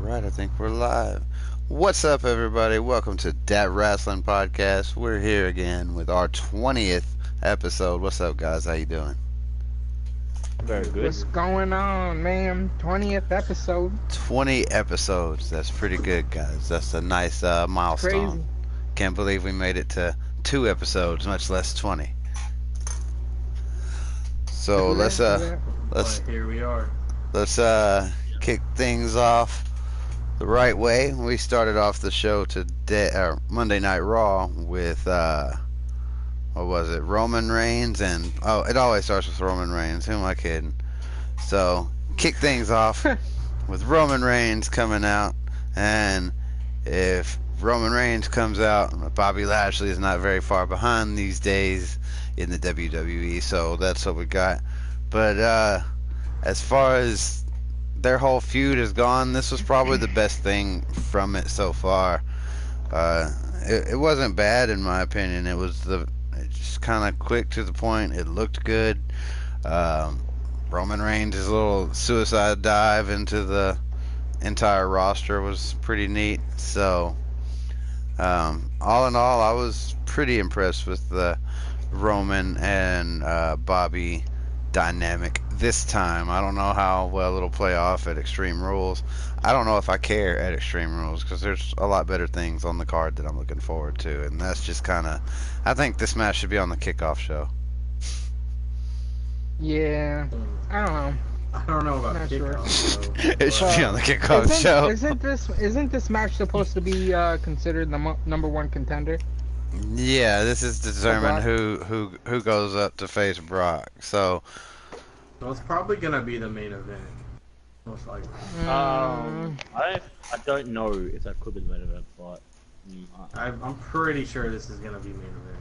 Alright, I think we're live. What's up, everybody? Welcome to Dat Wrasslin Podcast. We're here again with our 20th episode. What's up, guys? How you doing? Very good. What's going on, man? 20th episode. 20 episodes. That's pretty good, guys. That's a nice milestone. Crazy. Can't believe we made it to 2 episodes, much less 20. So let's But here we are. kick things off the right way. We started off the show today, Monday Night Raw, with what was it? Roman Reigns and it always starts with Roman Reigns. Who am I kidding? So kick things off with Roman Reigns coming out, and if Roman Reigns comes out, Bobby Lashley is not very far behind these days in the WWE. So that's what we got. But as far as their whole feud is gone, this was probably the best thing from it so far. It wasn't bad in my opinion. It just kind of quick to the point. It looked good. Roman Reigns' little suicide dive into the entire roster was pretty neat. So all in all, I was pretty impressed with the Roman and Bobby dynamic this time. I don't know how well it'll play off at Extreme Rules. I don't know if I care at Extreme Rules because there's a lot better things on the card that I'm looking forward to, and that's just kind of, I think this match should be on the kickoff show. Yeah, I don't know. I don't know about Not kickoff. sure. It should be on the kickoff show. Isn't this match supposed to be considered the number one contender? Yeah, this is to determine Brock? who goes up to face Brock. So So it's probably gonna be the main event, most likely. I don't know if that could be the main event, but I'm pretty sure this is gonna be main event.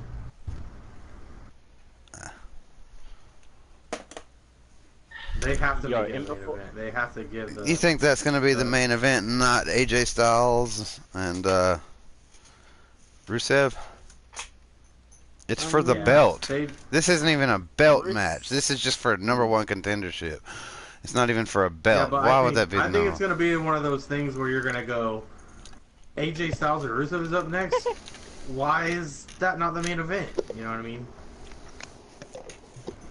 They have to make it main event. They have to give the. you think that's going to be the main event, and not AJ Styles and Rusev? It's for the Yeah, belt. they- This isn't even a belt match. This is just for number one contendership. It's not even for a belt. but Why I would think, that be? I think it's gonna be one of those things where you're gonna go, AJ Styles or Rusev is up next. Why is that not the main event? You know what I mean?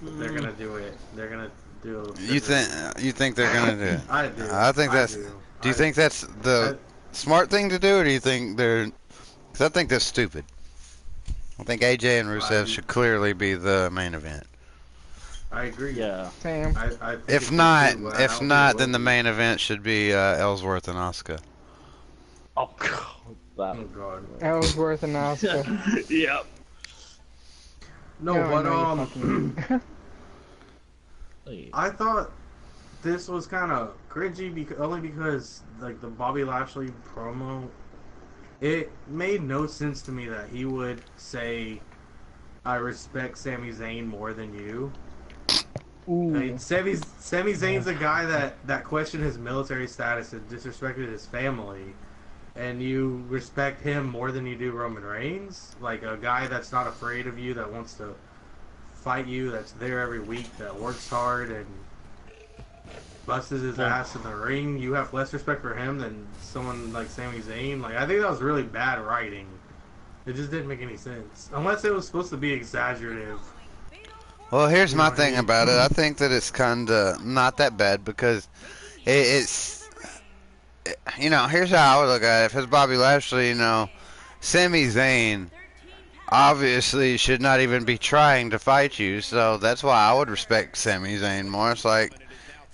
They're gonna do it. They're gonna do. You think they're gonna do it? I do. I think that's. do. Do you think that's the smart thing to do, or do you think they're? Because I think that's stupid. I think AJ and Rusev should clearly be the main event. I agree. yeah. Same. I think If it's not, stupid, but I don't think it then will the be. main event should be Ellsworth and Asuka. Oh god, Oh god. Ellsworth and Asuka. that. Yep. No, Yeah, I but know you fucking- I thought this was kind of cringy only because like the Bobby Lashley promo, it made no sense to me that he would say, "I respect Sami Zayn more than you." I mean, Ooh. Sami Zayn's a guy that questioned his military status and disrespected his family, and you respect him more than you do Roman Reigns, like a guy that's not afraid of you, that wants to fight you, that's there every week, that works hard and busts his ass in the ring. You have less respect for him than someone like Sami Zayn. Like, I think that was really bad writing. It just didn't make any sense, unless it was supposed to be exaggerative. Well, here's You my know what I thing mean? about it. I think that it's kind of not that bad because it's, you know, here's how I would look at it. If it's Bobby Lashley, you know, Sami Zayn obviously should not even be trying to fight you. So that's why I would respect Sami Zayn more. It's like,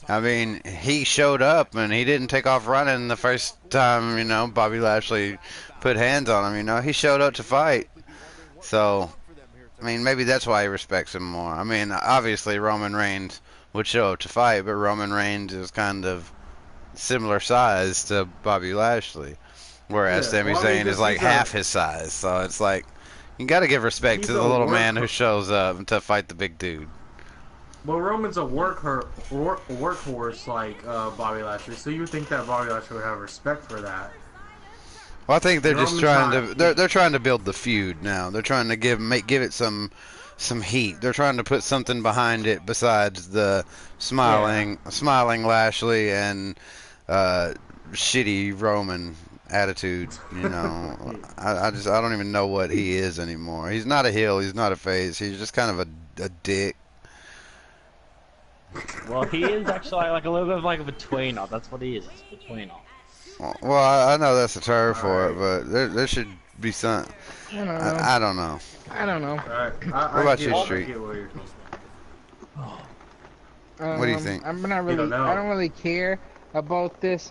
I mean, he showed up and he didn't take off running the first time, you know, Bobby Lashley put hands on him. You know, he showed up to fight. So, I mean, maybe that's why he respects him more. I mean, obviously Roman Reigns would show up to fight, but Roman Reigns is kind of similar size to Bobby Lashley, whereas Yeah, Sami well, I mean, Zayn is because like he's a- half his size. So it's like, you got to give respect to He's the a little man who worker. shows up to fight the big dude. Well, Roman's a workhorse like Bobby Lashley, so you would think that Bobby Lashley would have respect for that. Well, I think they're just Roman's trying not- to they're trying to build the feud now. They're trying to give it some heat. They're trying to put something behind it besides the smiling Lashley and shitty Roman attitude. You know, I don't even know what he is anymore. He's not a heel. He's not a face. He's just kind of a dick. Well, he is actually like a little bit of like a betweener. That's what he is. Betweener. Well, I know that's a term for it, but there should be some. I don't know. I don't know. I don't know. What about you, Street? What do you think? I'm not really. I don't really care about this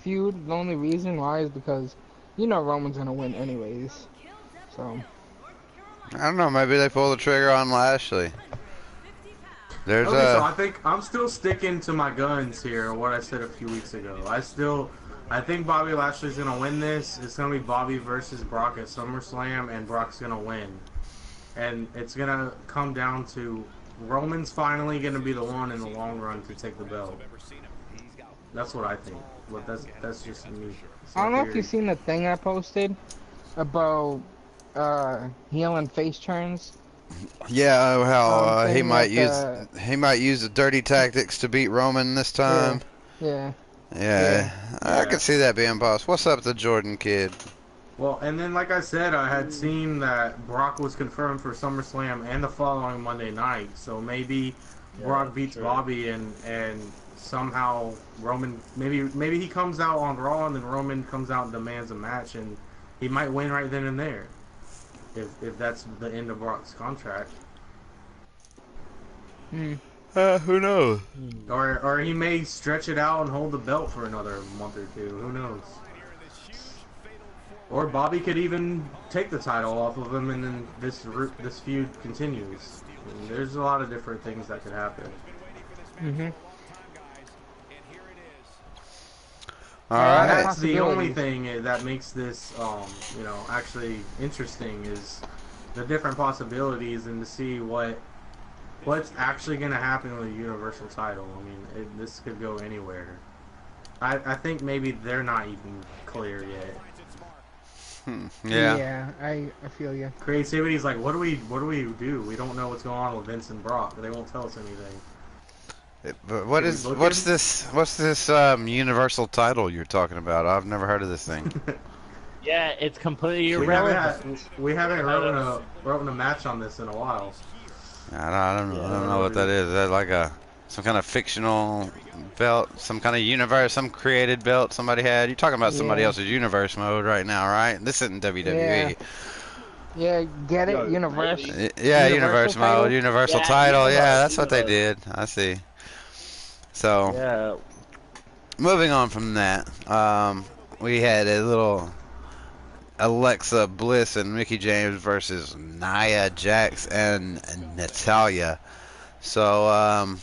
feud. The only reason why is because you know Roman's gonna win anyways. So I don't know. Maybe they pull the trigger on Lashley. There's okay, so I think I'm still sticking to my guns here. What I said a few weeks ago. I think Bobby Lashley's gonna win this. It's gonna be Bobby versus Brock at SummerSlam, and Brock's gonna win. And it's gonna come down to Roman's finally gonna be the one in the long run to take the belt. That's what I think. But that's just me. I don't know if you've seen the thing I posted about heel and face turns. Yeah, how he might use the dirty tactics to beat Roman this time. Yeah. I could see that being possible. What's up, the Jordan kid? Well, and then like I said, I had seen that Brock was confirmed for SummerSlam and the following Monday night. So maybe Brock beats Bobby and somehow Roman maybe he comes out on Raw and then Roman comes out and demands a match and he might win right then and there. If that's the end of Brock's contract. Who knows? Or he may stretch it out and hold the belt for another month or two. Who knows? Or Bobby could even take the title off of him, and then this feud continues. I mean, there's a lot of different things that could happen. All right. That's the only thing that makes this, actually interesting is the different possibilities and to see what's actually going to happen with the Universal title. I mean, this could go anywhere. I think maybe they're not even clear yet. Yeah, I feel you. Creativity is like, what do we do? We don't know what's going on with Vince and Brock. They won't tell us anything. But what's this universal title you're talking about? I've never heard of this thing. Yeah, it's completely irrelevant. We haven't written a match on this in a while. I don't know what that is. Is that like some kind of fictional belt, some kind of universe, some created belt somebody had? You're talking about somebody else's universe mode right now, right? This isn't WWE. Yeah, get it? Universe. Yeah, universe mode, universal title. Yeah, that's what they did. I see. So, moving on from that, we had a little Alexa Bliss and Mickie James versus Nia Jax and Natalya. So,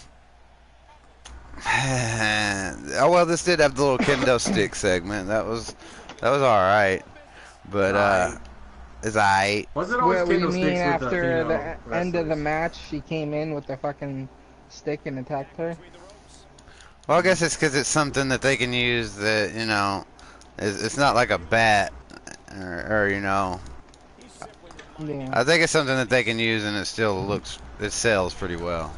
this did have the little kendo stick segment. That was all right, but it's alright. Was it always kendo sticks after the end of the match? She came in with the fucking stick and attacked her. Well, I guess it's because it's something that they can use that, it's not like a bat or Yeah. I think it's something that they can use and it sells pretty well.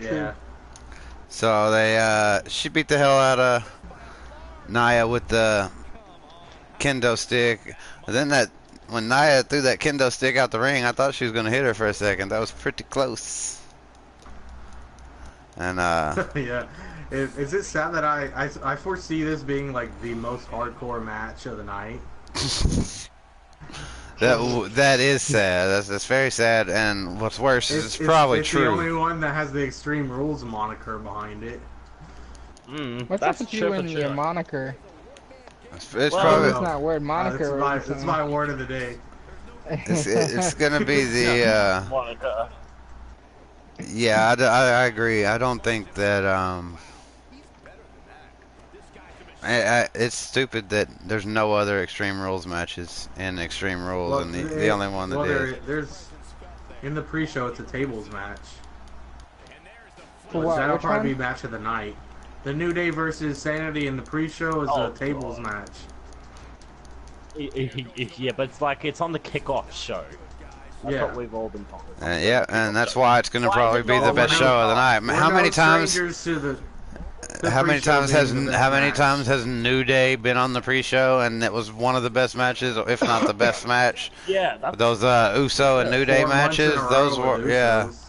Yeah. So she beat the hell out of Nia with the kendo stick. And then when Nia threw that kendo stick out the ring, I thought she was going to hit her for a second. That was pretty close. And yeah, is it sad that I foresee this being like the most hardcore match of the night? that is sad. That's very sad. And what's worse is it's probably true. It's the only one that has the Extreme Rules moniker behind it. What's up with you and your moniker? It's probably it's not word moniker. It's my word of the day. It's gonna be the Monica. Yeah, I agree. I don't think that it's stupid that there's no other Extreme Rules matches in Extreme Rules, and the only one that is. There's in the pre-show. It's a tables match. That'll probably be match of the night. The New Day versus Sanity in the pre-show is a tables match. Yeah, but it's on the kickoff show. That's what we've all been talking about. Yeah, and that's why it's going to probably be the best show of the night. How many times? how many pre-show times being has the best how many match. times has New Day been on the pre-show and it was one of the best matches, if not the best match? Yeah, that's Those Uso and New Day 4 months in a matches, row those with were yeah, Usos.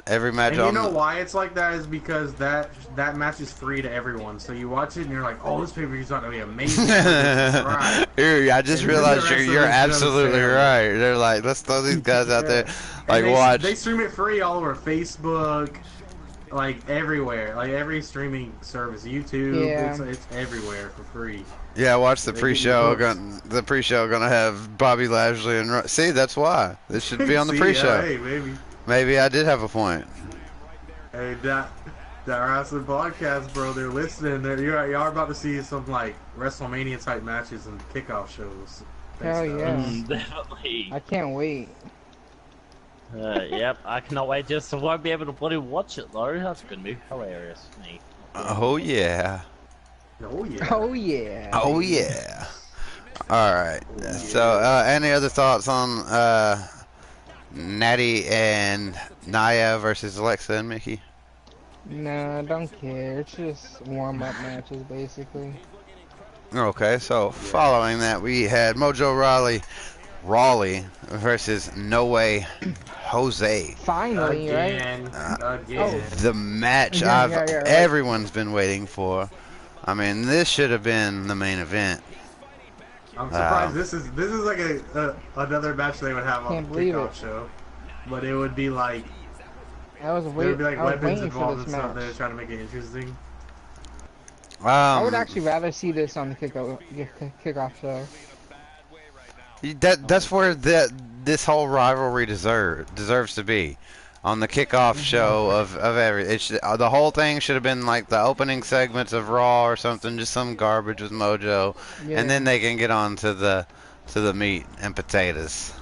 every match And you know on. why it's like that is because that match is free to everyone. So you watch it and you're like, oh, this pay-per-view's not gonna be amazing. Subscribe. I just And then realized the rest you're of the show's absolutely terrible. right. They're like, let's throw these guys out there, Yeah. like And watch. they stream it free all over Facebook, like everywhere, like every streaming service, YouTube. Yeah. It's everywhere for free. Yeah, watch the They get you pre-show. hooked. The pre-show gonna have Bobby Lashley and see. That's why this should be on the See, pre-show. hey, maybe. Maybe I did have a point. Hey, that Wrasslin podcast, bro. They're listening. You're about to see some like WrestleMania type matches and kickoff shows. Hell Thanks, yeah. definitely. I can't wait. Yep, I cannot wait. Just I won't be able to bloody watch it though. That's gonna be hilarious. Me. Oh yeah. Oh yeah. Oh yeah. Oh yeah. All right. So, any other thoughts on Natty and Naya versus Alexa and Mickey? Nah, I don't care. It's just warm-up matches, basically. Okay, so following that, we had Mojo Rawley versus No Way Jose. Finally, right? Again. The match Yeah, I've right. everyone's been waiting for. I mean, this should have been the main event. I'm surprised this is like another match they would have on Can't the believe kickoff it. show, but it would be like I was there would be like I was weapons waiting for involved this and stuff. match. They're trying to make it interesting. I would actually rather see this on the kickoff show. That's where this whole rivalry deserves to be, on the kickoff show of every. The whole thing should have been like the opening segments of Raw or something, just some garbage with Mojo, Yeah. and then they can get on to the meat and potatoes.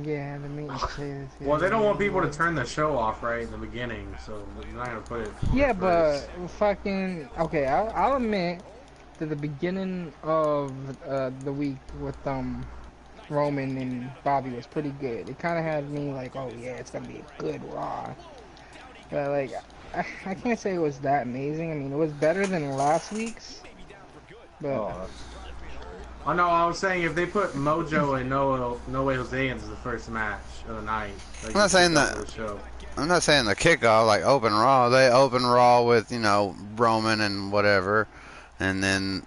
Yeah, the meat and potatoes. Yeah. Well, they don't want people to turn the show off right in the beginning, so they're not gonna put it. Yeah, but first. fucking okay. I'll admit that the beginning of the week with Roman and Bobby was pretty good. It kind of had me like, oh yeah, it's gonna be a good Raw. But like, I can't say it was that amazing. I mean, it was better than last week's. But Oh no, I was saying if they put Mojo and No Way Jose into the first match of the night. Like, I'm not saying that. the show. I'm not saying the kickoff, like open Raw. They open Raw with, Roman and whatever, and then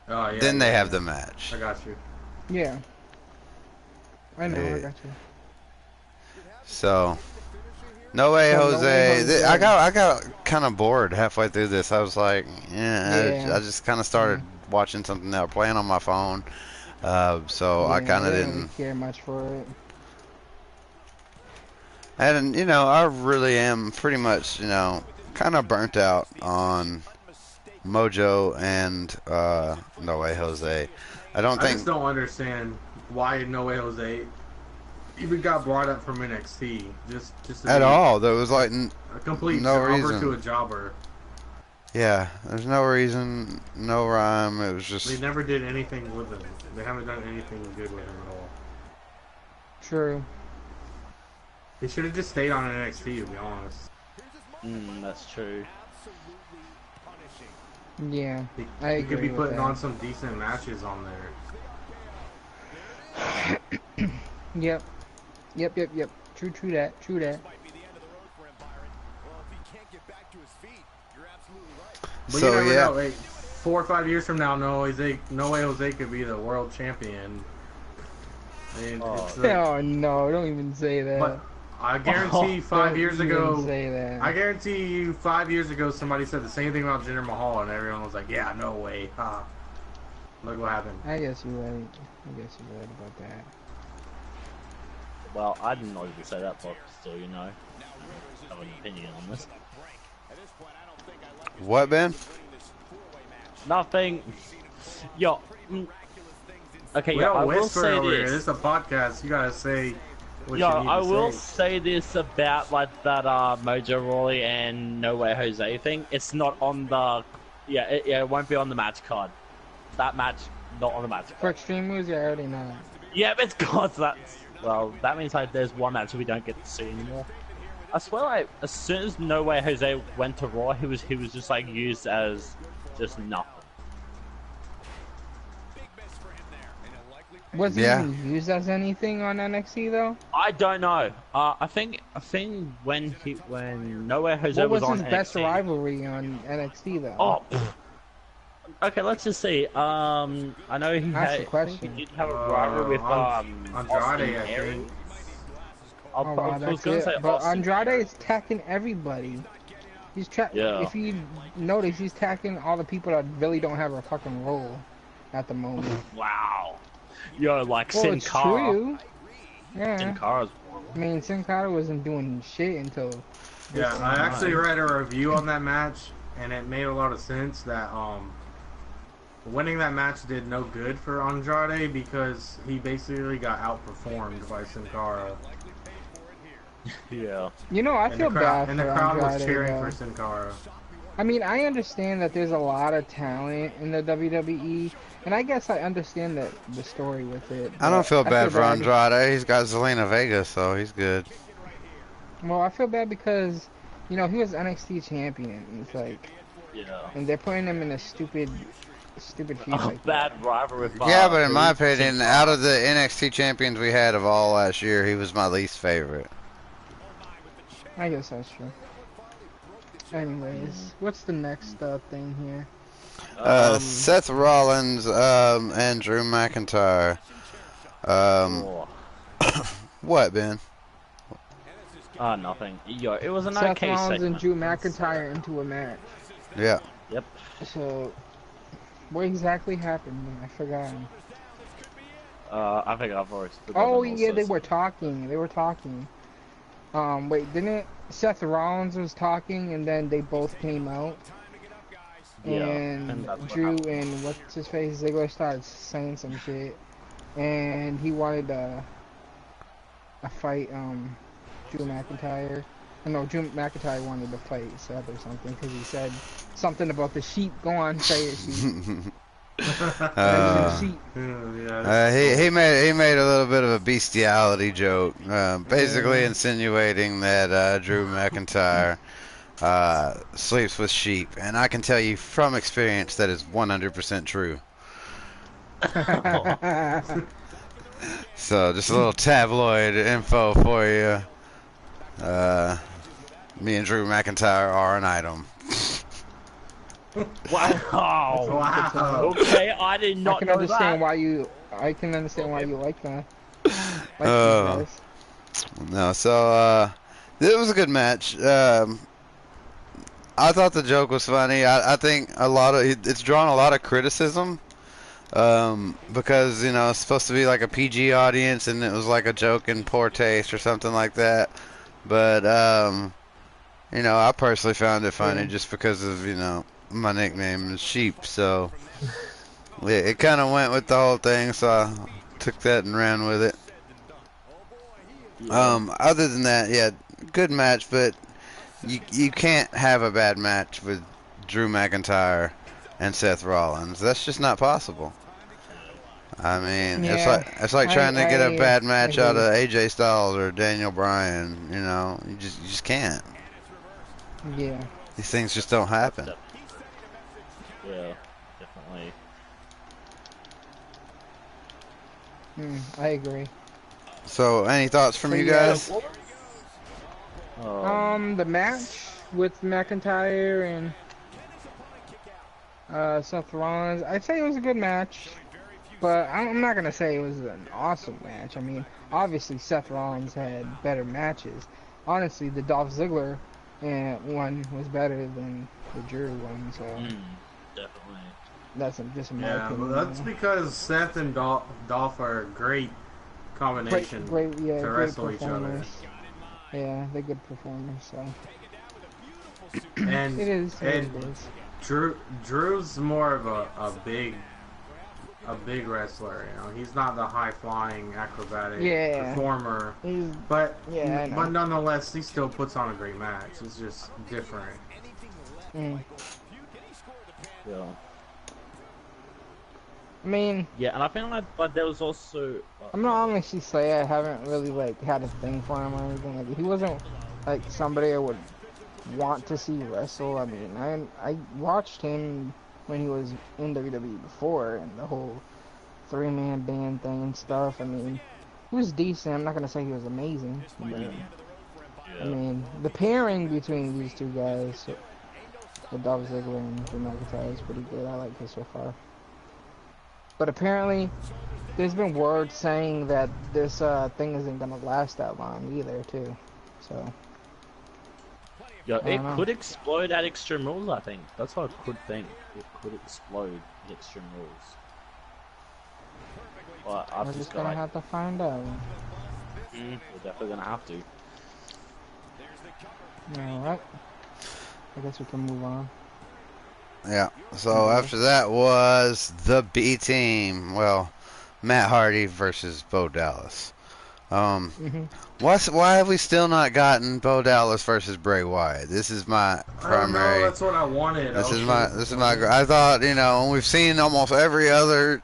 Oh yeah. they yeah, have yeah. the match. I got you. yeah, I know. I Yeah. got you. So, No Way So, No Jose. Way Jose. I got kind of bored halfway through this. I was like, Yeah. I just kind of started watching something that was playing on my phone. So I Yeah, kind of I didn't. really care much for it. And I really am pretty much, kind of burnt out on Mojo and No Way Jose. I don't I think just don't understand why No Way Jose even got brought up from NXT. Just to at be all. There was like, a complete no jobber reason. to a jobber. yeah, there's no reason, no rhyme. It was just. They never did anything with him. They haven't done anything good with him at all. True. They should have just stayed on NXT, to be honest. That's true. Yeah, I He agree could be with putting that. on some decent matches on there. Yep. True that. But So, you never yeah. know. Like, 4 or 5 years from now, No Way Jose could be the world champion. And it's like, Oh no! Don't even say that. but I guarantee 5 Don't years even ago, say that. I guarantee you 5 years ago, somebody said the same thing about Jinder Mahal, and everyone was like, "Yeah, no way." Look what happened. I guess you're right. About that. Well, I didn't even say that, but still, I have an opinion on this. What, Ben? Nothing. Yo. Okay, We yeah, don't I will whisper say over here. this. This is a podcast. You gotta say what Yo, you need I to will say. say this about like that Mojo Rawley and No Way Jose thing. It's not on the it won't be on the match card. That match not on the match For card. Extreme Moves, I already know. Yeah, but it's got that. Well, that means like there's one match we don't get to see anymore. I swear, like, as soon as No Way Jose went to Raw, he was just like used as just nothing. Was he Yeah. even used as anything on NXT though? I don't know. I think when No Way Jose What was on his best NXT, rivalry on NXT though? Oh, okay, let's just see. I know he That's had. the question. I think he did have a rivalry with Andrade, Austin I Aries. think. Oh wow, I was that's gonna it. say But Austin Andrade Aries. is attacking everybody. He's Yeah. If you notice, he's attacking all the people that really don't have a fucking role at the moment. Wow. Yo, like Well, Sin it's Cara. true. Yeah. Sin Cara's. I mean, Sin Cara wasn't doing shit until. Yeah, this I time. actually read a review on that match, and it made a lot of sense that winning that match did no good for Andrade because he basically got outperformed by Sin Cara. Yeah. You know, I feel bad and for the crowd was Andrade, cheering though. for Sin Cara. I mean, I understand that there's a lot of talent in the WWE, and I guess I understand that the story with it. I don't but feel bad for Andrade. He's got Zelina Vega, so he's good. Well, I feel bad because, you know, he was NXT champion. And it's like, Yeah. and they're putting him in a stupid feud like Bad that. rivalry with Yeah, but in my Sin opinion, Cara. out of the NXT champions we had of all last year, he was my least favorite. I guess that's true. Anyways, what's the next thing here? Seth Rollins and Drew McIntyre. Oh. What, Ben? Nothing. Yo, it was an Seth okay Rollins segment. and Drew McIntyre into a match. Yeah. Yep. So, what exactly happened? I forgot. I think I've already. Oh yeah, they were talking. Wait, didn't Seth Rollins was talking and then they both came out? Yeah, And that's what Drew happened. and what's his face Ziggler started saying some shit, and he wanted a fight Drew McIntyre. No, Drew McIntyre wanted to fight Seth or something because he said something about the sheep. Go on, say it, sheep. Sheep. He made a little bit of a bestiality joke, basically Yeah. insinuating that Drew McIntyre sleeps with sheep, and I can tell you from experience that is 100% true. So just a little tabloid info for you. Me and Drew McIntyre are an item. Wow. Wow. Okay, I did I not can know understand that. why you. I can understand why you like that. Like Oh. these guys. No, so it was a good match. I thought the joke was funny. I think it's drawn a lot of criticism because it's supposed to be like a PG audience, and it was like a joke in poor taste or something like that. But I personally found it funny Yeah. just because of my nickname is Sheep, so it kind of went with the whole thing. So I took that and ran with it. Other than that, yeah, good match, but you can't have a bad match with Drew McIntyre and Seth Rollins. That's just not possible. I mean, Yeah, it's like trying to get a bad match I out agree. of AJ Styles or Daniel Bryan. You just can't. Yeah. These things just don't happen. Yeah, definitely. I agree. So, any thoughts from So, you yeah, guys? The match with McIntyre and Seth Rollins, I'd say it was a good match, but I'm not gonna say it was an awesome match. I mean, obviously Seth Rollins had better matches. Honestly, the Dolph Ziggler one was better than the Drew one, so Definitely. that's just my Yeah, opinion. well, that's because Seth and Dolph are a great combination great to great wrestle each other. performers. Yeah, they're good performers, so And it is what and it is. Drew's more of a big wrestler. He's not the high flying acrobatic Yeah. performer, He's but Yeah, I know. but nonetheless, he still puts on a great match. It's just different. mm. Yeah. I mean, Yeah, and I feel like there was also. I'm gonna honestly say I haven't really had a thing for him or anything. Like, he wasn't like somebody I would want to see wrestle. I mean, I watched him when he was in WWE before, and the whole three-man band thing and stuff. I mean, he was decent. I'm not gonna say he was amazing, but I mean, the pairing between these two guys, with Dolph Ziggler and Drew McIntyre, is pretty good. I like it so far. But apparently, there's been word saying that this thing isn't gonna last that long either, too. So. Yeah, it know. could explode at Extreme Rules, I think. That's what I could think. It could explode at Extreme Rules. Well, We're I've just gonna have to find out. we're definitely gonna have to. Alright. I guess we can move on. Yeah. So after that was the B team. Well, Matt Hardy versus Bo Dallas. Why have we still not gotten Bo Dallas versus Bray Wyatt? This is my primary. I don't know, that's what I wanted. This is my. I thought, we've seen almost every other,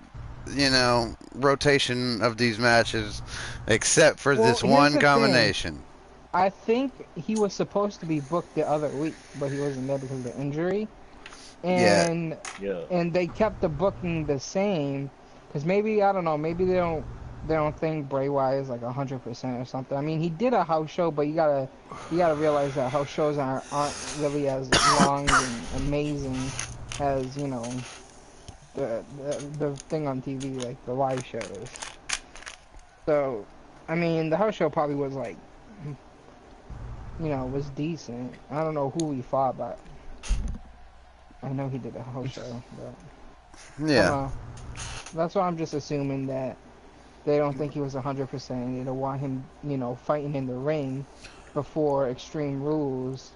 rotation of these matches, except for Well, this here's one the combination. I think he was supposed to be booked the other week, but he wasn't there because of the injury. And and they kept the booking the same, because maybe, I don't know, maybe they don't think Bray Wyatt is like 100% or something. I mean, he did a house show, but you gotta realize that house shows aren't really as long and amazing as the thing on TV, like the live shows. So, I mean, the house show probably was like, was decent. I don't know who he fought, but I know he did a house show. But Yeah. that's why I'm just assuming that they don't think he was 100%. They don't want him, fighting in the ring before Extreme Rules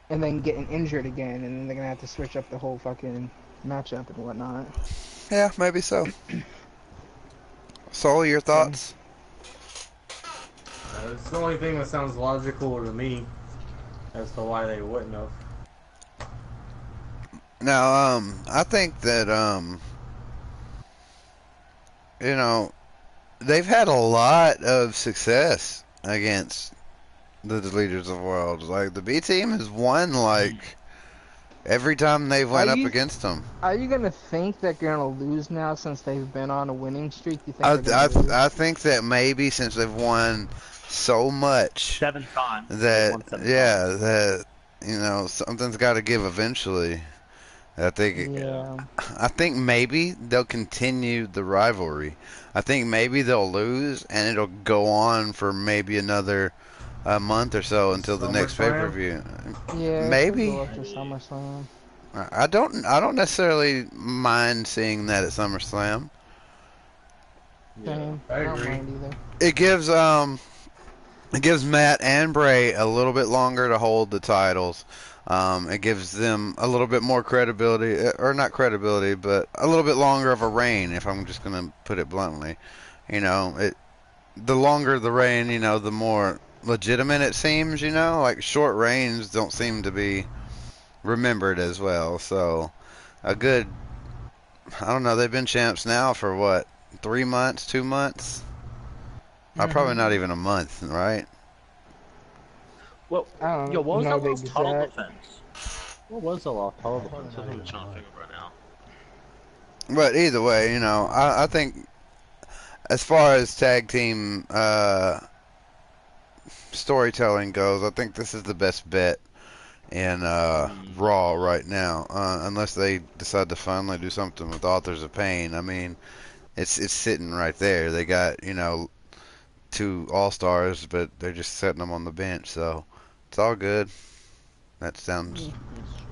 and then getting injured again, and then they're going to have to switch up the whole fucking matchup and whatnot. Yeah, maybe so. Saul, your thoughts? It's the only thing that sounds logical to me as to why they wouldn't have. Now, I think that, they've had a lot of success against the Leaders of Worlds. Like, the B team has won, like, every time they've went up against them. Are you going to think that they're going to lose now since they've been on a winning streak? You think I think that maybe since they've won so much 7 times. that something's got to give eventually. I think maybe they'll continue the rivalry. I think maybe they'll lose and it'll go on for maybe another month or so until the next pay-per-view. Yeah, maybe. Go up to SummerSlam. I don't necessarily mind seeing that at SummerSlam. Yeah, I don't agree. mind either. It gives Matt and Bray a little bit longer to hold the titles. It gives them a little bit more credibility, or not credibility, but a little bit longer of a reign, if I'm just going to put it bluntly. The longer the reign, the more legitimate it seems, like short reigns don't seem to be remembered as well. So I don't know, they've been champs now for what, 3 months, 2 months? Probably not even a month, right? Well, I don't what was know the last the title exact- defense? What was the last title defense? I'm trying to figure right now. But either way, I think as far as tag team storytelling goes, I think this is the best bet in Raw right now, unless they decide to finally do something with Authors of Pain. I mean, it's sitting right there. They got 2 All-Stars, but they're just setting them on the bench, so it's all good. That sounds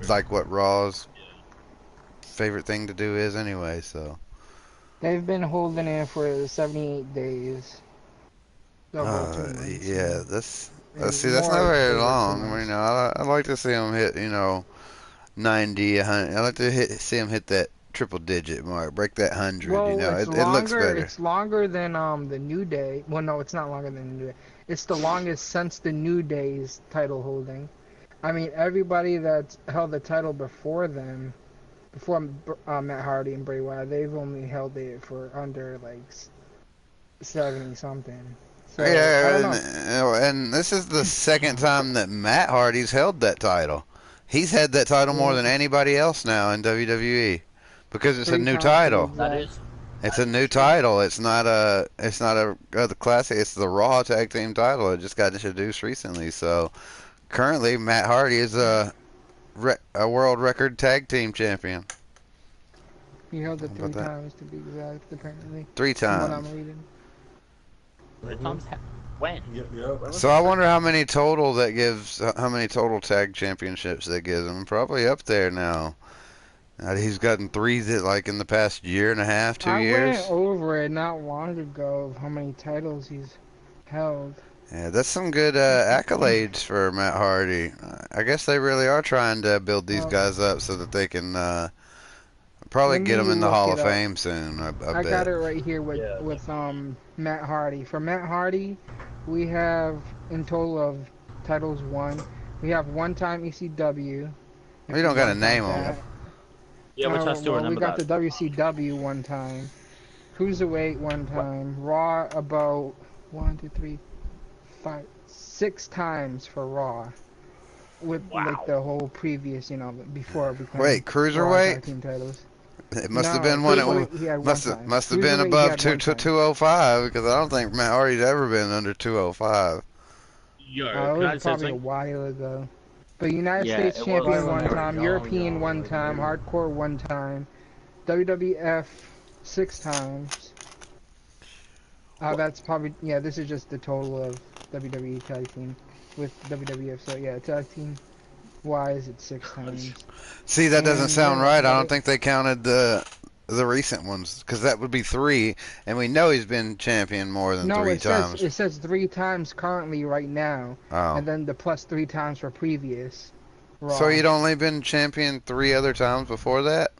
like what Raw's favorite thing to do is anyway, so. They've been holding it for 78 days. Yeah, that's not more very over 2 long. months. I'd like to see them hit, 90, 100. I'd like to see them hit that triple digit mark, break that 100. Well, It looks better. It's longer than the New Day. Well, no, it's not longer than the New Day. It's the longest since the New Day's title holding. I mean, everybody that's held the title before them, before Matt Hardy and Bray Wyatt, they've only held it for under like 70 something. So I don't Yeah, know. and this is the second time that Matt Hardy's held that title. He's had that title more Yeah, than anybody else now in WWE because it's a three new times to be title. That exact. is It's that a is new true. title. It's not a the classic. It's the Raw Tag Team title. It just got introduced recently. So currently, Matt Hardy is a world record tag team champion. He held it How about three that? times to be exact, apparently, Three from what I'm times. reading. The Mhm. times when? Yep. Where was So I that? wonder how many total tag championships that gives him. Probably up there now. He's gotten three that like in the past year and a half, two I went years. over it not long ago of how many titles he's held. Yeah, that's some good accolades for Matt Hardy. I guess they really are trying to build these Well, guys up so that they can probably let get them me in the look Hall it of up. Fame soon. I I got bet. it right here with Yeah. Matt Hardy. For Matt Hardy, we have in total of titles won. We have one-time ECW, We if you don't got to want to name count them. that. Yeah, which I still Well, we remember got that. the WCW one time, Cruiserweight one What? time, Raw about one, two, three, five, 6 times for Raw, with like Wow. the whole previous, before becoming Wait, Raw cruiserweight? tag team titles. It must have No, been when Cruiserweight he had one time. must have been Cruiserweight he above had one time. 205 because I don't think Matt Hardy's ever been under 205. Yo, It can was I say probably a something? while ago. But United Yeah, States it Probably champion was. when one they were time, young, European one like time, you. Hardcore one time, WWF 6 times. That's probably This is just the total of WWE tag team with WWF. So yeah, tag team wise, it's 6 times. See, that doesn't And sound yeah, right. I but don't think they counted the recent ones because that would be three, and we know he's been champion more than no, three times. it says 3 times currently right now, Oh, and then the plus 3 times for previous so Raw. he'd only been champion three other times before that.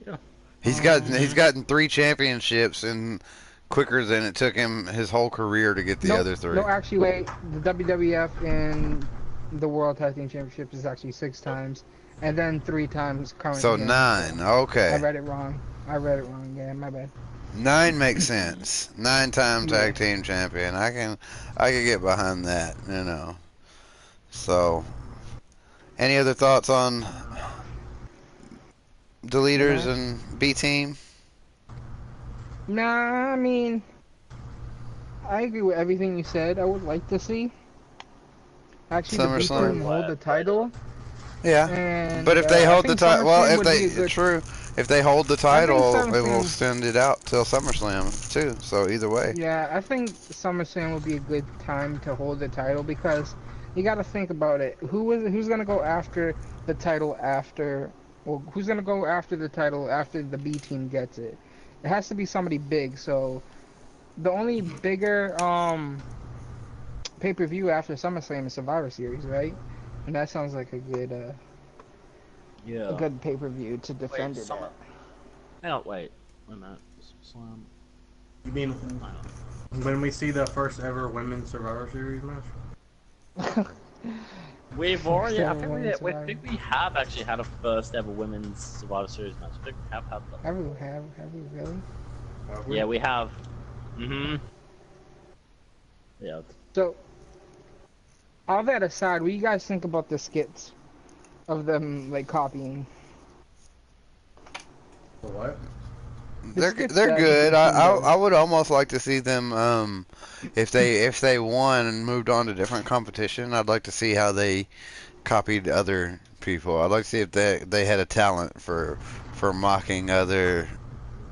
Yeah. He's Mm-hmm. gotten three championships and quicker than it took him his whole career to get the No, other three. no, actually, wait. The WWF and the World Tag Team Championship is actually 6 times, and then 3 times current So gen. So nine. I Okay, read it wrong. I read it wrong. Yeah, my bad. nine makes sense. Nine-time Yeah. tag team champion. I can get behind that. So, any other thoughts on the The leaders match? and B team? Nah, I mean, I agree with everything you said. I would like to see actually the B SummerSlam. team hold the title, Yeah, but and if they I hold the think title, well, SummerSlam if would be they a good. true, if they hold the I think title, it will SummerSlam. send it out till SummerSlam too. So either way, Yeah, I think SummerSlam would be a good time to hold the title because you got to think about it. Who's gonna go after the title after? Well, who's gonna go after the title after the B team gets it? It has to be somebody big. So the only bigger pay-per-view after SummerSlam is Survivor Series, right? And that sounds like a Yeah. good pay-per-view to Wait, defend it summer. at. Oh, wait. Wait a minute. Slam. You mean Hang on. when we see the first ever women's Survivor Series match? We've already. First ever women's We Survivor. think we have actually had a first ever women's Survivor Series match. I think we have had them. Have we really? Have we? Yeah, we have. Mm-hmm. Yeah. So, all that aside, what do you guys think about the skits of them like copying? The what? Skits they're that the good. B team I does. would almost like to see them if they won and moved on to different competition. I'd like to see how they copied other people. I'd like to see if they had a talent for mocking other.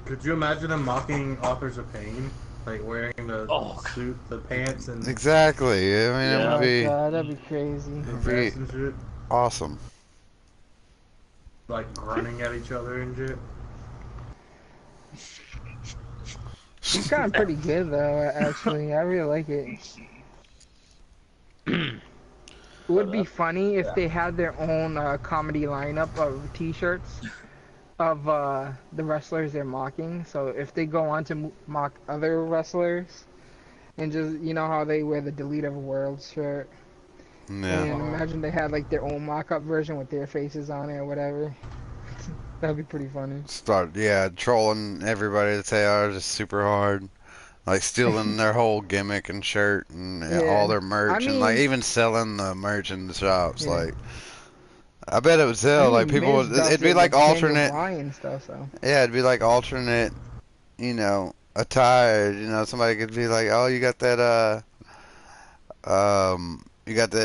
Could you imagine them mocking Authors of Pain? Like wearing the Oh. suit, the pants, and Exactly. I mean, Yeah. Oh god, that'd be crazy. the it'd be vest and shit? awesome. Like grunting at each other and shit. He's gotten pretty good though, actually. I really like it. It would be funny if they had their own comedy lineup of t-shirts of the wrestlers they're mocking. So if they go on to mock other wrestlers and just, you know how they wear the Delete of Worlds shirt. Yeah. And imagine they had like their own mock-up version with their faces on it or whatever. That'd be pretty funny. Start trolling everybody that they are just super hard. like stealing their whole gimmick and shirt and all Yeah. their I merch, and like mean, even selling the merch in the shops. yeah. Like, I bet it would I sell. Like mean, people, Miz does it'd be it like with Daniel alternate. Bryan stuff, so. Yeah, it'd be like alternate. Attire. Somebody could be like, "Oh, you got that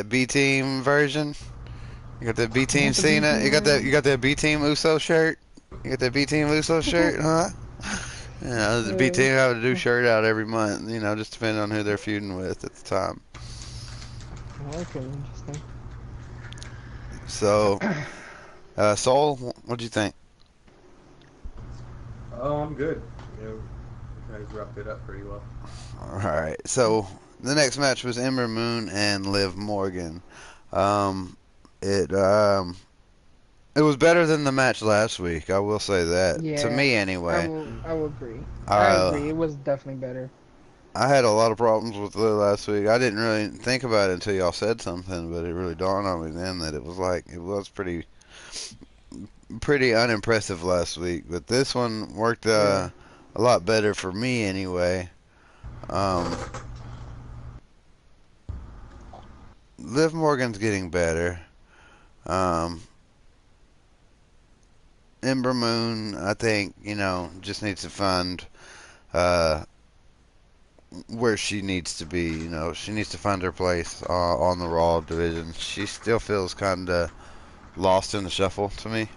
B Team version. You got that B You Team got the B Cena. team right? You got that B Team Uso shirt. You got that B Team Uso shirt, huh?" The B Yeah. Team have a new shirt out every month. Just depending on who they're feuding with at the time. Okay, interesting. So, Soul, what'd you think? Oh, I'm good. You guys wrapped it up pretty well. All right. So the next match was Ember Moon and Liv Morgan. Um, it was better than the match last week. I will say that. To Yeah, me, I anyway. will. I will agree. I Uh, agree. It was definitely better. I had a lot of problems with Liv last week. I didn't really think about it until y'all said something, but it really dawned on me then that it was pretty unimpressive last week. But this one worked Yeah. a lot better for me anyway. Um, Liv Morgan's getting better. Um, Ember Moon, I think, just needs to find uh, where she needs to be. She needs to find her place on the Raw division. She still feels kind of lost in the shuffle to me.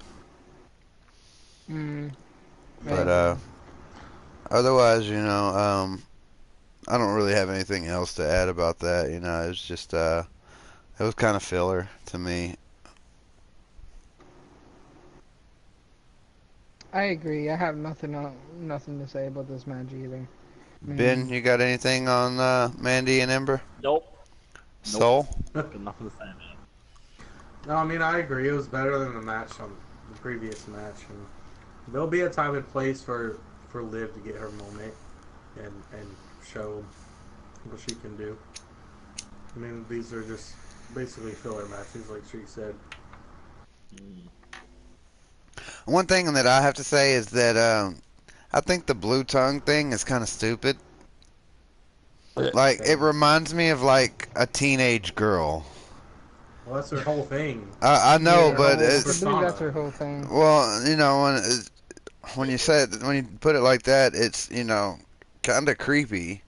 Mm, I But agree. otherwise, I don't really have anything else to add about that. It was just it was kind of filler to me. I agree. I have nothing to say about this match either. Ben, Mm. you got anything on Mandy and Ember? Nope. Nope. Soul? Got nothing to say, man. No, I mean I agree. It was better than the match on the previous match, and there'll be a time and place for Liv to get her moment and show what she can do. I mean, these are just basically filler matches, like she said. One thing that I have to say is that I think the blue tongue thing is kind of stupid. Like, it reminds me of like a teenage girl. Well, that's her whole thing. I know, Yeah, but Her whole I it's believe that's persona. her whole thing. well, when you put it like that, it's kind of creepy.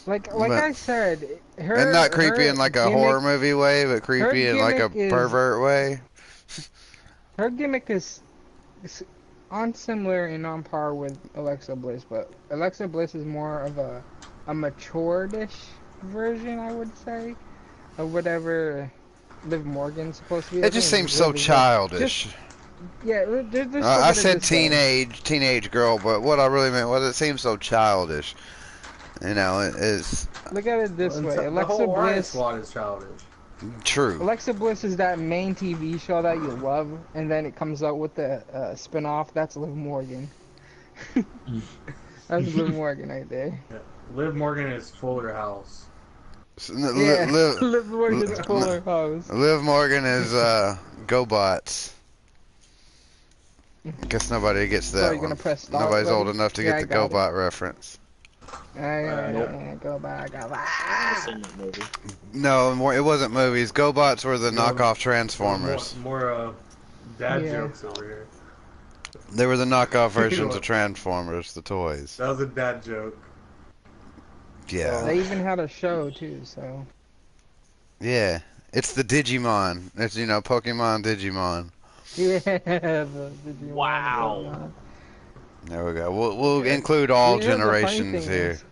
Like But I said, and not creepy her in like a gimmick horror movie way, but her creepy in like a gimmick is pervert way. her gimmick is on similar and on par with Alexa Bliss, but Alexa Bliss is more of a matured-ish version, I would say, of whatever Liv Morgan's supposed to be. I It just think seems so Liv is like childish. yeah. Just look I at it said this way. teenage girl, but what I really meant was it seems so childish. It is Look at it this way. The whole Riot Squad is childish. true. Alexa Bliss is that main TV show that you love, and then it comes out with the spin-off. That's Liv Morgan. That's Liv Morgan right there. Yeah. Liv Morgan is Fuller House. Yeah, Liv Morgan's Fuller House. Liv Morgan is GoBots. Guess nobody gets So that you're gonna one. press start Nobody's old button? enough to Yeah, I get the got it. GoBot reference. Nope. Go back. I've seen that movie. No, it wasn't movies. GoBots were the knockoff Transformers. More dad Yeah. jokes over here. They were the knockoff versions of Transformers, the toys. That was a dad joke. Yeah. They even had a show too, so. Yeah. It's the Digimon. It's, Pokemon Digimon. Yeah, the Digimon, Wow. Pokemon. There we go. We'll Yeah. include all You know, the funny generations thing here. is,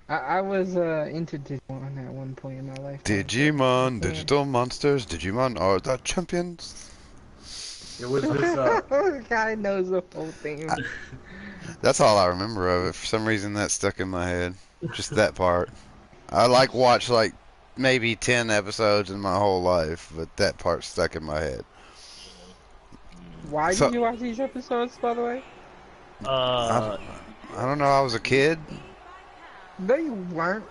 I was into Digimon at one point in my life. Digimon, Yeah. digital monsters, Digimon are the champions. It was this. The guy knows the whole thing. That's all I remember of it. For some reason, that stuck in my head. Just that part. I watched maybe 10 episodes in my whole life, but that part stuck in my head. Why So- did you watch these episodes, by the way? Uh, I don't know. I was a kid. No, you weren't.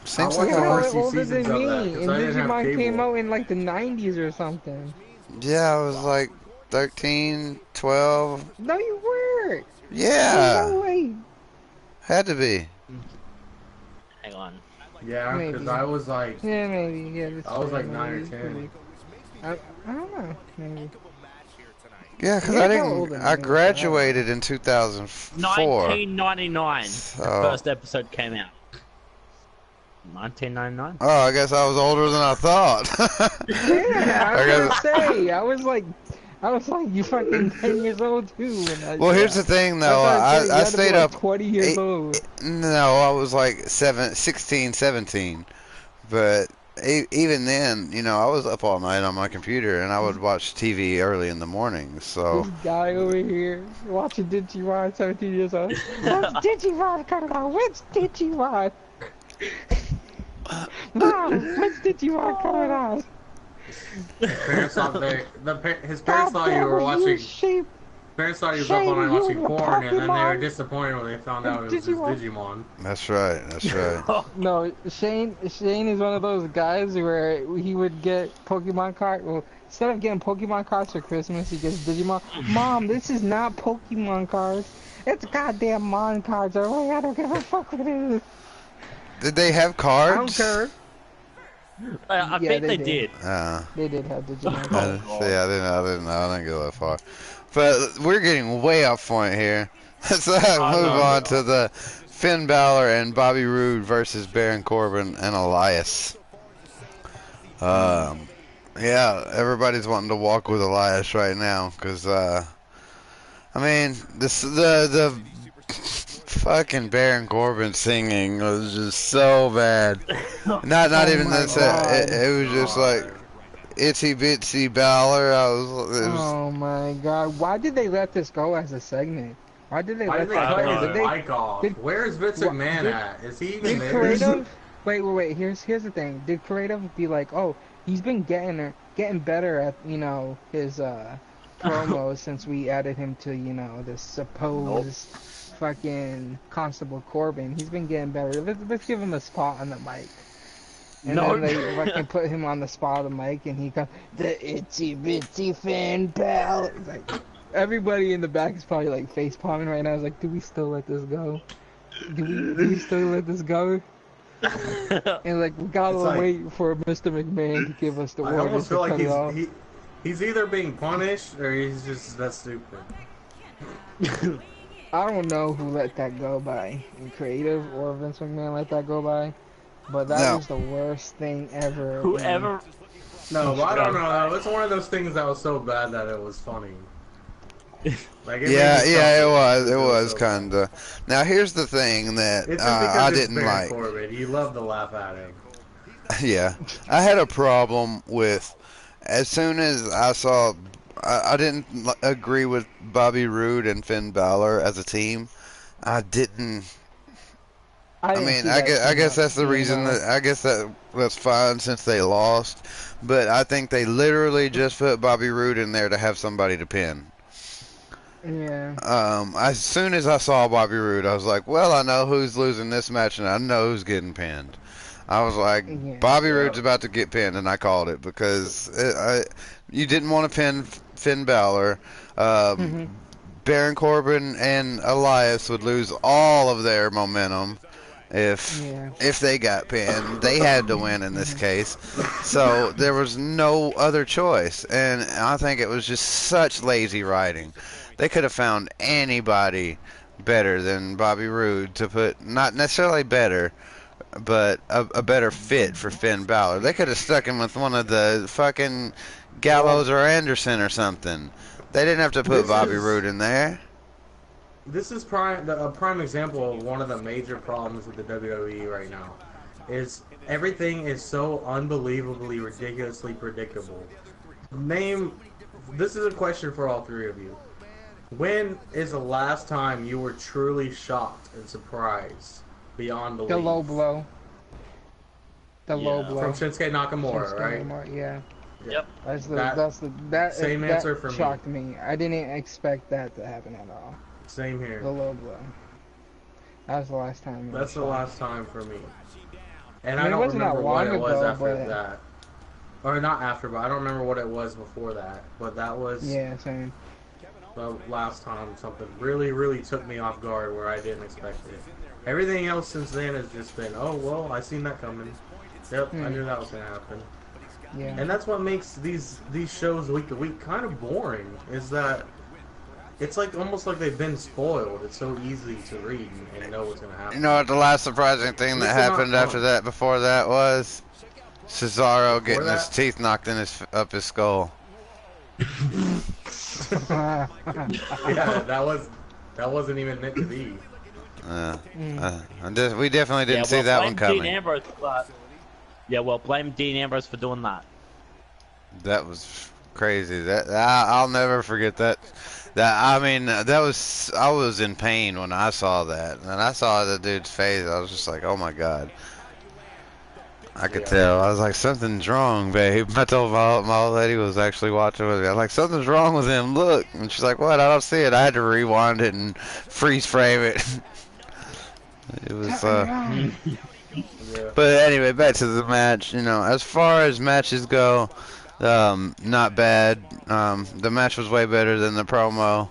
Seems I like watched You're the I first was. older few than seasons of me, that, 'cause and I didn't have Digimon came cable. out in like the 90s or something. Yeah, I was like 13, 12. No, you weren't. Yeah. No way. Had to be. Hang on. Yeah, because Maybe. I was like, Yeah, maybe. Yeah, that's I was fair, like 9 or maybe. 10. I don't know. Maybe. Yeah, because Yeah, I how didn't. old am I I? graduated in 2004. 1999. The So. first episode came out. 1999. Oh, I guess I was older than I thought. Yeah, I I was gonna guess. say. I was like, you fucking 10 years old too. And Well, here's the thing, I though. thought you I had to be stayed like up. 20 years old. No, I was like 16, 17. But even then, you know, I was up all night on my computer, and I would watch TV early in the morning. So. This guy over here watching Digimon, 17 years old. When's Digimon coming out? When's Digimon? Mom, when's Digimon coming out? Parents thought his parents thought you were watching. Sheep. Parents thought he was up all night watching porn, and then they were Pokemon. disappointed when they found out it was his Digimon. That's right. That's right. No, Shane is one of those guys where he would get Pokemon cards. Well, instead of getting Pokemon cards for Christmas, he gets Digimon. Mom, this is not Pokemon cards. It's goddamn Mon cards. I don't give a fuck what it is. Did they have I don't cards? care. I Yeah, think they they did. did. They did have Digimon I, cards. see, I didn't go that far. But we're getting way off point here. Let's move on to the Finn Balor and Bobby Roode versus Baron Corbin and Elias. Yeah, everybody's wanting to walk with Elias right now because, I mean, the fucking Baron Corbin singing was just so bad. Not even my that. God. It was just like itsy bitsy Balor. It was Oh my god, why did they let this go as a segment? Why did they Why let did they that cut go? his Did they, mic off? did- Where is Vince What- McMahon did- at? Is he even did there? creative wait, here's the thing. Did creative be like, oh, he's been getting better at, you know, his promos since we added him to, you know, this supposed fucking Constable Corbin. He's been getting better. Let's give him a spot on the mic. And then they fucking put him on the spot of the mic, and he goes, the itsy bitsy Finn pal. It's like, everybody in the back is probably like face palming right now. It's like, do we still let this go? Do we still let this go? And like, we gotta It's like- wait for Mr. McMahon to give us the I orders almost to feel cut like it off. he's either being punished or he's just that stupid. I don't know who let that go by, in creative or Vince McMahon let that go by, but that No. was the worst thing ever. Whoever. No, but I don't know. It's one of those things that was so bad that it was funny. Like, it yeah, made me yeah, chuckle. it was so kind of. Now here's the thing that It's just because I it's didn't Baron like. Corbin. You love to laugh at him. Yeah, I had a problem with as soon as I saw. I didn't agree with Bobby Roode and Finn Balor as a team. I didn't. I mean, I guess that's the reason that I guess that's fine since they lost. But I think they literally just put Bobby Roode in there to have somebody to pin. Yeah. As soon as I saw Bobby Roode, I was like, well, I know who's losing this match and I know who's getting pinned. I was like, Yeah. Bobby Roode's about to get pinned, and I called it because you didn't want to pin Finn Balor. Baron Corbin and Elias would lose all of their momentum if they got pinned. They had to win in this case. So there was no other choice. And I think it was just such lazy writing. They could have found anybody better than Bobby Roode to put, not necessarily better, but a better fit for Finn Balor. They could have stuck him with one of the fucking Gallows or Anderson or something. They didn't have to put Bobby Roode in there. This is a prime example of one of the major problems with the WWE right now. Is everything is so unbelievably, ridiculously predictable. This is a question for all three of you. When is the last time you were truly shocked and surprised beyond belief? The low blow. Low blow. From Shinsuke Nakamura, Shinsuke right? Nakamura, yeah. Yep. That same that answer for me. shocked me. I didn't expect that to happen at all. Same here. The low blow. That was the last time. That's the last time for me. And I mean, I it don't wasn't that remember what long it was ago, after but- that. Or not after, but I don't remember what it was before that. But that was... Yeah, same. the last time something really, really took me off guard where I didn't expect it. Everything else since then has just been, oh, well, I seen that coming. Yep, I knew that was going to happen. Yeah. And that's what makes these shows week to week kind of boring, is that it's like almost like they've been spoiled. It's so easy to read and know what's going to happen. You know what the last surprising thing that happened after that, before that, was? Cesaro getting his teeth knocked in up his skull. Yeah, that wasn't even meant to be. We definitely didn't see that one coming. Dean Ambrose, blame Dean Ambrose for doing that. That was crazy. That I'll never forget that. I was in pain when I saw that, and I saw the dude's face. I was just like, oh my god. I could tell. I was like, something's wrong, babe. I told my old lady was actually watching with me. I was like, something's wrong with him. Look. And she's like, what? I don't see it. I had to rewind it and freeze frame it. It was, But anyway, back to the match. You know, as far as matches go, not bad. The match was way better than the promo.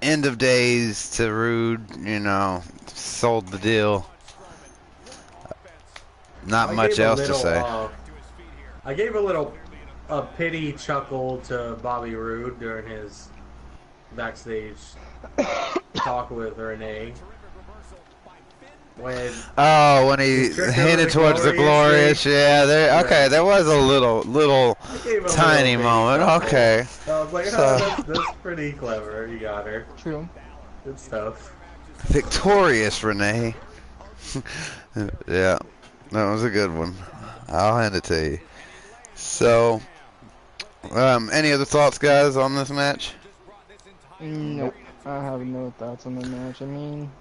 End of days to Rude, you know, sold the deal. Not much else to say. I gave a pity chuckle to Bobby Roode during his backstage talk with Renee. When he headed towards the glorious, yeah. There was a little tiny moment. Okay. I was like, oh, that's pretty clever. You got her. True. Good stuff. Victorious Renee. Yeah, that was a good one. I'll hand it to you. So, any other thoughts, guys, on this match? Nope. I have no thoughts on the match. I mean,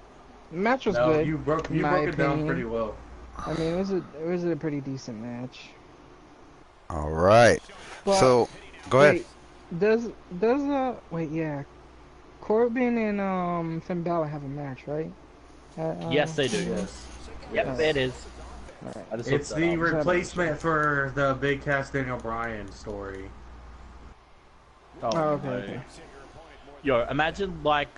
the match was good. You broke it down pretty well. I mean, it was a pretty decent match. All right. But, so, go ahead. Corbin and Finn Balor have a match, right? Yes, they do. Yes. Yep, it is. Right. It's the replacement for the Big Cass Daniel Bryan story. Oh, okay. Yo, imagine like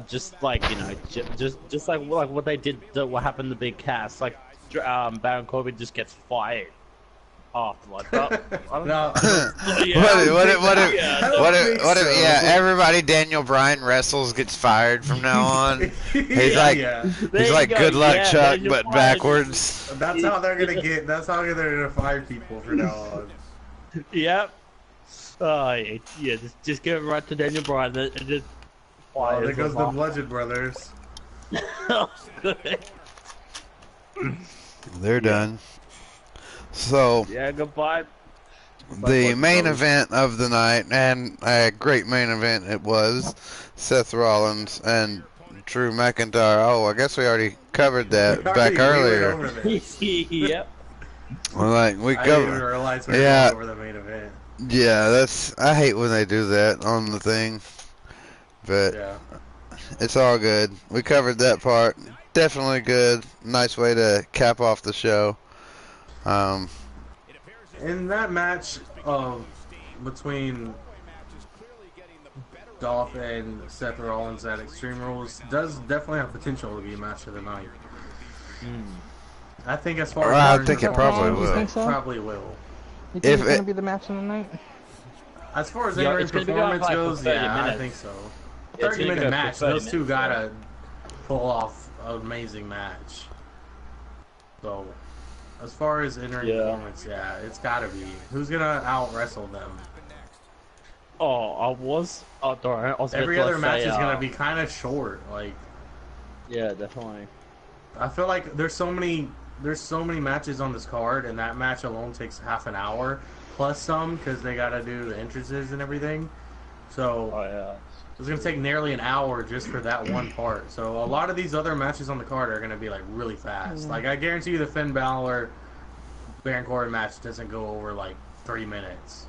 just like, you know, just like what they did, what happened to Big Cass, like Baron Corbin just gets fired after, like that. No. What if everybody Daniel Bryan wrestles gets fired from now on? He's like good luck, Chuck, Daniel but Bryan backwards. That's how they're gonna fire people from now on. Yep. Just give it right to Daniel Bryan and just. Oh, there goes the Bludgeon Brothers. They're done. So. Yeah, goodbye. The main event of the night, and a great main event it was, Seth Rollins and Drew McIntyre. Oh, I guess we already covered that back earlier. Yep. Well, like we covered. I didn't realize we were over the main event. Yeah, I hate when they do that on the thing, but it's all good. We covered that part. Definitely good. Nice way to cap off the show. In that match between Dolph and Seth Rollins at Extreme Rules does definitely have potential to be a match of the night. I think as far as I think it probably will. Think so? Probably will. You think it's gonna be the match of the night? As far as in-ring performance goes, yeah, I think so. 30-minute match. Those two gotta pull off an amazing match. So, as far as in-ring performance, it's gotta be. Who's gonna out-wrestle them? Every other match is gonna be kind of short. Like, yeah, definitely. I feel like there's so many matches on this card, and that match alone takes half an hour plus some because they gotta do the entrances and everything. So it's gonna take nearly an hour just for that one part. So a lot of these other matches on the card are gonna be like really fast. Like I guarantee you, the Finn Balor Baron Corbin match doesn't go over like 3 minutes,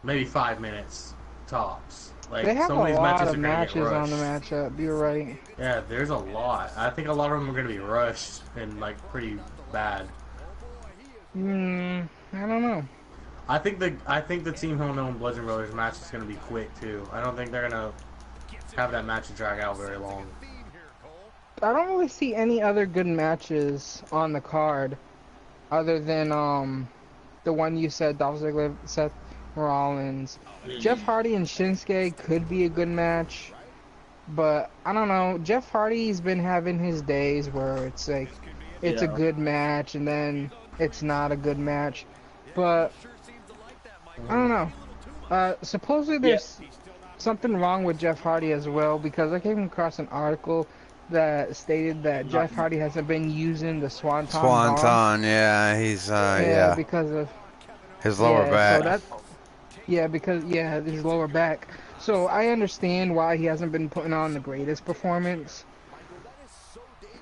maybe 5 minutes tops. Like they have some of these a lot matches of are gonna matches get rushed. on the matchup. You're right. Yeah, there's a lot. I think a lot of them are gonna be rushed and like pretty bad. I don't know. I think the Team Hell No and Bludgeon Brothers match is gonna be quick too. I don't think they're gonna have that match drag out very long. I don't really see any other good matches on the card, other than the one you said, Dolph Ziggler, Seth Rollins, Jeff Hardy and Shinsuke could be a good match, but I don't know. Jeff Hardy's been having his days where it's like it's a good match and then it's not a good match, but I don't know. Supposedly there's something wrong with Jeff Hardy as well, because I came across an article that stated that Jeff Hardy hasn't been using the Swanton bomb. Yeah, he's because of his lower back. So because his lower back. So I understand why he hasn't been putting on the greatest performance.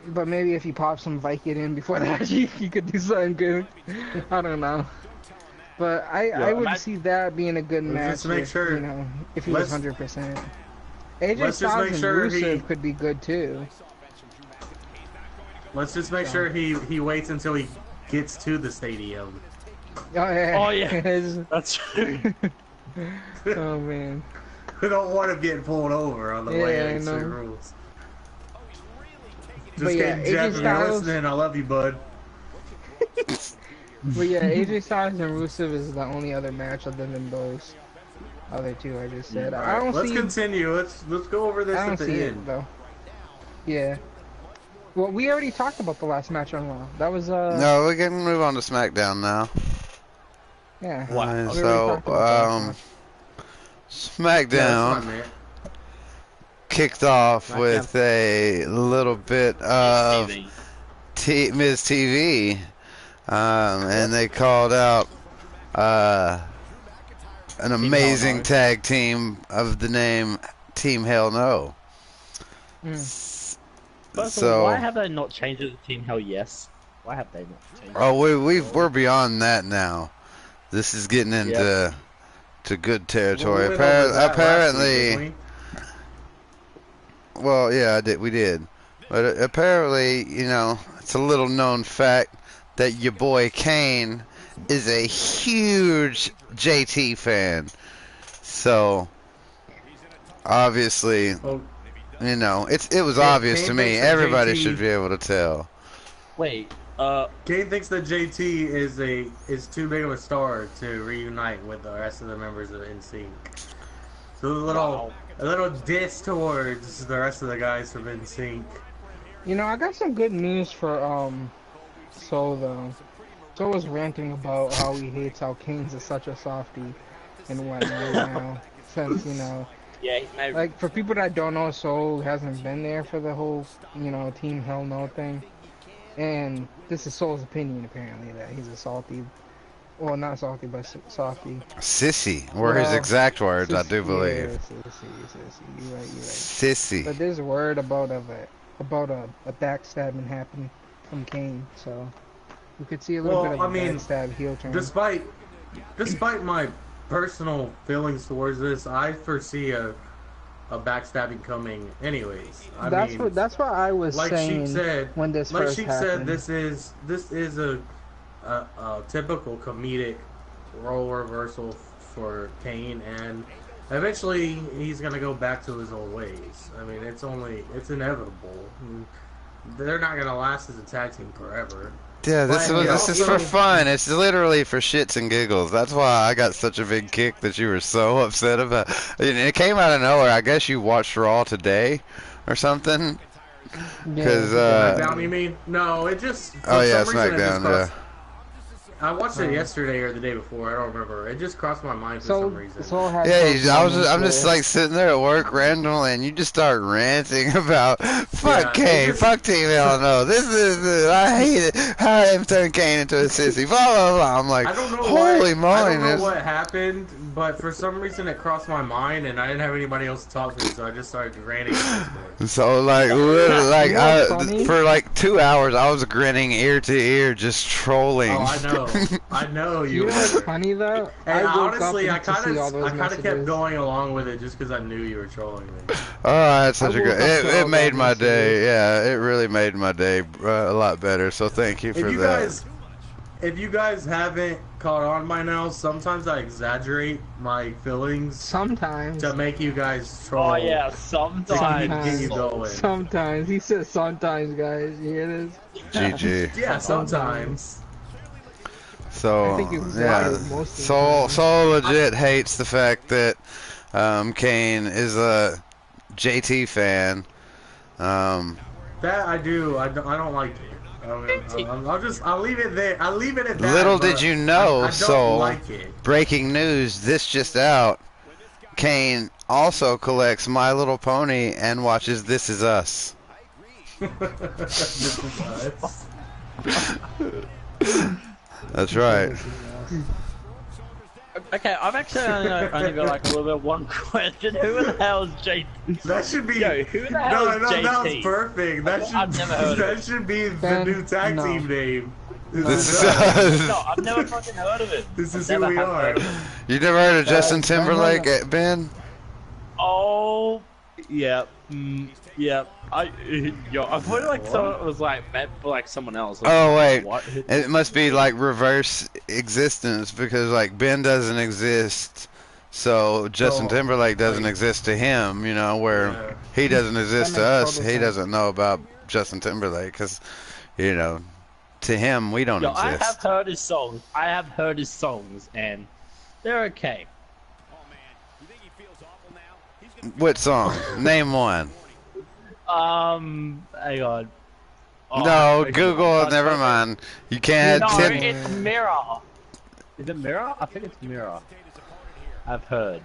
But maybe if he pops some Vicodin before that, he could do something good. I don't know. But I would see that being a good match. Just make sure, you know, if he was 100%. AJ Styles and Rusev could be good too. Let's just make sure he waits until he gets to the stadium. Oh yeah. That's true. Oh man. We don't want him getting pulled over on the way. I know. Rules. Just kidding, Jeff. If you're listening, I love you, bud. But yeah, AJ Styles and Rusev is the only other match other than those other two I just said. I don't Let's see. continue. Let's go over this I don't at the see end. it though. Yeah. Well, we already talked about the last match on Raw. That was No, we can move on to SmackDown now. Yeah. Wow. So SmackDown kicked off with a little bit of Miz TV, and they called out an amazing tag team of the name Team Hell No. So why have they not changed it to Team Hell Yes? Why have they not changed it? Oh, we're beyond that now. This is getting into good territory. Apparently, well, yeah, we did. But apparently, you know, it's a little known fact that your boy Kane is a huge JT fan. So, obviously, you know, it was obvious to me. Everybody should be able to tell. Wait, Kane thinks that JT is too big of a star to reunite with the rest of the members of NSYNC. So a little diss towards the rest of the guys from NSYNC. You know, I got some good news for Soul though. Soul was ranting about how he hates how Kane's is such a softie and whatnot now, since, you know. Yeah, he's made... Like, for people that don't know, Soul hasn't been there for the whole, you know, Team Hell No thing. And this is Soul's opinion, apparently, that he's a salty, well, not salty, but softy. Sissy were his exact words, I do believe. Yeah, sissy. You're right. Sissy. But there's a word about a backstabbing happened from Kane, so we could see a little bit of a backstab heel turn. Despite my personal feelings towards this, I foresee a backstabbing coming anyways. That's what I was saying. Sheep said, when this first happened. this is a typical comedic role reversal for Kane, and eventually he's gonna go back to his old ways. I mean, it's inevitable. They're not gonna last as a tag team forever. Yeah, this is for fun. It's literally for shits and giggles. That's why I got such a big kick that you were so upset about. It came out of nowhere. I guess you watched Raw today or something. Because SmackDown, you mean? No, it just. SmackDown. Yeah. I watched it yesterday or the day before. I don't remember. It just crossed my mind for some reason. I'm just like sitting there at work randomly, and you just start ranting about fuck Kane, fuck Team Hell No. I hate it. How I'm turning Kane into a sissy. Blah blah blah. I'm like, holy moly! I don't know what happened, but for some reason it crossed my mind, and I didn't have anybody else to talk to, so I just started ranting. So for like 2 hours, I was grinning ear to ear, just trolling. Oh, I know. I know you. You know what's funny though? And honestly, I kind of kept going along with it just because I knew you were trolling me. Oh, that's such a good. It made my day. Yeah, it really made my day a lot better. So thank you for that. If you guys haven't caught on by now. Sometimes I exaggerate my feelings Sometimes. to make you guys troll. Oh yeah, Get sometimes. you going. Sometimes. He said sometimes, guys. You hear this? GG. Yeah, sometimes. So I think it was yeah, right most of the time. Soul legit hates the fact that Kane is a JT fan. That I do. I don't like it. I'll leave it there. I'll leave it at that. Little but did you know, I don't Soul. like it. Breaking news, this just out. Kane also collects My Little Pony and watches This Is Us. This is us. That's right. Okay, I've actually only got like a little bit one question. Who the hell is JT? That should be. Yo, who the hell is JT? That was perfect. I've never heard of That it. should be the Ben, new tag no. team name. This is us. us. No, I've never fucking heard of it. This is I've who never we have are. heard of it. You never heard of Justin Ben Timberlake, Hunter. Ben? Oh, yeah, yeah. I thought like someone was like meant for like someone else. Like, Oh wait, what? it must be like reverse existence because like Ben doesn't exist, so Justin So, Timberlake doesn't like- exist to him. You know, where Yeah. he doesn't exist to makes us. total He sense. doesn't know about Justin Timberlake because, you know, to him we don't Yo, I have exist. heard his songs. I have heard his songs, and they're okay. What song? Name one. Hang on. Oh, No, okay. Google. Never mind. You can't. No, Tim- it's Mirror. Is it Mirror? I think it's Mirror. I've heard.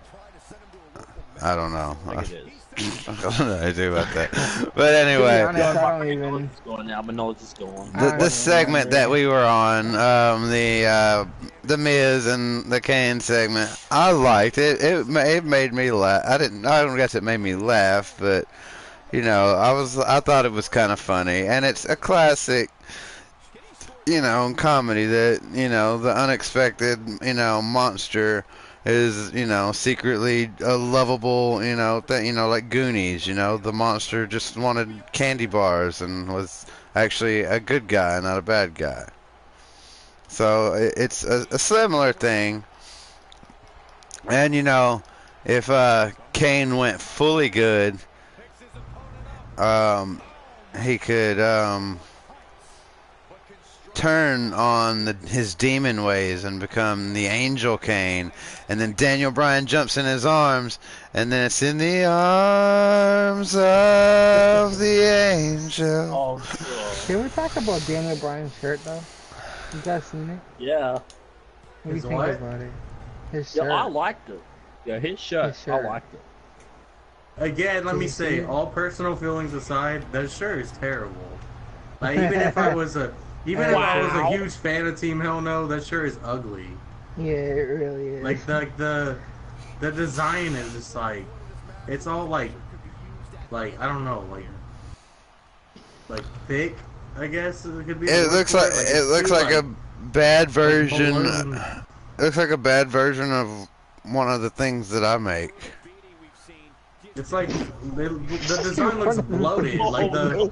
I don't know. I think it is. I don't know anything about that. But To be anyway. honest, I My don't even. knowledge is going now. My knowledge is going. The segment that we were on, the Miz and the Kane segment, I liked it. It made me laugh. I don't guess it made me laugh, but you know, I thought it was kind of funny, and it's a classic, you know, comedy that, you know, the unexpected, you know, monster is, you know, secretly a lovable, you know, like Goonies, you know, the monster just wanted candy bars and was actually a good guy, not a bad guy. So it's a similar thing. And, you know, if Kane went fully good, he could turn on his demon ways and become the Angel Kane, and then Daniel Bryan jumps in his arms, and then it's in the arms of the angel. Oh, sure. Can we talk about Daniel Bryan's shirt though? You guys seen it? Yeah. What do you His think what? about it? His Yeah, shirt. I liked it. Yeah, his shirt. His shirt. I liked it. Again, let me say, all personal feelings aside, that shirt is terrible. Like, even if I was a Wow. huge fan of Team Hell No, that shirt is ugly. Yeah, it really is. Like the design is just like, it's all like I don't know, like thick. I guess it could be. the It word looks for like It's it looks too, like a bad version. balloon. It looks like a bad version of one of the things that I make. It's like the design looks bloated. Like the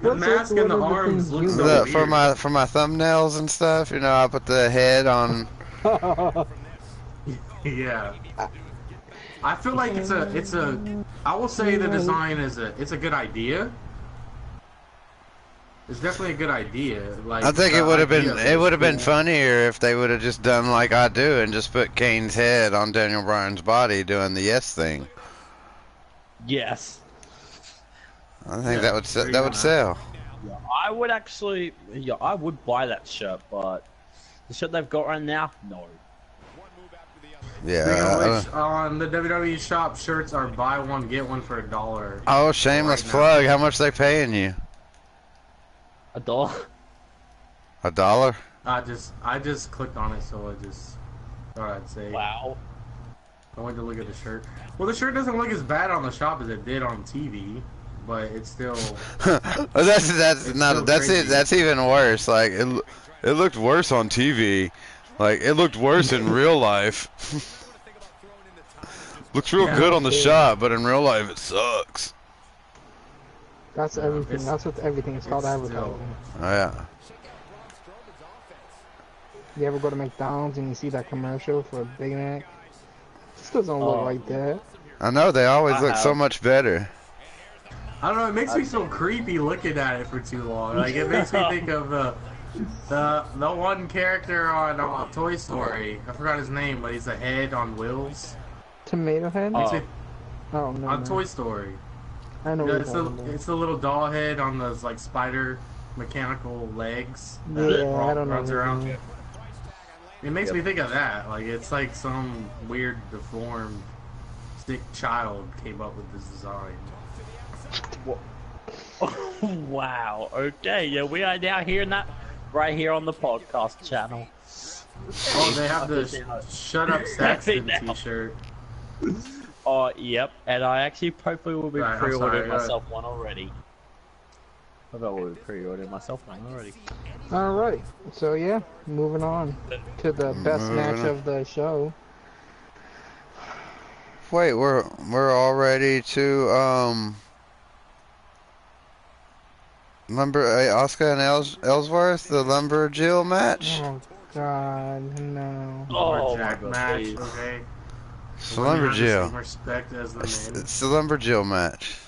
What's mask one and the of arms things look you so do? For weird. my thumbnails and stuff, you know, I put the head on. Yeah. I feel like it's a I will say the design is it's a good idea. It's definitely a good idea. Like I think the it would have idea been of it would have been cool. funnier if they would have just done like I do and just put Kane's head on Daniel Bryan's body doing the yes thing. Yes. I think Yeah, that would there you that go, would man. sell. Yeah, I would actually. Yeah, I would buy that shirt, but the shirt they've got right now, no. Yeah. Speaking of I- which, on the WWE shop, shirts are buy one get one for $1. oh, shameless Right now. plug! How much they paying you? $1. $1? I just clicked on it, so I just thought I'd say. Wow. I went to look at the shirt. Well, the shirt doesn't look as bad on the shop as it did on TV, but it's still. that's It's not so that's crazy. it. That's even worse. Like it looked worse on TV. Like it looked worse in real life. Looks real Yeah, good on the yeah. shop, but in real life it sucks. That's everything. it's- That's what everything is called it's advertising. Oh yeah. You ever go to McDonald's and you see that commercial for Big Mac? This doesn't look like that. I know, they always I look so have. much better. I don't know. It makes me so creepy looking at it for too long. Like it makes me think of the one character on Toy Story. I forgot his name, but he's a head on wheels. Tomato head? Makes me- Oh, no. on no. Toy Story. I know Yeah, what it's you're the talking about. it's the little doll head on those like spider mechanical legs Yeah, I don't know runs his around. name. It makes me think of that. Like it's like some weird deformed sick child came up with this design. Wow. Okay. Yeah, we are now hearing that right here on the podcast channel. Oh, they have the "Shut Up Saxton" Now. T-shirt. Oh, yep. And I actually probably will be Right, I'm pre-ordering sorry, myself one already. I will be pre-ordering myself one already. Alright, so yeah, moving on to the best Moving match on. of the show. Wait, we're all ready to Oscar and Ellsworth, the Lumberjill match. Oh god, no. Oh my Jack god, match. please. Okay. It's the Women have the same Lumberjill. respect as the It's, men. it's the Lumberjill match.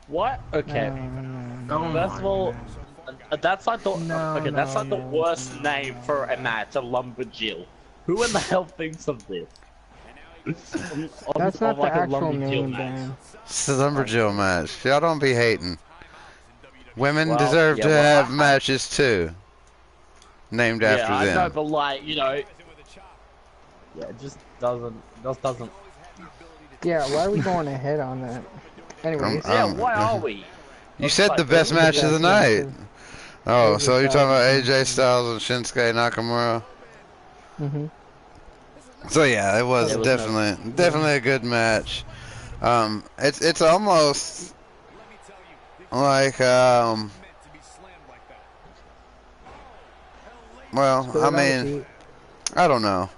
What? Okay. No. Oh First my of all, goodness. that's like the No, okay. That's no, like the no, worst no, name no. for a match, a lumberjill. Who in the hell thinks of this? That's not the like a actual lumberjill name, match. Dan. It's the Lumberjill match. Y'all don't be hating. Women Well, deserve yeah, to well, have matches too, named Yeah, after I know, them. but like yeah, it just doesn't. Yeah, why are we going ahead on that? Anyways, Yeah, why are we? You said the best match of the night. Oh, AJ so you're talking about Styles and AJ Styles and Shinsuke Nakamura? Mm-hmm. So yeah, it was There was definitely a good match. It's almost like well, I mean, I don't know.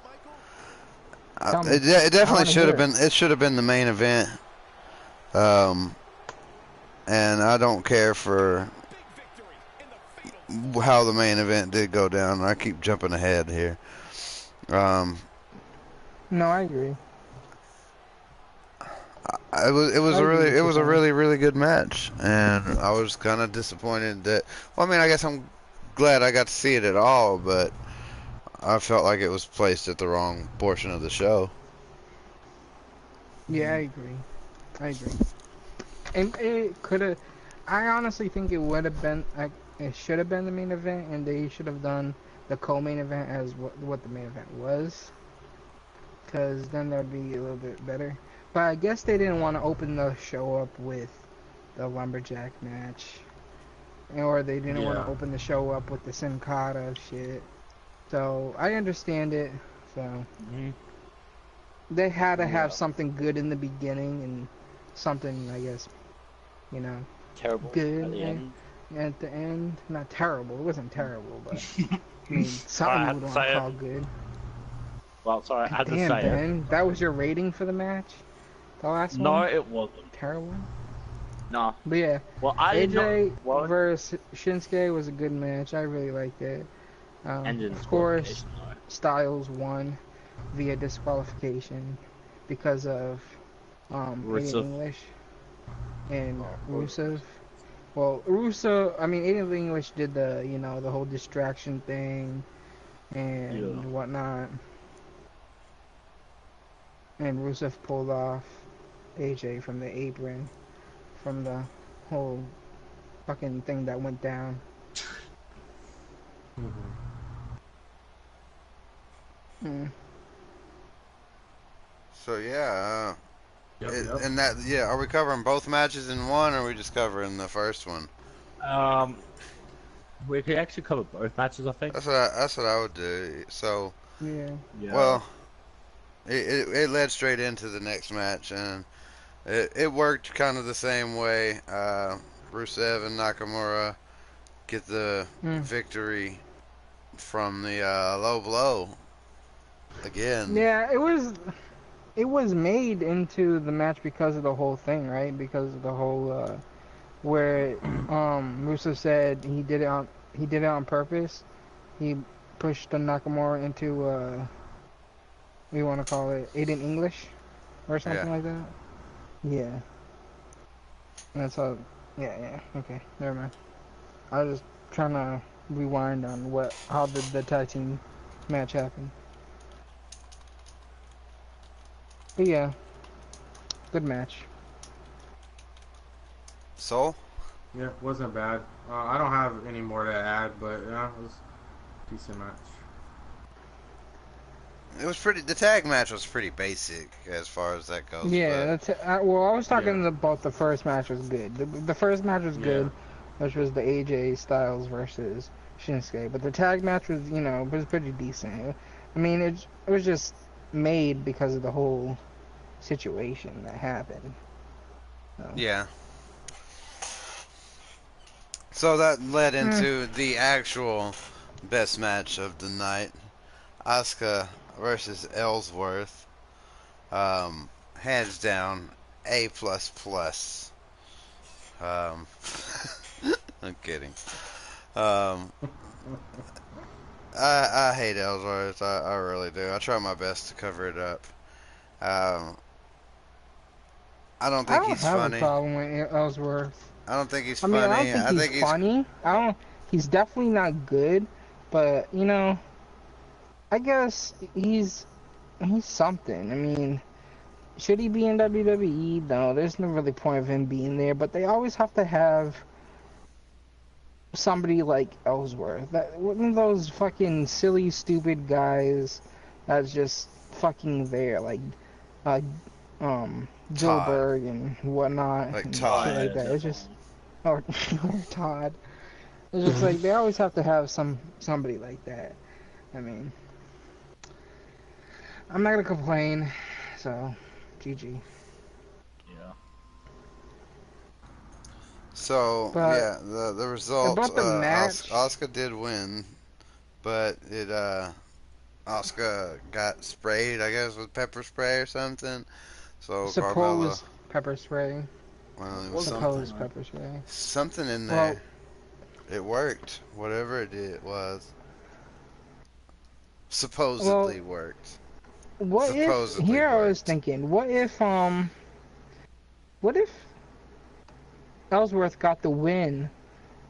Tell me. It definitely wanna should have hear been. It should have been the main event. And I don't care for how the main event did go down. I keep jumping ahead here. No, I agree. It was I a agree with you, Tom. really good match, and I was kind of disappointed that. Well, I mean, I guess I'm glad I got to see it at all, but I felt like it was placed at the wrong portion of the show. Yeah, I agree. I agree. And it could have. I honestly think it would have been. It should have been the main event, and they should have done the co-main event as what the main event was. Because then that'd be a little bit better. But I guess they didn't want to open the show up with the lumberjack match, or they didn't want Yeah. to open the show up with the Sin Cara shit. So I understand it. So Mhm. they had to have Yeah. something good in the beginning and something, I guess, you know, Terrible good at the end. at the end. Not terrible. It wasn't terrible, but I mean, something I had you would to want say to it. call good. Well, sorry, I had to Damn, say it. Ben, that was your rating for the match? The last No, one? it wasn't. Terrible? No. But yeah, Well, I did AJ not. Well, versus Shinsuke was a good match. I really liked it. engine Of course, disqualification, Styles won via disqualification because of Aiden Rusev. English and Rusev. Well, Aiden English did the, the whole distraction thing and Yeah. whatnot. And Rusev pulled off AJ from the apron from the whole fucking thing that went down. Mm. So yeah, Yep, it, yep. and that yeah, are we covering both matches in one, or are we just covering the first one? We could actually cover both matches, I think. That's what I would do. So Yeah. Yeah. well, it led straight into the next match, and it worked kind of the same way. Rusev and Nakamura get the victory from the low blow again. Yeah, it was made into the match because of the whole thing, right? Because of the whole where Rusev said he did it on purpose. He pushed Nakamura into we want to call it Aiden English or something like that. Yeah. And that's all. Yeah. Okay, never mind. I was just trying to rewind on how the tag team match happened. But yeah, good match. Soul? Yeah, wasn't bad. I don't have any more to add, but yeah, it was a decent match. It was pretty. The tag match was pretty basic as far as that goes. Yeah, well, I was talking about the first match was good. The first match was good, which was the AJ Styles versus Shinsuke. But the tag match was, was pretty decent. I mean, it was just made because of the whole situation that happened. So. Yeah. So that led into the actual best match of the night. Asuka versus Ellsworth. Hands down, A++. I'm kidding. I hate Ellsworth. I really do. I try my best to cover it up. I don't think he's funny. I don't have a problem with Ellsworth. I don't think he's I funny. mean, I don't think he's funny. He's definitely not good, but I guess he's something. I mean, should he be in WWE? No, there's no really point of him being there. But they always have to have somebody like Ellsworth. One of those fucking silly, stupid guys that's just fucking there, like Gilbert and whatnot, like and Todd, shit like that. It's just or Todd. It's just like they always have to have somebody like that. I mean, I'm not gonna complain. So, GG. Yeah. So But the result. about the match, Asuka did win, but Asuka got sprayed, I guess, with pepper spray or something. So suppose pepper spray. Well, it was Suppose pepper spray. something in there. It worked. Whatever it was. Supposedly worked. What if? Here I was thinking. What if Ellsworth got the win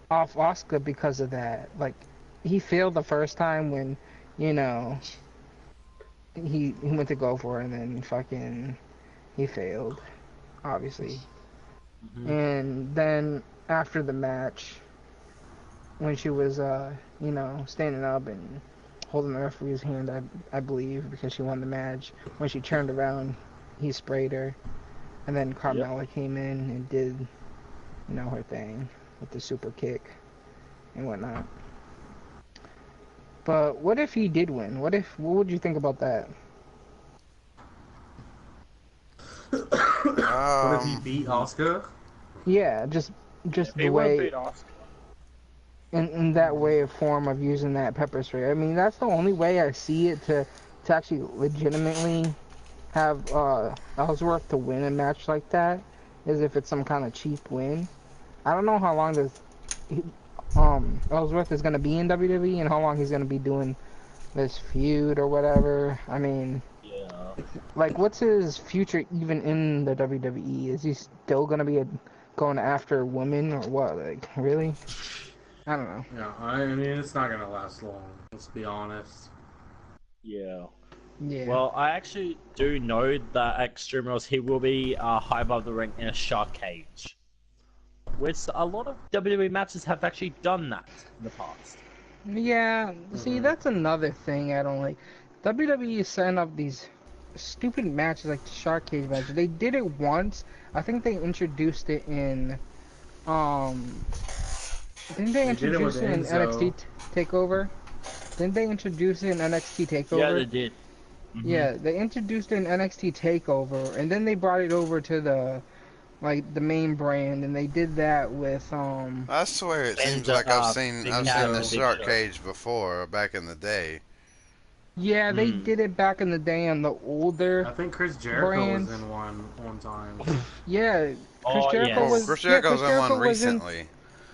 off Asuka because of that? Like, he failed the first time when, he went to go for it and then fucking he failed, obviously. Mm-hmm. And then after the match, when she was standing up and holding the referee's hand, I believe, because she won the match, when she turned around, he sprayed her, and then Carmella came in and did her thing with the super kick and whatnot. But what if he did win? What would you think about that? What if he beat Asuka? Yeah, just the way in that form of using that pepper spray. I mean, that's the only way I see it to actually legitimately have Ellsworth to win a match like that, is if it's some kind of cheap win. I don't know how long Ellsworth is going to be in WWE and how long he's going to be doing this feud or whatever. I mean, like, what's his future even in the WWE? Is he still going to be going after women or what? Like, really? I don't know. Yeah, I mean, it's not going to last long, let's be honest. Yeah. Yeah. Well, I actually do know that at Extreme Rules he will be high above the ring in a shark cage. Which a lot of WWE matches have actually done that in the past. Yeah, see, that's another thing I don't like. WWE is setting up these stupid matches like the shark cage match. They did it once. I think they introduced it in didn't they introduce it in NXT TakeOver? Didn't they introduce it in NXT TakeOver? Yeah, they did. Mm-hmm. Yeah, they introduced it in NXT TakeOver, and then they brought it over to the main brand, and they did that with I swear it seems like I've seen the shark cage before, back in the day. Yeah, they did it back in the day on the older. I think Chris Jericho was in one time. Yeah, Chris Jericho was. Chris Jericho's in one recently.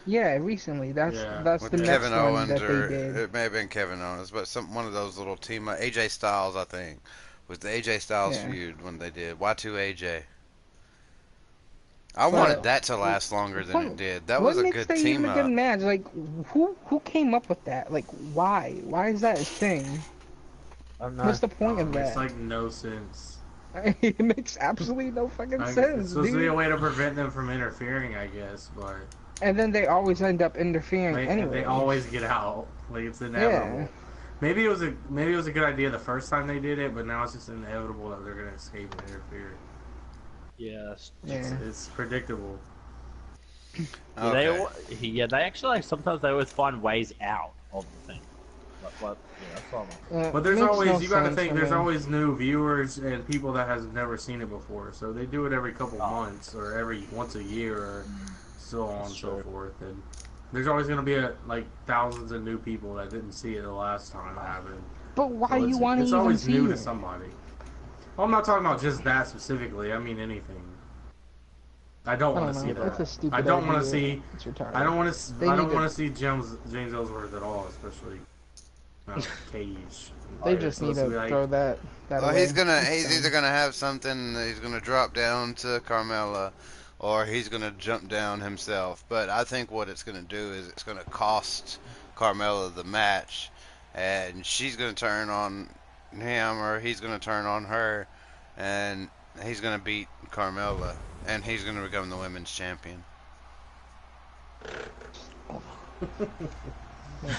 Yeah, recently. That's Yeah. that's With the next Kevin one Owens, that they or did. it may have been Kevin Owens, but one of those little team. AJ Styles, I think, was the AJ Styles Yeah. feud when they did Y2 AJ. I wanted But that to last longer than it what did. That what was a makes good that even team a good up. match? Like who came up with that? Like why? Why is that a thing? I don't know. What's the point of Makes that? like no sense. It makes absolutely no fucking It's sense, supposed to be a dude. way to prevent them from interfering, I guess, but And then they always end up interfering they anyway. always get out. Like it's inevitable. Yeah. Maybe it was a good idea the first time they did it, but now it's just inevitable that they're gonna escape and interfere. Yeah. Yeah. It's predictable. Okay. They actually like sometimes they always find ways out of the thing. That's all. But there's Makes always no you got to sense, think I there's mean. always new viewers and people that has never seen it before, so they do it every couple months or every once a year or so on and so forth. And there's always gonna be like thousands of new people that didn't see it the last time it happened. But why So you want to it's even always see new it? to somebody. Well, I'm not talking about just that specifically. I mean anything. I don't I want don't to see know. It's a that. stupid I don't want to idea. see. It's retarded. I don't want to. They I don't need to- want to see James Ellsworth at all, especially Cage. They Like, just so need it's to like- throw that Well, away. he's either gonna have something. He's gonna drop down to Carmella, or he's gonna jump down himself. But I think what it's gonna do is it's gonna cost Carmella the match, and she's gonna turn on him, or he's gonna turn on her, and he's gonna beat Carmella, and he's gonna become the women's champion.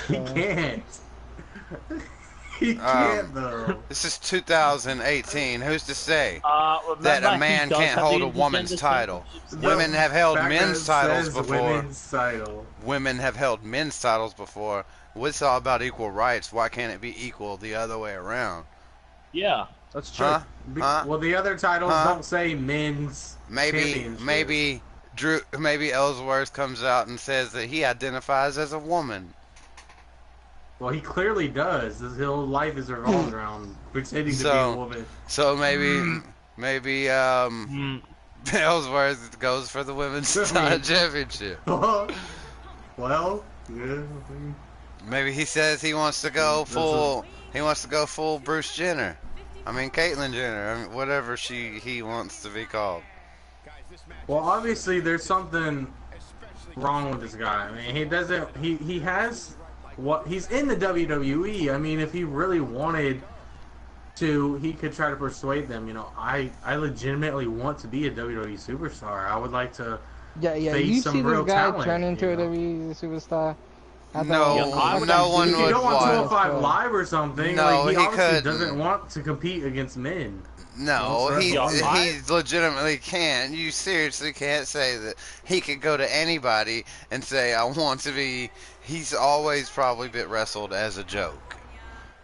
He can't. He can't though. This is 2018. Who's to say Remember, that a he man does can't have hold the a woman's intergender title? championships. Women have held Back men's that titles says before. Women's title. Women have held men's titles before. It's all about equal rights. Why can't it be equal the other way around? Yeah, that's true. Huh? Huh? Well, the other titles Huh? don't say men's. Maybe championship. maybe Ellsworth comes out and says that he identifies as a woman. Well, he clearly does. His whole life is revolved around pretending to be a woman. So maybe Ellsworth goes for the women's championship. Well, yeah. Maybe he says he wants to go full. He wants to go full Bruce Jenner. I mean Caitlyn Jenner. I mean, whatever he wants to be called. Well, obviously there's something wrong with this guy. I mean, he doesn't. He has what he's in the WWE. I mean, if he really wanted to, he could try to persuade them. You know, I legitimately want to be a WWE superstar. I would like to. Yeah. face You some see real this guy talent, turn into you a know? WWE superstar? No, I would no one If you would don't want watch. 205 Live or something, No, like, he he obviously couldn't. doesn't want to compete against men. No, Well, he so- he legitimately can't. You seriously can't say that he could go to anybody and say, I want to be. He's always probably been wrestled as a joke.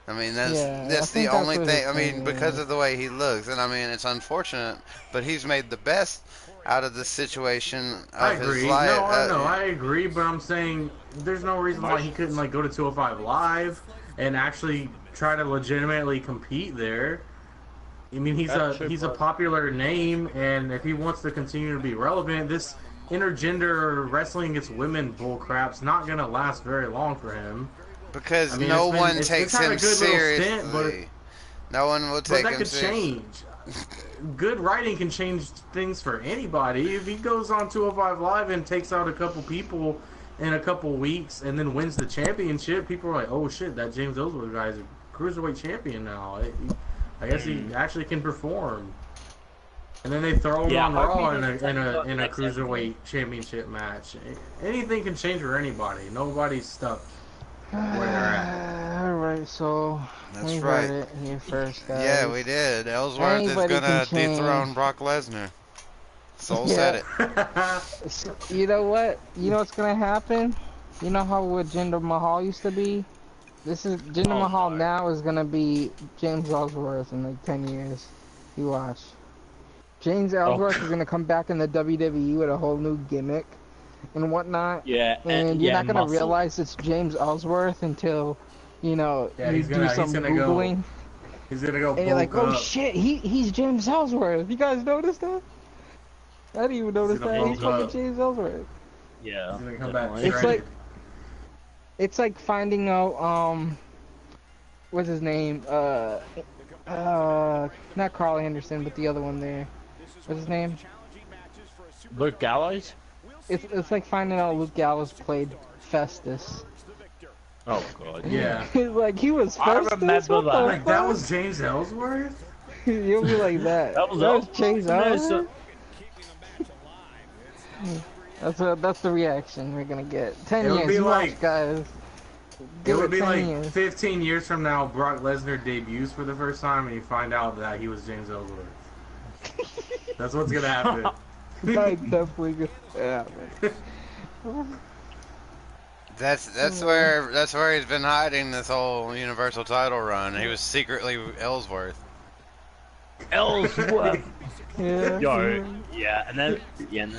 I mean, that's Yeah, I that's the think that's only what thing. his I mean, thing because is. of the way he looks, and I mean, it's unfortunate, but he's made the best out of the situation of I his agree. life. No, I know, I agree, but I'm saying there's no reason why he couldn't like go to 205 Live and actually try to legitimately compete there. I mean, he's a popular name, and if he wants to continue to be relevant, this intergender wrestling against women bullcrap's not gonna last very long for him. Because I mean, no it's been- one it's takes had a him good little seriously. stint, but no one will But take that him could seriously. change. Good writing can change things for anybody. If he goes on 205 Live and takes out a couple people in a couple weeks and then wins the championship, people are like, oh shit, that James Ellsworth guy is a cruiserweight champion now. I guess he actually can perform. And then they throw him on Raw in a cruiserweight championship match. Anything can change for anybody. Nobody's stuck where they're at. Alright, so That's we right. heard it here first, guys. Yeah, we did. Ellsworth Anybody is gonna can change. dethrone Brock Lesnar. Soul Yeah. said it. So, you know what? You know what's gonna happen? You know how what Jinder Mahal used to be? Jinder Mahal now is gonna be James Ellsworth in like 10 years. You watch. James Ellsworth is gonna come back in the WWE with a whole new gimmick and whatnot. Yeah, And you're not gonna muscle. realize it's James Ellsworth until, you know, Yeah, you he's do gonna- some he's gonna go Googling. He's gonna go And you're like, bulk oh up. shit, he's James Ellsworth. You guys notice that? I didn't even notice gonna that. He's bulk fucking up. James Ellsworth. Yeah. He's gonna come back definitely. shredded. It's like finding out what's his name? Not Carl Anderson, but the other one there. What's his name? Luke Gallows? It's like finding out Luke Gallows played Festus. Oh god. Yeah. Like he was I Festus. remember What that. the Like that fuck? was James Ellsworth? You'll be like that. That was Chase No, Ellsworth? That's the reaction we're gonna get. 10 It would years, be you like- watch, guys. It Give would be 10 like years. 15 years from now, Brock Lesnar debuts for the first time, and you find out that he was James Ellsworth. That's what's gonna happen. That's definitely good. Yeah, man. That's where he's been hiding this whole Universal title run. He was secretly Ellsworth. Ellsworth. Yeah. Yo, yeah, and then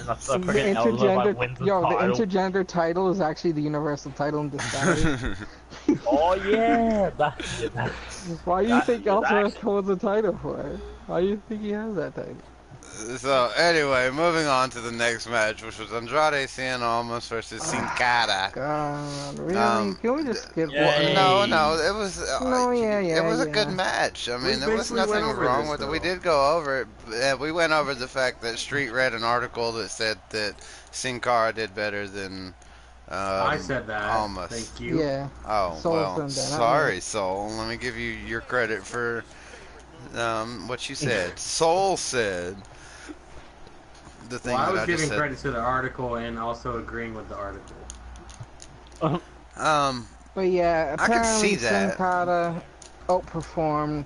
like the The freaking Ellsworth like wins the the title. intergender title is actually the Universal title in disguise. Oh yeah, Why do you That think is Ellsworth actually- holds the title for? Why do you think he has that title? So anyway, moving on to the next match, which was Andrade Cien Almas versus Sin Cara. God, really? Can we just skip yeah, that? Yay. No, it was. No, yeah, it was a yeah. good match. I mean, there was basically went nothing over wrong this, with it. We though. did go over it. We went over the fact that Street read an article that said that Sin Cara did better than. I said that. Almas. Thank you. Yeah. Oh Soul well, said that, not sorry, me. Soul. Let me give you your credit for what you said. Soul said the thing Well, I that was I just giving said. credit to the article and also agreeing with the article. But yeah, I can apparently see that. Sin Cara outperformed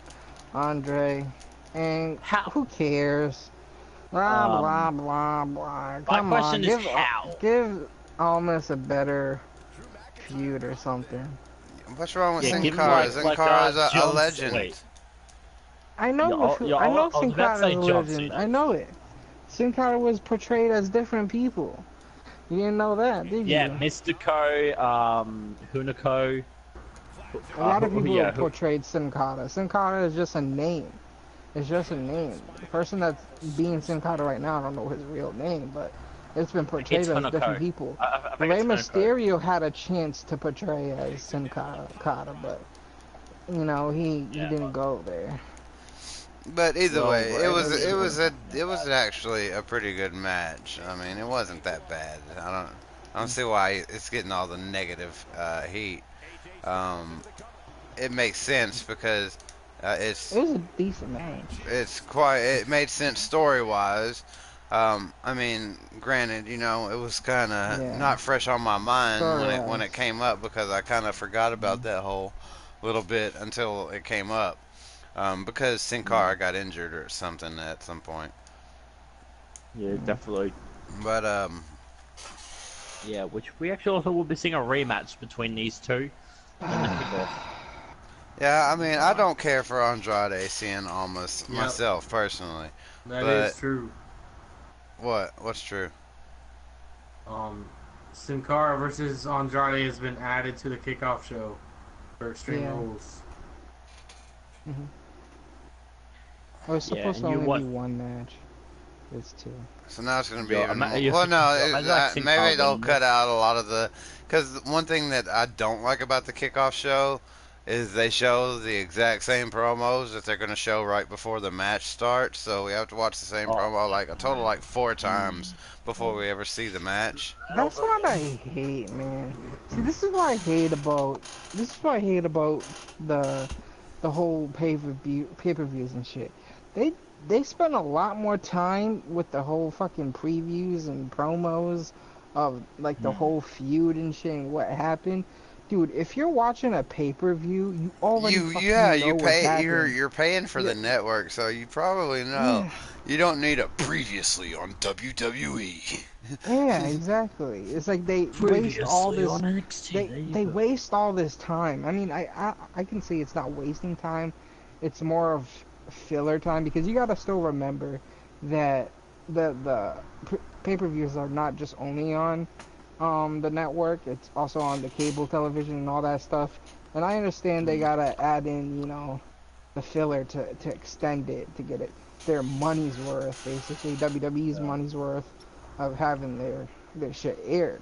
Andre, and How? who cares? Blah blah blah blah. Come question on, is how? give Almas a better feud or something. What's wrong with Yeah, Sin give him Cara? like- Sin like, Cara's a John legend. Cena. I know, Yeah, I know I was Sin about to Cara's say a John legend. Cena. I know it. Sin Cara was portrayed as different people. You didn't know that, did you? Yeah, Mystico, Hunico. A lot of people yeah, portrayed Sin Cara. Sin Cara is just a name. It's just a name. The person that's being Sin Cara right now, I don't know his real name, but it's been portrayed It's as Hunico. different people. I think Rey it's Hunico. Mysterio had a chance to portray as Sin Cara, but you know he Yeah. didn't go there. But either Well, way, right, it was actually a pretty good match. I mean, it wasn't that bad. I don't see why it's getting all the negative heat. It makes sense because it's It was a decent match. it made sense story wise. I mean, granted, you know, it was kind of Yeah. not fresh on my mind when Story-wise. it came up because I kind of forgot about that whole little bit until it came up. Because Sin Cara got injured or something at some point. Yeah, definitely. But Yeah, which we actually also will be seeing a rematch between these two. in the kickoff. yeah, I mean, I don't care for Andrade seeing Almas Yep. myself personally. That But- is true. What's true? Sin Cara versus Andrade has been added to the kickoff show for Extreme Yeah. Rules. It was Yeah, supposed to and you only what- be one match. It's two. So now it's going to be Yo, even ima- more. you- Well, no, imagine like Sin maybe Cara they'll winning cut this. out a lot of the. Because one thing that I don't like about the kickoff show is they show the exact same promos that they're going to show right before the match starts. So we have to watch the same Oh. promo like a total like 4 times before we ever see the match. That's what I hate, man. See, this is what I hate about the whole pay-per-views and shit. They spend a lot more time with the whole fucking previews and promos of like the whole feud and shit and what happened. Dude, if you're watching a pay-per-view, you already fucking know You what's pay happening. you're paying for the Yeah. network, so you probably know. Yeah. You don't need a previously on WWE. Yeah, exactly. It's like they waste all this. They waste all this time. I mean, I can say it's not wasting time. It's more of filler time because you gotta still remember that the pay-per-views are not just only on the network. It's also on the cable television and all that stuff. And I understand they gotta add in, you know, the filler to extend it to get it their money's worth, basically WWE's money's worth of having this shit aired.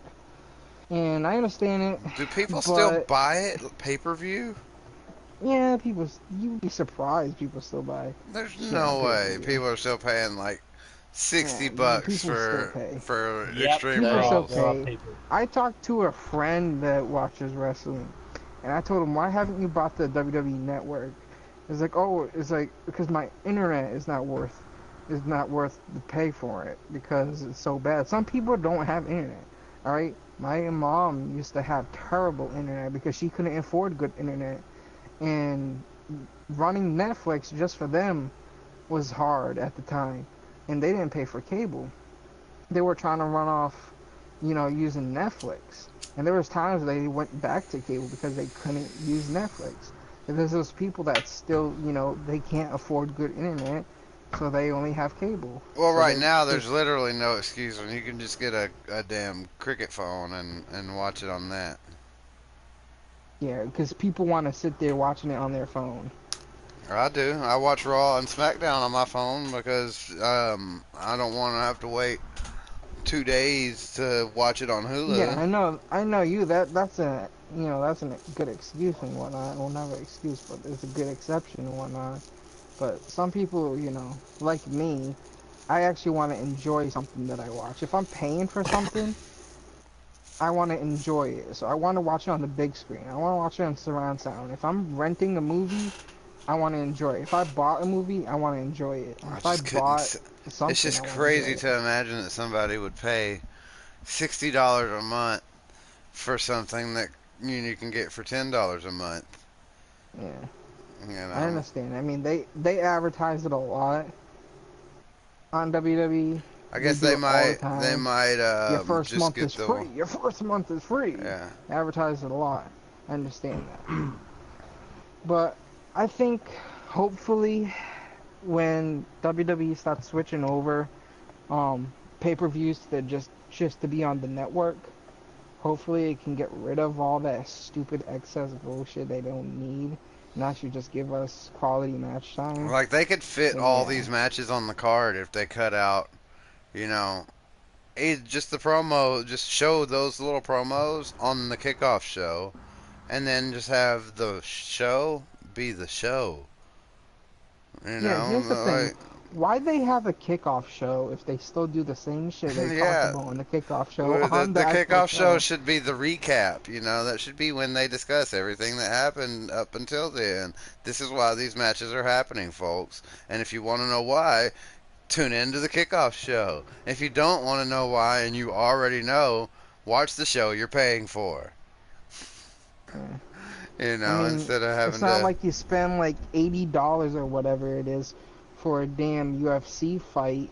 And I understand it, Do people still but buy it pay-per-view? yeah, you'd be surprised people still buy There's shit on no way pay-per-view. people are still paying like 60 Yeah, bucks people still pay. for Yep, Extreme People there still Rules. there are pay. people. I talked to a friend that watches wrestling, and I told him, why haven't you bought the WWE Network? It's like, oh, it's like, because my internet is not worth the pay for it because it's so bad. Some people don't have internet, all right? My mom used to have terrible internet because she couldn't afford good internet, and running Netflix just for them was hard at the time, and they didn't pay for cable. They were trying to run off, using Netflix, and there was times they went back to cable because they couldn't use Netflix. And there's those people that still, they can't afford good internet, so they only have cable. Well, So right they now there's just, literally no excuse when you can just get a damn cricket phone and watch it on that. yeah, because people want to sit there watching it on their phone. I do. I watch Raw and SmackDown on my phone because I don't want to have to wait 2 days to watch it on Yeah, Hulu. I know you. That's a good excuse and whatnot. Well, not an excuse, but it's a good exception and whatnot. But some people, like me, I actually want to enjoy something that I watch. If I'm paying for something, I want to enjoy it. So I want to watch it on the big screen. I want to watch it on surround sound. If I'm renting a movie, I want to enjoy it. If I bought a movie, I want to enjoy it. I If I just couldn't. bought something, It's I just want to enjoy crazy it. to imagine that somebody would pay $60 a month for something that you can get for $10 a month. Yeah, You I know. understand. I mean, they advertise it a lot on WWE. I They guess do they it all the might time. Your first just month get is the free. Your first month is free. yeah. Advertise it a lot. I understand that. But I think hopefully when WWE starts switching over pay-per-views to just to be on the network, hopefully it can get rid of all that stupid excess bullshit they don't need and actually just give us quality match time. Like they could fit And all yeah. these matches on the card if they cut out, you know, just the promo, just show those little promos on the kickoff show, and then just have the show be the show. You Yeah, here's the thing. know, Why they have a kickoff show if they still do the same shit they like talked yeah, about on the kickoff show the on the the actual kickoff show show? should be the recap. You know, that should be when they discuss everything that happened up until then. This is why these matches are happening, folks. And if you want to know why, tune into the kickoff show. If you don't want to know why and you already know, watch the show you're paying for. Yeah. You I know, mean, instead of it's having not to. like you spend like $80 or whatever it is for a damn UFC fight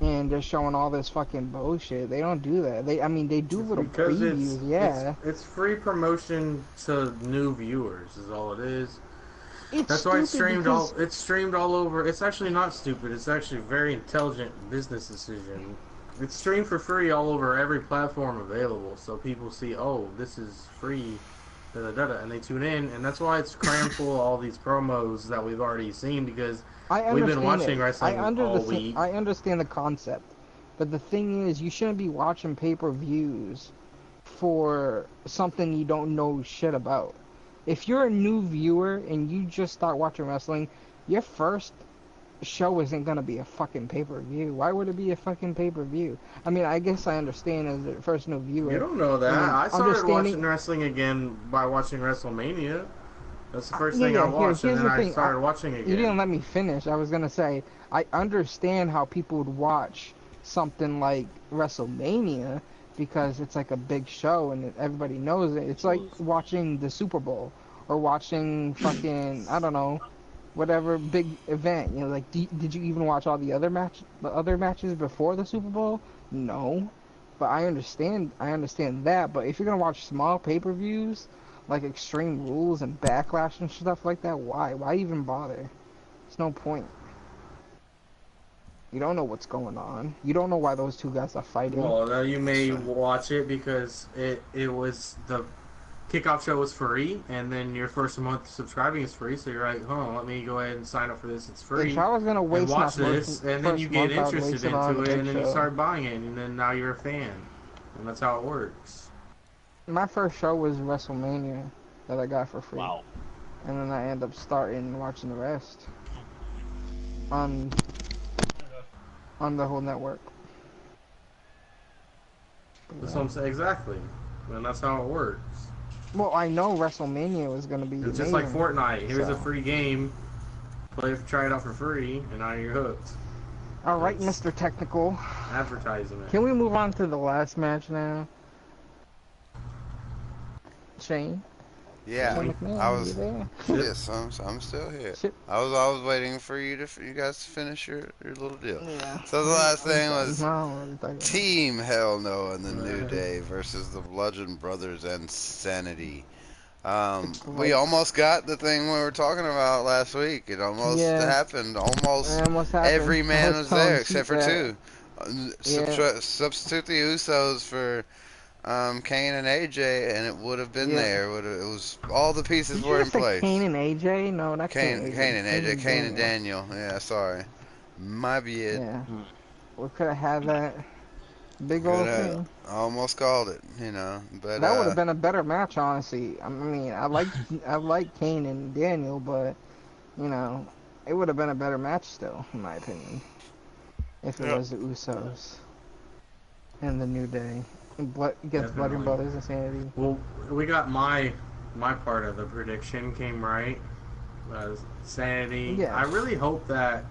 and they're showing all this fucking bullshit. They don't do that. They do It's little because previews, yeah. it's free promotion to new viewers is all it is. It's That's why stupid because it's streamed all over. It's actually not stupid. It's actually a very intelligent business decision. It's streamed for free all over every platform available, so people see, oh, this is free, da da da, da, and they tune in, and that's why it's crammed full of all these promos that we've already seen because I we've been understand watching it. wrestling all week. I understand the concept, but the thing is, you shouldn't be watching pay-per-views for something you don't know shit about. If you're a new viewer and you just start watching wrestling, your first show isn't gonna be a fucking pay-per-view. Why would it be a fucking pay-per-view? I mean, I guess I understand as a first new viewer. You don't know that. I mean, I started understanding- watching wrestling again by watching WrestleMania. That's the first Yeah, thing yeah, I watched, here's and then the I thing. started watching again. You didn't let me finish. I was gonna say I understand how people would watch something like WrestleMania because it's like a big show and everybody knows it. It's like watching the Super Bowl or watching fucking I don't know, whatever big event. You know, like did you even watch all the other matches before the Super Bowl? No, but I understand that. But if you're gonna watch small pay-per-views like Extreme Rules and Backlash and stuff like that, why even bother? There's no point. You don't know what's going on. You don't know why those two guys are fighting. Well, now you may watch it because it was the kickoff show was free, and then your first month subscribing is free. So you're like, oh, let me go ahead and sign up for this. It's free. If I was gonna And waste watch my this, first, and then you get month, I would interested waste it on into the it, big and then you show. start buying it, and then now you're a fan. and that's how it works. My first show was WrestleMania that I got for free. Wow. And then I end up starting and watching the rest on the whole network. That's what I'm saying, exactly. And that's how it works. Well, I know WrestleMania was gonna be It's just like amazing, Fortnite. Here's a so. free game. Try it out for free, and now you're hooked. All right, It's Mr. Technical. advertisement. Can we move on to the last match now? Shane? Yeah, Shane McMahon, I you was. there? Yes, I'm still here. Shit. I was waiting for you guys to finish your little deal. Yeah. So the last thing was No, Team Hell No and the New Day versus the Bludgeon Brothers and Sanity. We almost got the thing we were talking about last week. It almost happened. Almost It almost happened. every man was there except for that. two. Substitute the Usos for Kane and AJ, and it would have been there. It was all the pieces Did were you in just say place. Kane and AJ? No, that's Kane and AJ, Kane and Daniel. Yeah, sorry, my bad. Yeah, we could have had that big old thing. Almost called it, but That would have been a better match, honestly. I mean, I like Kane and Daniel, but it would have been a better match still, in my opinion, if it was the Usos and the New Day against Bludgeon Brothers and Sanity. Well, we got my part of the prediction came right. Sanity. Yeah. I really hope that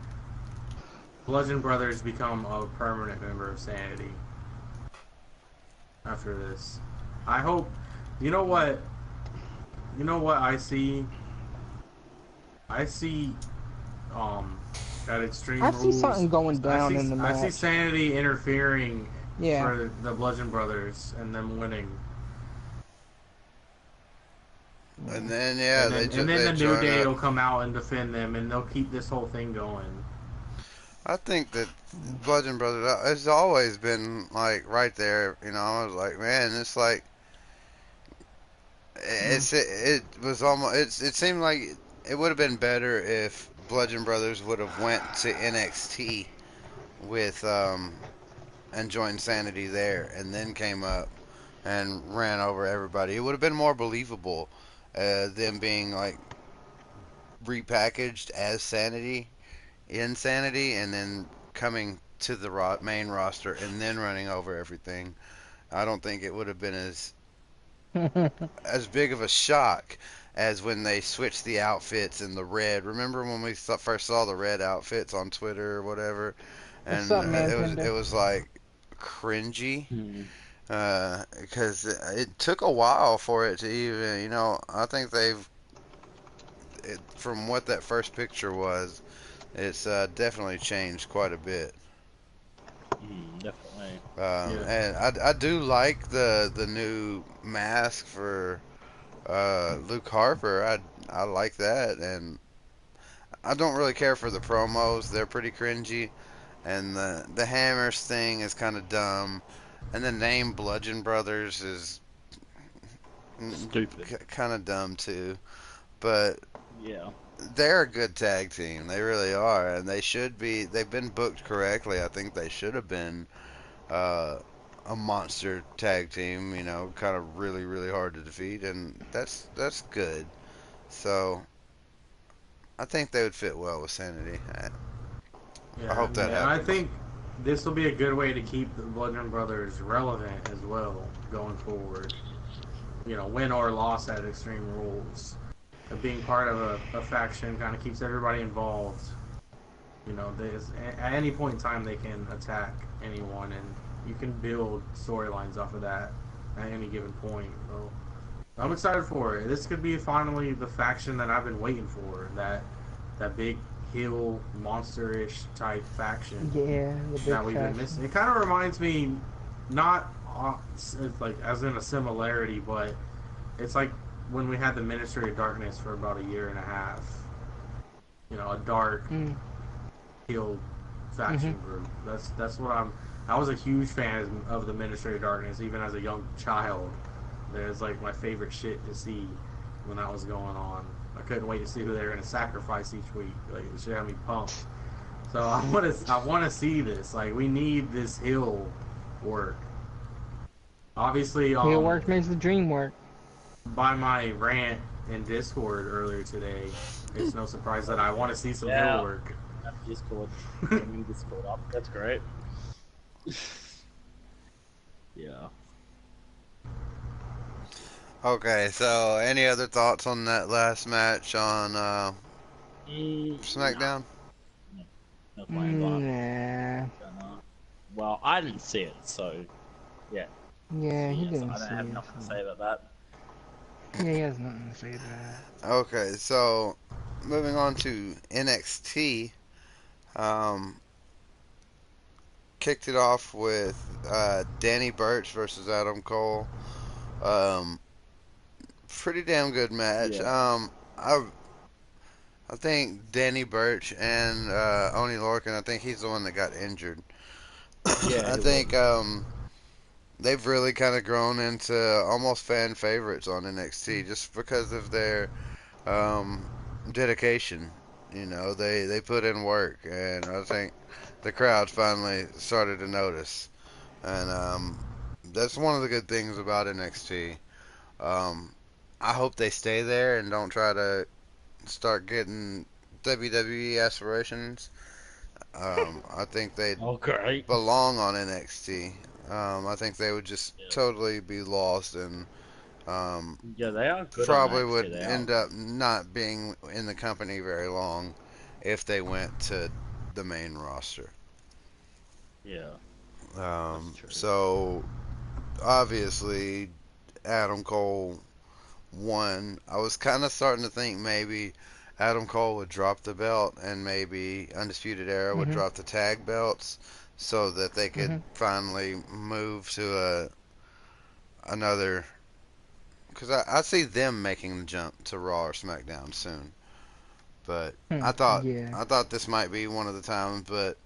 Bludgeon Brothers become a permanent member of Sanity after this. I hope. You know what I see? I see at Extreme Rules. I see something going down in the match. I see Sanity interfering Yeah. for the Bludgeon Brothers and them winning. And then and then the New Day will come out and defend them, and they'll keep this whole thing going. I think that Bludgeon Brothers has always been like right there. I was like, man, it's like it was almost. It seemed like it would have been better if Bludgeon Brothers would have went to NXT with and joined Sanity there, and then came up and ran over everybody. It would have been more believable, them being like repackaged as Sanity, Insanity, and then coming to the main roster and then running over everything. I don't think it would have been as big of a shock as when they switched the outfits in the red. Remember when we first saw the red outfits on Twitter or whatever? And it was like cringy. Because it took a while for it to even, I think from what that first picture was, it's definitely changed quite a bit. Definitely. And I do like the new mask for Luke Harper. I like that, and I don't really care for the promos. They're pretty cringy, and the hammers thing is kind of dumb, and the name Bludgeon Brothers is Stupid. Kind of dumb too, but yeah, they're a good tag team. They really are, and they should be. They've been booked correctly. I think they should have been a monster tag team. Kind of really, really hard to defeat, and that's good. So I think they would fit well with Sanity. I hope that happens. I think this will be a good way to keep the Bludgeon Brothers relevant as well going forward. Win or loss at Extreme Rules. Being part of a faction kind of keeps everybody involved. At any point in time they can attack anyone, and you can build storylines off of that at any given point. So I'm excited for it. This could be finally the faction that I've been waiting for. That big heel monster-ish type faction. Yeah, the big that we've been missing. It kind of reminds me, not like as in a similarity, but it's like when we had the Ministry of Darkness for about a year and a half. A dark heel faction group. That's what I was a huge fan of the Ministry of Darkness, even as a young child. There's like my favorite shit to see when that was going on. I couldn't wait to see who they were going to sacrifice each week. Like, it should have me pumped. So I want to see this. Like, we need this heel work. Obviously, Real work makes the dream work. by my rant in Discord earlier today, it's no surprise that I want to see some heel Yeah. work. Have Discord, gaming Discord up. That's great. Yeah. Okay, so any other thoughts on that last match on No, SmackDown? no, no plans on it. Nah. Gonna- Well, I didn't see it, so yeah. Yeah, So he yes, didn't I don't see have it. nothing to So. say about that. Yeah, he has nothing to say to that. Okay, so moving on to NXT, um, kicked it off with Danny Burch versus Adam Cole. Um, Pretty damn good match. Yeah. I think Danny Burch and Oni Lorcan. I think he's the one that got injured. Yeah, I he was. think they've really kind of grown into almost fan favorites on NXT just because of their um, dedication. You know, they put in work, and I think the crowd finally started to notice, and that's one of the good things about NXT. Um, I hope they stay there and don't try to start getting WWE aspirations. I think they Okay. belong on NXT. I think they would just Yeah. totally be lost and Yeah, they are good on probably NXT. would They are. end up not being in the company very long if they went to the main roster. Yeah, that's true. So obviously Adam Cole won. I was kind of starting to think maybe Adam Cole would drop the belt and maybe Undisputed Era would Mhm. drop the tag belts so that they could Mhm. finally move to another. Because I see them making the jump to Raw or SmackDown soon. But Hmm. Yeah. I thought this might be one of the times. But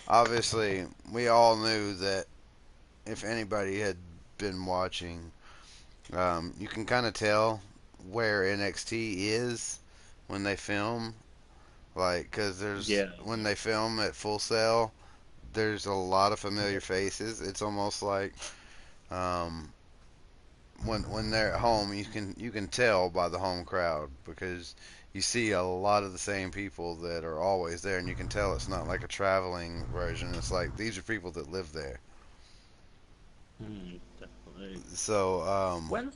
obviously we all knew that if anybody had been watching, you can kind of tell where NXT is when they film. Like, cause there's Yeah. when they film at Full Sail, there's a lot of familiar faces. It's almost like um, when they're at home, you can tell by the home crowd because you see a lot of the same people that are always there, and you can tell it's not like a traveling version. It's like these are people that live there. Definitely. So When?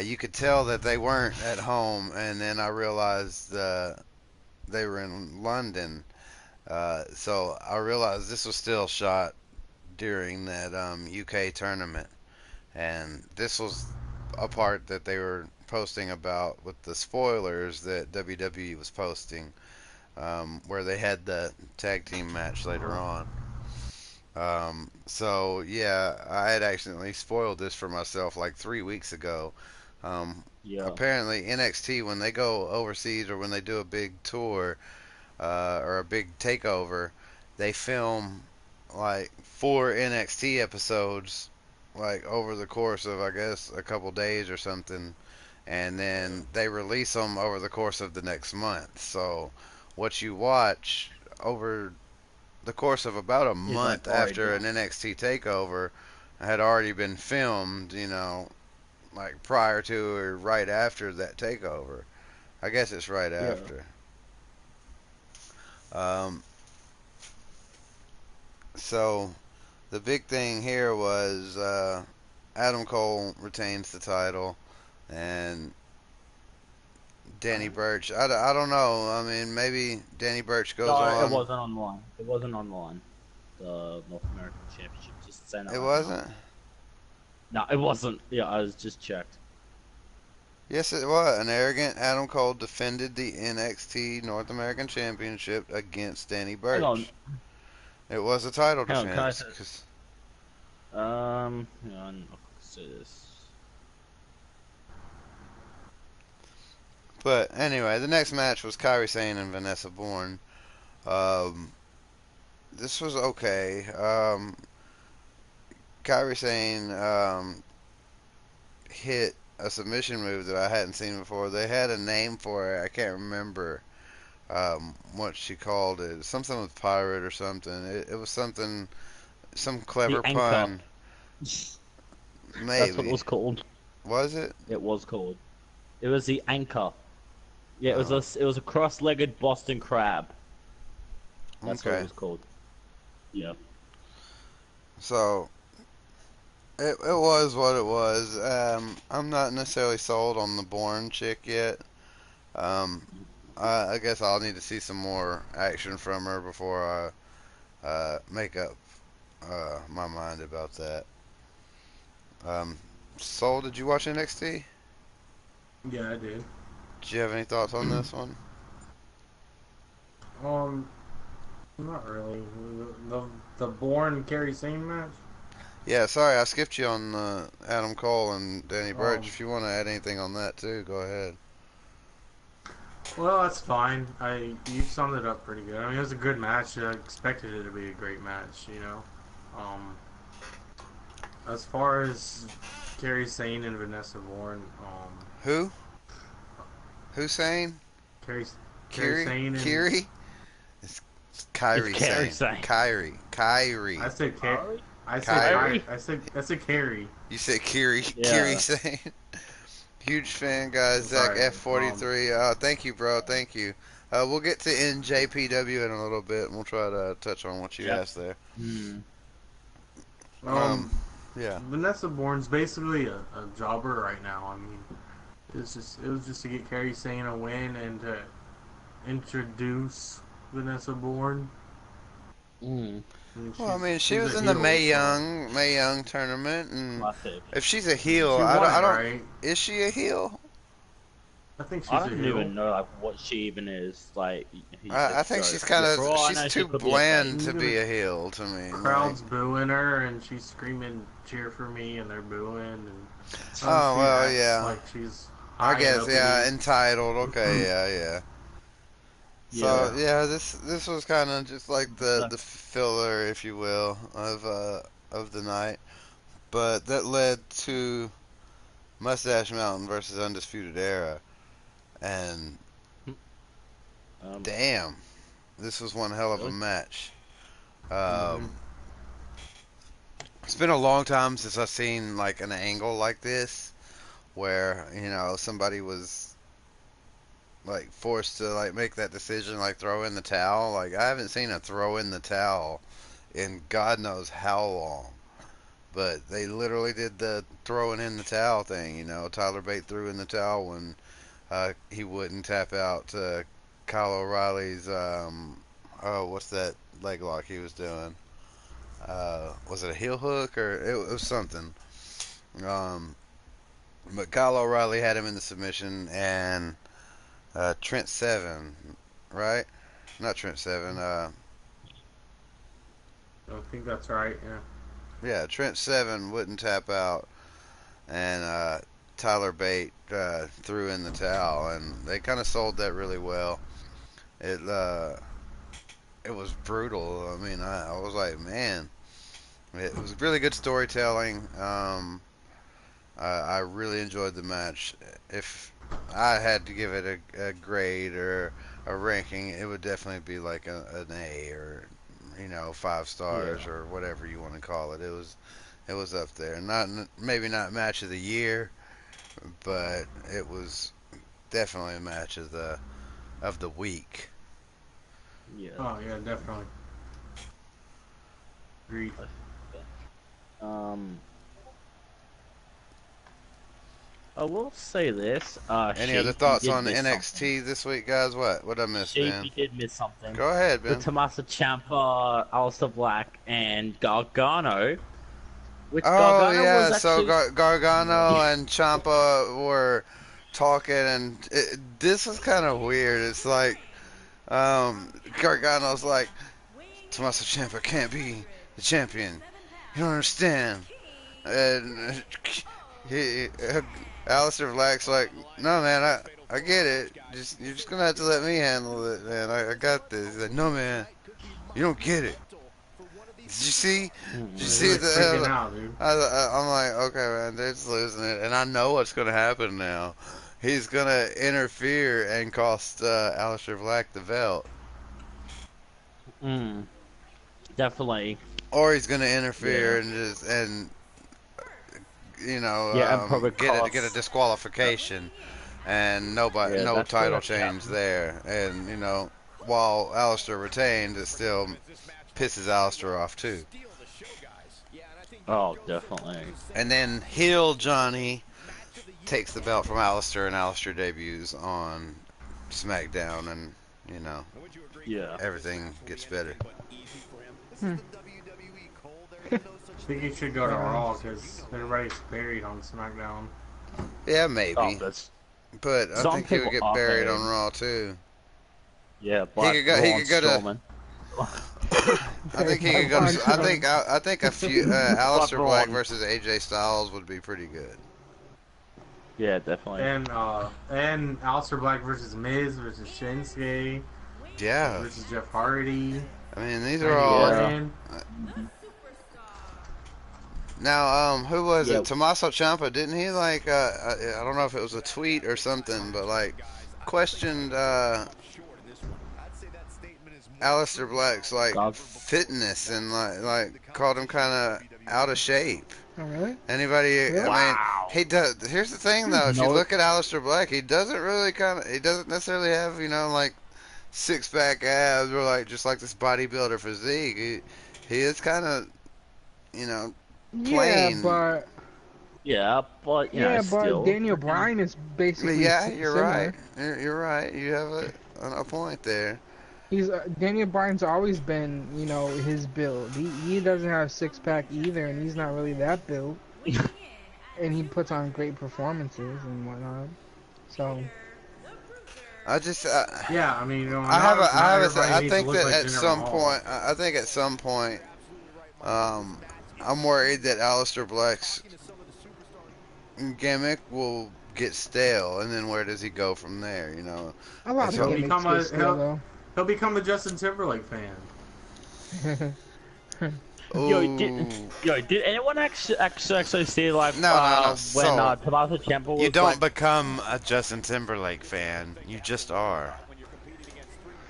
you could tell that they weren't at home, and then I realized they were in London. So I realized this was still shot during that UK tournament, and this was a part that they were posting about with the spoilers that WWE was posting, where they had the tag team match later on. So yeah, I had accidentally spoiled this for myself like 3 weeks ago. Yeah. Apparently NXT when they go overseas or when they do a big tour or a big takeover, they film like 4 NXT episodes like over the course of I guess a couple days or something, and then they release them over the course of the next month. So what you watch over the course of about a He's like month already after done. an NXT takeover had already been filmed, you know, like prior to or right after that takeover. I guess it's right Yeah. after. Um, so the big thing here was Adam Cole retains the title, and Danny Burch. I don't know. I mean, maybe Danny Burch goes No, it on. wasn't online. It wasn't online. The North American Championship. Just saying it It right now. wasn't. No, it wasn't. Yeah, I was just checked. Yes, it was. An arrogant Adam Cole defended the NXT North American Championship against Danny Hang on. Burch. It was a title Hang on. Can I defense. say? 'Cause- Hang on. I'll say this. but anyway, the next match was Kairi Sane and Vanessa Bourne. Um, this was okay. Kairi Sane hit a submission move that I hadn't seen before. They had a name for it. I can't remember what she called it. Something with pirate or something. It was something, some The clever anchor. pun. That's what it Maybe. was called. Was it? It was called. It was the anchor. Yeah, Oh, it was a cross-legged Boston crab. That's what it okay. was called. Yeah. So it was what it was. I'm not necessarily sold on the Bourne chick yet. Um, I guess I'll need to see some more action from her before I make up my mind about that. Um, Soul, did you watch NXT? Yeah, I did. Did you have any thoughts on this one? Um, not really. The the Bourne Kerry Sane match. Yeah, sorry, I skipped you on Adam Cole and Danny Burch. Um, If you want to add anything on that too, go ahead. well, that's fine. You summed it up pretty good. I mean, it was a good match. I expected it to be a great match. Um, as far as Kerry Sane and Vanessa Bourne, Who? Hussein? Kerry Kerry Kiri? Sane and Kiri? It's It's Kyrie Carrie Sane. saying. Kyrie. I said Ker- Sorry? I said Kyrie? I said Kerry. You said Kiri. Kiri Yeah. Sane. Huge fan, guys. Zach Sorry. F43. Thank you, bro. Thank you. We'll get to NJPW in a little bit, and we'll try to touch on what you Yep. asked there. Hmm. Um, yeah. Vanessa Bourne's basically a jobber right now. I mean, it was just to get Kerry Sane a win and to introduce Vanessa Bourne. Mm. Well, I mean, she she's was a in the heel, May Young tournament, and Classic. if she's a heel, She won I it, don't. right? Is she a heel? I think she's I a don't heel. even know like what she even is. Like, I think so, she's kind yeah, of for all I she's know, she too could be a bland face. to be a heel to me. Crowd's booing her, and she's screaming "cheer for me," and they're booing. And Oh, she well, acts yeah. like she's I high and guess, yeah, uppity. entitled. Okay, yeah. So Yeah. yeah, this was kind of just like So, the filler, if you will, of the night, but that led to Mustache Mountain versus Undisputed Era, and um, damn, this was one hell of a really? match. Hmm. Um, it's been a long time since I've seen like an angle like this, where somebody was like forced to like make that decision, like throw in the towel. Like I haven't seen a throw in the towel in God knows how long. But they literally did the throwing in the towel thing. Tyler Bate threw in the towel when he wouldn't tap out Kyle O'Reilly's. Oh, what's that leg lock he was doing? Was it a heel hook or it was something? Um, but Kyle O'Reilly had him in the submission, and Trent Seven, right? Not Trent Seven. I think that's right. Yeah. Yeah, Trent Seven wouldn't tap out, and Tyler Bate threw in the towel, and they kind of sold that really well. It was brutal. I mean, I was like, man, it was really good storytelling. I really enjoyed the match. If I had to give it a grade or a ranking, it would definitely be like an A or 5 stars Yeah. or whatever you want to call it. It was up there. Not maybe not match of the year, but it was definitely a match of the week. Yeah. Oh yeah, definitely. Agreed. Um, I will say this. Any other Sheep, you thoughts did on miss something. NXT this week, guys? What I missed, Sheep, Ben? you did miss something. Go ahead, The Ben. Tommaso Ciampa, Aleister Black, and Gargano, which Oh Gargano was yeah, so actually. Gargano and Champa were talking, and this was kind of weird. It's like Gargano's like, Tommaso Ciampa can't be the champion. You don't understand. And he, Alistair Black's like, no man, I get it. You're just gonna have to let me handle it, man. I got this. He's like, no man, you don't get it. Did you see? Did you He's see like freaking the? out, dude. I'm like, okay, man, they're just losing it, and I know what's gonna happen now. He's gonna interfere and cost Aleister Black the belt, Mm, definitely. or he's gonna Yeah. interfere and Yeah, and probably get a cost. disqualification, and Yeah, no that's pretty title much change happened. there. And while Alistair retained, it still pisses Alistair off too. Oh, definitely. And then heel Johnny takes the belt from Alistair, and Alistair debuts on SmackDown, and Yeah. everything gets better. Hmm. I think he should go to Uh, Raw because everybody's buried on SmackDown. Yeah, Oh, maybe, that's but I some think he would people get are buried on buried. Raw too. Yeah, He but could go. He Braun could go to. Strowman. I think he by could go Braun to. Strowman. I think a few. But Aleister Black Braun. versus AJ Styles would be pretty good. Yeah, definitely. And Aleister Black versus Miz versus Shinsuke Yeah, versus Jeff Hardy, I mean these are Randy all. Yeah. Orton. Now, who was Yeah. it? Tommaso Ciampa, didn't he I don't know if it was a tweet or something, but questioned Aleister Black's God. fitness, and called him kind of out of shape. Oh, really? Anybody? Really? I mean, Wow. he does. Here's the thing, though. If you No. look at Aleister Black, he doesn't really he doesn't necessarily have six pack abs or just like this bodybuilder physique. He is kind of you know Yeah, plain. but Yeah, but still. Daniel Bryan is basically Yeah, you're similar. right. You're right. You have a point there. He's Daniel Bryan's always been, his build. He doesn't have a six pack either, and he's not really that built. And he puts on great performances and whatnot. So I just. Yeah, I mean, I think that at some point, I think at some point, I'm worried that Aleister Black's gimmick will get stale, and then where does he go from there? a lot That's of what- gimmicks get stale, He'll become a Justin Timberlake fan. though. Did anyone actually see No. when So, Tommaso Ciampa was you don't like, become a Justin Timberlake fan. You just are.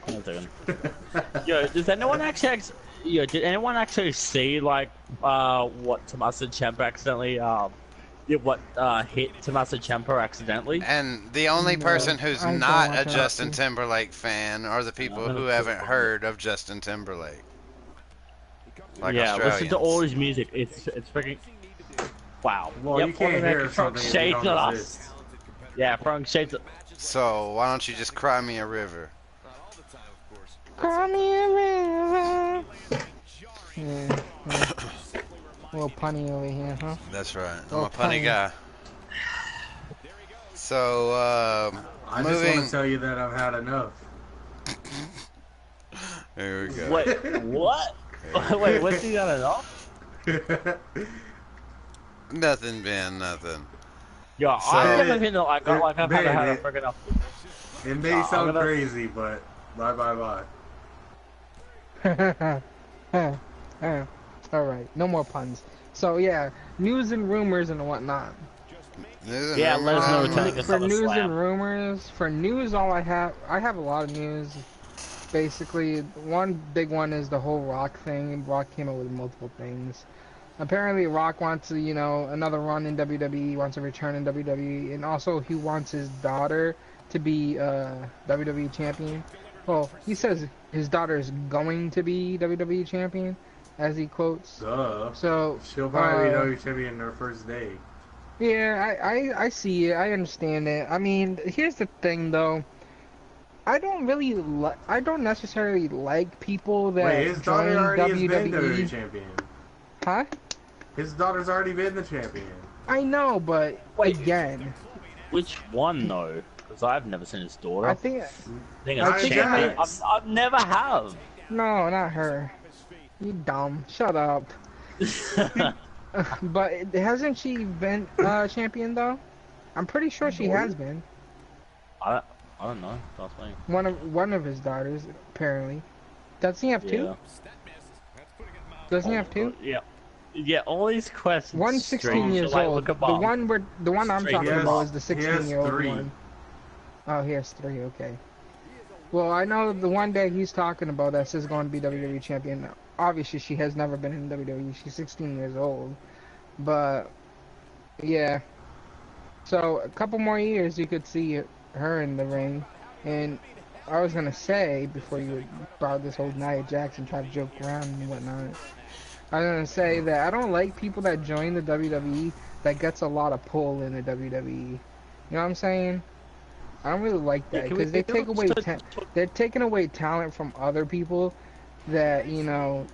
Hang on a second. Does anyone actually did anyone actually see what Tommaso Ciampa accidentally hit Tommaso Ciampa accidentally? And the only No, person who's I don't not watch a that. Justin Timberlake fan are the people who haven't heard of Justin Timberlake. Yeah, listen to all Australians. his music. It's freaking wow. Well, you can't hear something if you shades don't at exist. us. Yeah, throwing shades. So why don't you just cry me a river? Call me a river. Yeah. Little punny over here, huh? That's right. I'm Oh, a punny punny. guy. So I just moving. want to tell you that I've had enough. Here we go. Wait, what? Wait, what's he got it off? Nothing, Ben. Nothing. Yo, So- I've never been I've had a it- freaking up. It may I'm sound gonna- crazy, but bye. Alright, no more puns. So yeah, news and rumors and whatnot. Yeah, let us know what you think of For news SummerSlam. and rumors, for news all I have a lot of news. Basically, one big one is the whole Rock thing. Rock came up with multiple things. Apparently Rock wants to, another run in WWE, wants to return in WWE, and also he wants his daughter to be WWE champion. Well, he says his daughter is going to be WWE champion, as he quotes. Duh. So She'll probably be WWE champion her first day. yeah, I see it. I understand it. I mean, here's the thing though. I don't necessarily like people that Wait, his daughter join already has been WWE WWE. champion. Huh? His daughter's already been the champion. I know, but Wait. again, Which one though? Because I've never seen his daughter. I think think I it's think champion. Jax. I've never have. no, not her. You dumb. Shut up. But hasn't she been champion though? I'm pretty sure she has been. I don't know. That's me. One of his daughters apparently. Does he have two? Yeah. Does he have two? Yeah. Yeah, all these questions. One's 16 strange. years Like, old. look The above. one I'm Straight talking He about has- is the he has 16-year-old three. one. Oh, he has three. Okay. Well, I know the one that he's talking about that says going to be WWE champion. Obviously, she has never been in WWE. She's 16 years old, but Yeah. So a couple more years, you could see her in the ring. And I was gonna say before you brought this whole Nia Jackson try to joke around and whatnot. I was gonna say that I don't like people that join the WWE that gets a lot of pull in the WWE. You know what I'm saying? I don't really like Yeah, that can we because they take away also they're taking away talent from other people that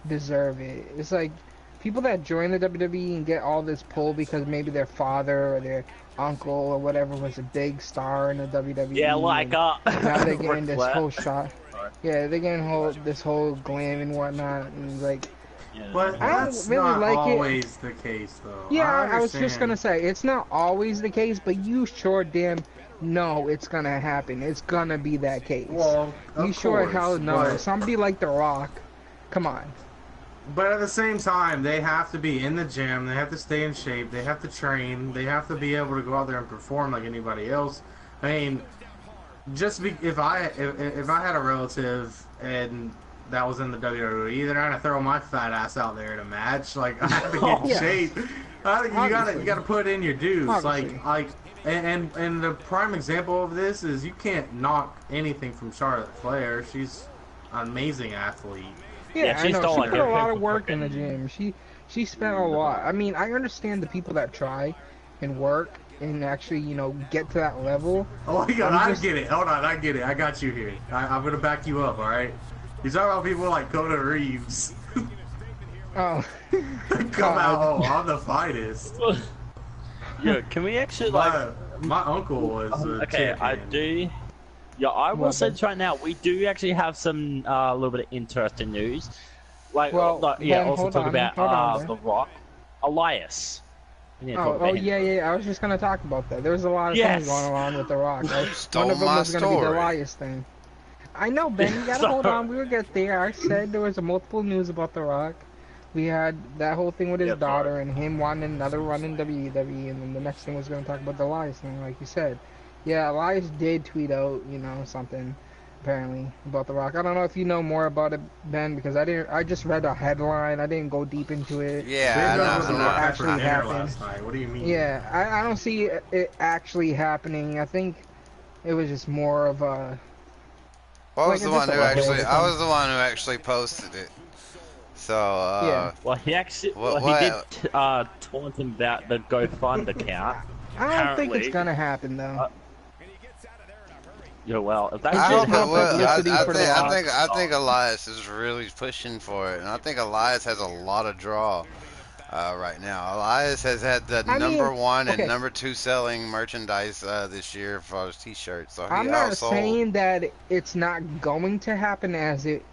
deserve it. It's like people that join the WWE and get all this pull because maybe their father or their uncle or whatever was a big star in the yeah, WWE, like and now they're getting Ric this Flair. whole shot. Sorry. Yeah, they're getting this whole glam and whatnot, and like Yeah. But I don't that's really not like it. always the case, though. Yeah, I I was just gonna understand. say it's not always the case, but you sure damn know it's gonna happen. It's gonna be that case. Well, You of sure as course, hell know. Somebody like The Rock, come on. but at the same time, they have to be in the gym. They have to stay in shape. They have to train. They have to be able to go out there and perform like anybody else. I mean, if I had a relative and that was in the WWE, they're not gonna throw my fat ass out there in a match. Like I have to get in Yes. shape. I think you gotta put in your dues. Obviously. And the prime example of this is you can't knock anything from Charlotte Flair. She's an amazing athlete. Yeah, I she's know. still She like put a lot everything of work in the fucking- gym. She spent a lot. I mean, I understand the people that try and work and actually, get to that level. Oh my god, I'm I just- get it. Hold on, I get it. I got you here. I'm gonna back you up, alright? You're talking about people like Coda Reeves. Oh, Come out, oh, I'm the finest. Yeah, can we actually like? My uncle was a Okay, champion. I do. Yeah, I will What, say Ben? this right now. We do actually have some a little bit of interesting news. Well, Yeah. Ben, Also hold talk on, about hold on, Ben. The Rock, Elias. We need to talk Oh, about him. yeah. I was just gonna talk about that. There was a lot of Yes. things going on with The Rock. Stole One of them my was gonna be the story. Elias thing. I know, Ben. You gotta hold on. We will get there. I said there was a multiple news about The Rock. We had that whole thing with his Yeah, daughter and him wanting another run in WWE, and then the next thing was gonna talk about the Elias thing, like you said. Yeah, Elias did tweet out, something apparently about The Rock. I don't know if you know more about it, Ben, because I didn't. I just read a headline. I didn't go deep into it. Yeah, Big I Dog know. was I a know. lot for Actually dinner happened. last night. What do you mean? Yeah, I don't see it actually happening. I think it was just more of a. I was Like, the it's one just who a actually. little I was the one who actually posted it. So Yeah. Well, he actually What- he did taunt him about the GoFund account. I don't think Apparently. it's gonna happen though. Yeah, well, if that It's I just did hope it more will. happen, publicity for The Rock. I think Elias is really pushing for it, and I think Elias has a lot of draw right now. Elias has had the I mean, number one and okay. number two selling merchandise this year for his T-shirts. So he I'm not outsold. saying that it's not going to happen, as it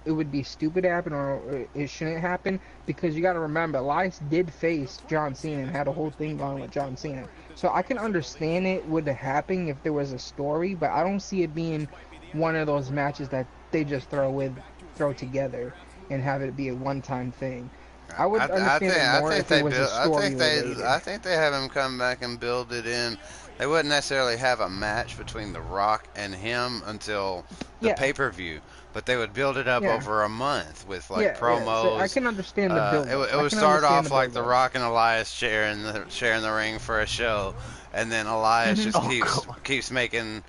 would be stupid to happen or it shouldn't happen, because you got to remember, Elias did face John Cena and had a whole thing going with John Cena. So I can understand it would happen if there was a story, but I don't see it being one of those matches that they just throw together and have it be a one-time thing. I would understand it more if it was a story related. I think they have him come back and build it in. They wouldn't necessarily have a match between The Rock and him until the Yeah. pay-per-view, but they would build it up Yeah. over a month with like Yeah, promos. so I can understand the build. It would start off like The Rock and Elias sharing the ring for a show, and then Elias Mhm. just Oh, keeps making,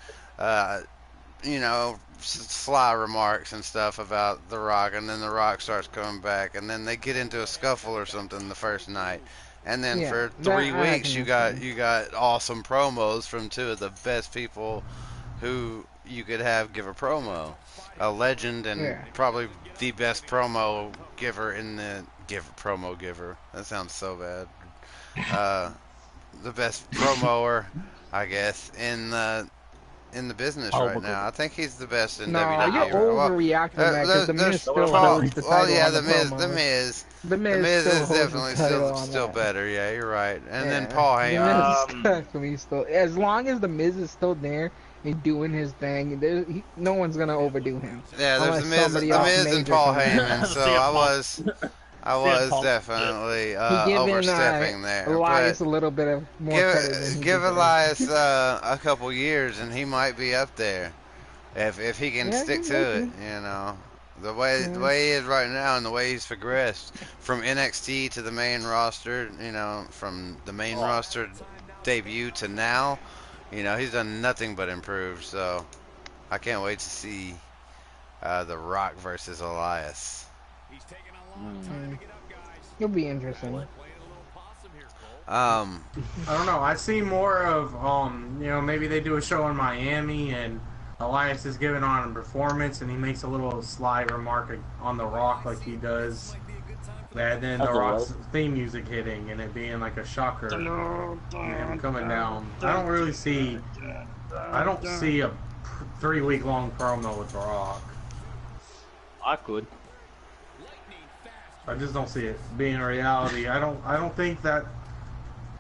sly remarks and stuff about The Rock, and then The Rock starts coming back, and then they get into a scuffle or something the first night, and then Yeah, for that 3 I weeks can you got understand. awesome promos from two of the best people who you could have give a promo, a legend and Yeah. probably the best promo giver in the promo giver. That sounds so bad. The best promoer, I guess, in the business Oh, right look, now. I think he's the best in No, WWE. you're overreacting, man, because The Miz there's still Paul- holds the well, title yeah, on the Miz, promos. the Miz, The the Miz Miz still is holds the definitely title on still that. better. Yeah, you're right. And then Yeah, Paul The Heyman. Miz is Um, definitely still. As long as The Miz is still there and doing his thing, no one's gonna overdo him. Yeah, there's unless somebody else the Miz and major Paul comes in. Heyman. So CM I Punk. was Punk. definitely He giving overstepping there. Elias But a little bit of more credit than he give deserves. Elias a couple years, and he might be up there if he can Yeah, stick he to might it. be. You know. The way he is right now, and the way he's progressed from NXT to the main roster, from the main Oh, roster debut to now, he's done nothing but improve. So I can't wait to see The Rock versus Elias. Mm. It'll be interesting. Um, I don't know. I see more of maybe they do a show in Miami and Elias is giving on a performance and he makes a little sly remark on The Rock like he does. And then The Rock's theme music hitting and it being like a shocker and him coming down. I don't see a 3-week long promo with The Rock. I could. I just don't see it being a reality. I don't think that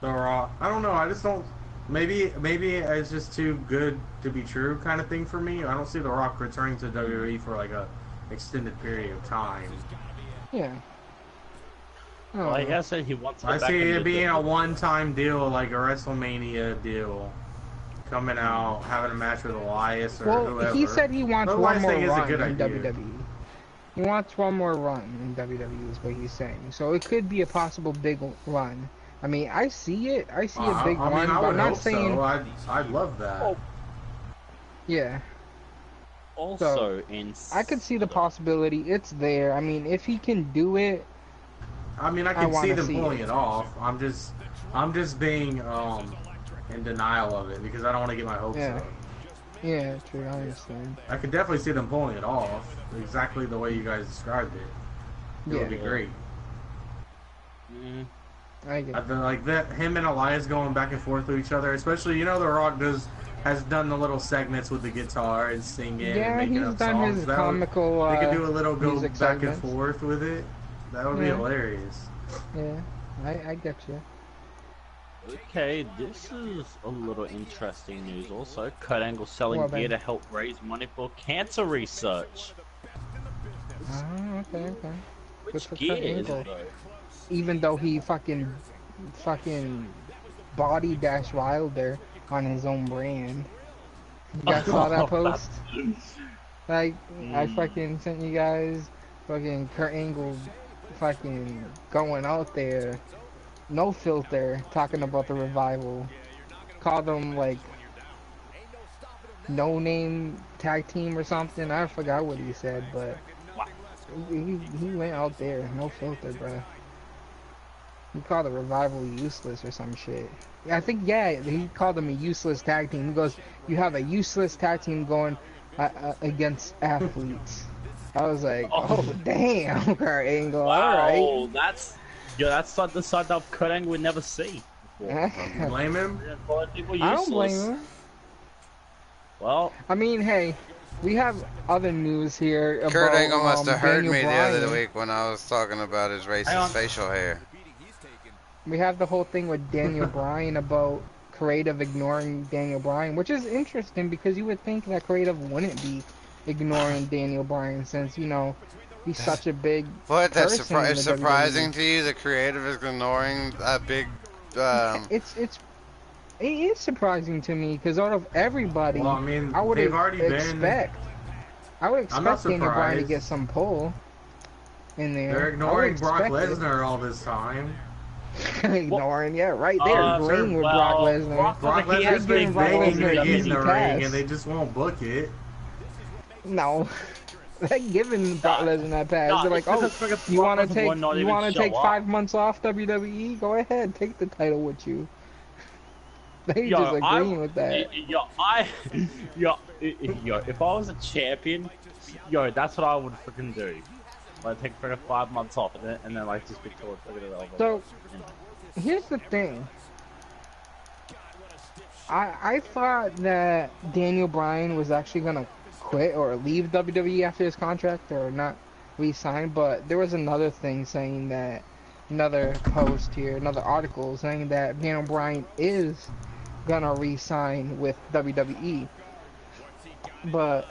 The Rock. I don't know. I just don't. Maybe it's just too good to be true kind of thing for me. I don't see The Rock returning to WWE for like a extended period of time. Yeah. Well, like I said, he wants to I get back see into it being the- a one-time deal, like a WrestleMania deal. Coming out, having a match with Elias or Well, whoever. he said he wants The one Elias more thing is a run good in idea. WWE. He wants one more run in WWE is what he's saying. So it could be a possible big run. I mean, I see it. I see a big I run, mean, I but would I'm not hope saying. so. I'd love that. Oh. Yeah, Also, in I could see the possibility. It's there. I mean, if he can do it, I mean, I I can see wanna them see pulling it. it off. I'm just being in denial of it because I don't want to get my hopes Yeah. up. yeah, true. I understand. I could definitely see them pulling it off exactly the way you guys described it. It would be Yeah, great. Mm, I get I it. feel like that him and Elias going back and forth with each other, especially The Rock has done the little segments with the guitar and singing Yeah, and making he's up done songs. his That would- comical. they could do a little go music back segments. and forth with it. That would be Yeah. hilarious. Yeah, I get you. okay, this is a little interesting news. Also, Kurt Angle selling Well, gear then. to help raise money for cancer research. Oh, okay. Which Good for gear Kurt is Angle. it though? Even though he fucking body dash Wilder on his own brand. You guys saw that post? Like, I fucking sent you guys fucking Kurt Angle fucking going out there, no filter, talking about the revival. Called them like no name tag team or something. I forgot what he said, but he went out there, no filter, bro. He called the revival useless or some shit. I think, he called them a useless tag team. He goes, you have a useless tag team going against athletes. I was like, oh damn, Kurt Angle, alright. Wow, that's the side that Kurt Angle would never see before. You blame him? Yeah, calling people I don't blame useless. him. Well, I mean, hey, we have other news here about Kurt Angle must have heard Daniel me Bryan. the other week when I was talking about his Hang on. racist facial hair. We have the whole thing with Daniel Bryan about creative ignoring Daniel Bryan, which is interesting because you would think that creative wouldn't be ignoring Daniel Bryan since, he's such a big What? That's person in the surprising WWE. to you? The creative is ignoring a big. It is surprising to me because out of everybody, Well, I mean, I would they've already been. expect Daniel Bryan to surprised. get some pull in there. They're I would ignoring Brock expect it. Lesnar all this time. Ignoring, yeah, right there, agreeing with Brock Lesnar. Brock He has Lesnar's been been begging Lesnar to get in easy the pass. ring, and they just won't book it. No, they're giving Brock Lesnar that pass. no, They're like, it's oh, because fucking you want Brock to Lesnar take would not even show take up. 5 months off WWE? Go ahead, take the title with you. They just agreeing with that. If I was a champion, that's what I would freaking do. Like take freaking 5 months off and then like just be told freaking over. So here's the thing. I thought that Daniel Bryan was actually gonna quit or leave WWE after his contract or not re-sign, but there was another thing saying that another post here, another article saying that Daniel Bryan is gonna re-sign with WWE, but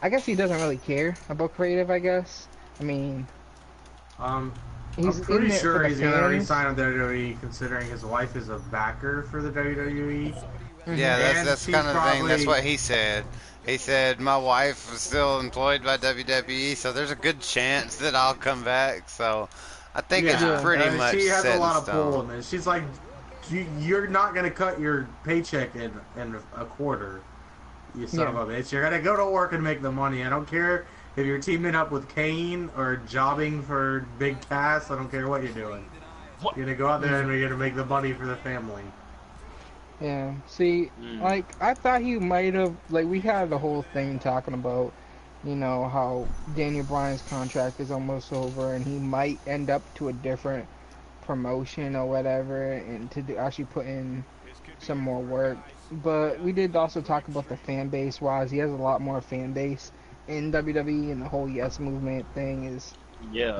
I guess he doesn't really care about creative. I guess. I mean, I'm he's pretty in it sure for the he's gonna fans. re-sign with WWE, considering his wife is a backer for the WWE. Yeah, And that's he's kind of the thing. That's probably- what he said. He said my wife was still employed by WWE, so there's a good chance that I'll come back. So I think it's Yeah, Yeah. pretty much she has a set in lot of pull stone. in this. She's like, you're not gonna cut your paycheck in a quarter. You son of a bitch. You're gonna go to work and make the money. I don't care if you're teaming up with Kane or jobbing for Big Cass. I don't care what you're doing. What? You're gonna go out there and you're gonna make the money for the family. Yeah. See, like I thought he might have. Like we had the whole thing talking about, how Daniel Bryan's contract is almost over, and he might end up to a different promotion or whatever, and actually put in some more work. But we did also talk about the fan base wise. He has a lot more fan base in WWE, and the whole Yes Movement thing is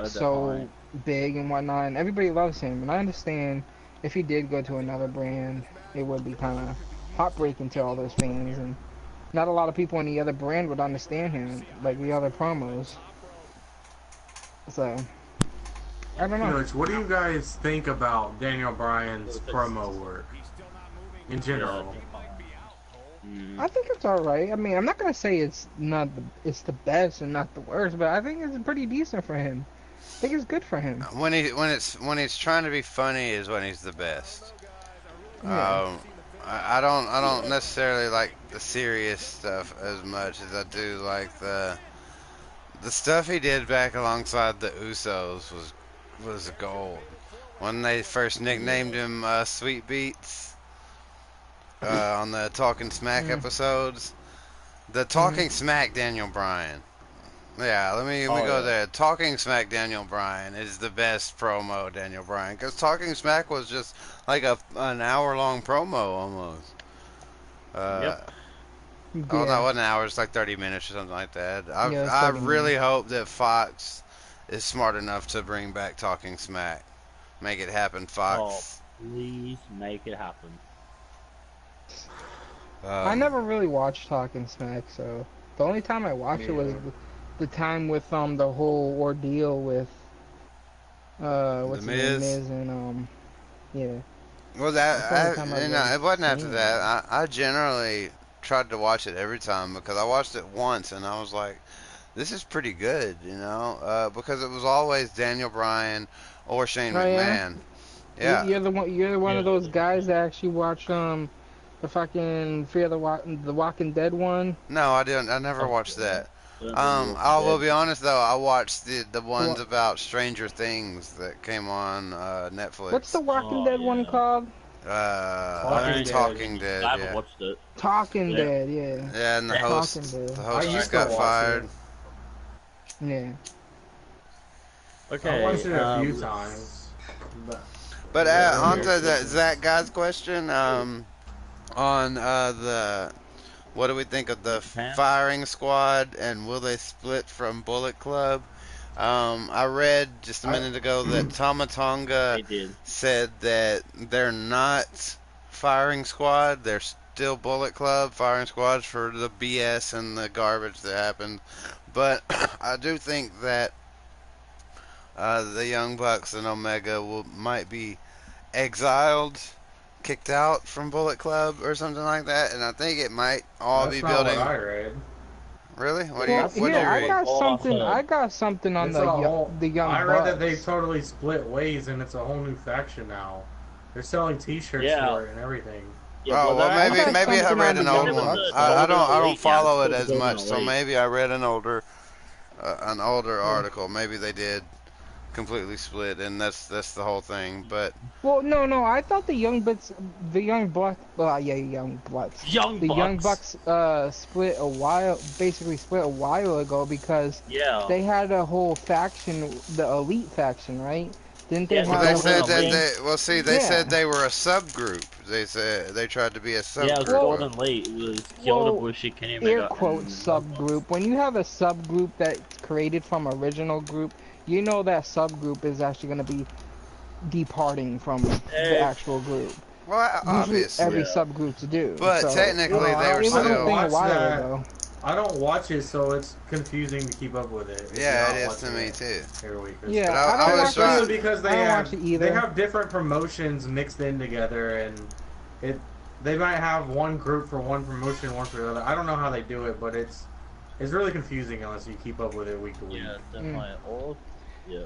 so big and whatnot, and everybody loves him. And I understand if he did go to another brand, it would be kind of heartbreaking to all those fans, and not a lot of people in the other brand would understand him, like the other promos. So I don't know. What do you guys think about Daniel Bryan's promo work in general? I think it's all right. I mean, I'm not gonna say it's the best and not the worst, but I think it's pretty decent for him. I think it's good for him. When he's trying to be funny is when he's the best. Yeah. I don't necessarily like the serious stuff as much as I do like the stuff he did back alongside the Usos was gold. When they first nicknamed him Sweet Beats on the Talking Smack episodes, the Talking Smack Daniel Bryan. Yeah, let me go there. Talking Smack Daniel Bryan is the best promo Daniel Bryan, because Talking Smack was just like an hour-long promo almost. Yep. Oh, that wasn't an hour. It's like 30 minutes or something like that. I 30 really minutes. hope that Fox is smart enough to bring back Talking Smack. Make it happen, Fox. Oh, please make it happen. I never really watched Talking Smack, so the only time I watched it was the time with the whole ordeal with what's his name, Miz, and yeah. Well, it wasn't after that. I generally tried to watch it every time because I watched it once and I was like, this is pretty good, because it was always Daniel Bryan or Shane McMahon. Yeah. You're one of those guys that actually watched the fucking Fear the Walking Dead one. No, I didn't. I never watched that. I will be honest though. I watched the ones about Stranger Things that came on Netflix. What's the Walking Dead one called? Talking Dead. I haven't Yeah. watched it. Talking Dead, yeah. Yeah, and the host I used just to got watch fired. Yeah. Okay. I watched it a few times. But on to that guy's question. On the what do we think of the firing squad and will they split from Bullet Club? I read just a minute ago that Tama Tonga said that they're not firing squad. They're still Bullet Club. Firing squads for the BS and the garbage that happened. But I do think that the Young Bucks and Omega might be exiled, kicked out from Bullet Club or something like that, and I think it might all be building. What I read. Really? What Well, do you read? I got something on It's a whole- the Young I Bucks. read that they totally split ways and it's a whole new faction now. They're selling T-shirts for it and everything. Yeah, Oh well, maybe I read an old Young one. Bucks. I don't Elite follow now. it as Golden much, so Elite. maybe I read an older article. Maybe they did completely split, and that's the whole thing. But Well, no, I thought the Young Bucks, Young Bucks, Young Bucks split a while ago because Yeah. they had a whole faction, the Elite faction, right? Didn't they Yeah, well, have? they Golden said that Elite. they Yeah. said they were a subgroup. They said they tried to be a Yeah, it was subgroup. Golden Elite. It was Kyoto Bushi, Kenny Air Omega. quote subgroup. When you have a subgroup that's created from original group, you know that subgroup is actually going to be departing from the actual group. Well, Usually obviously. every subgroup to do. But so, technically, they were it was a still. thing a while that. ago. I don't watch it, so it's confusing to keep up with it. if Yeah, you're it not is to watching me it too. every week. Yeah, But I I don't was watch trying- Especially because I don't watch it either. they have different promotions mixed in together, and they might have one group for one promotion, one for the other. I don't know how they do it, but it's really confusing unless you keep up with it week to week. Yeah, definitely. All, yeah.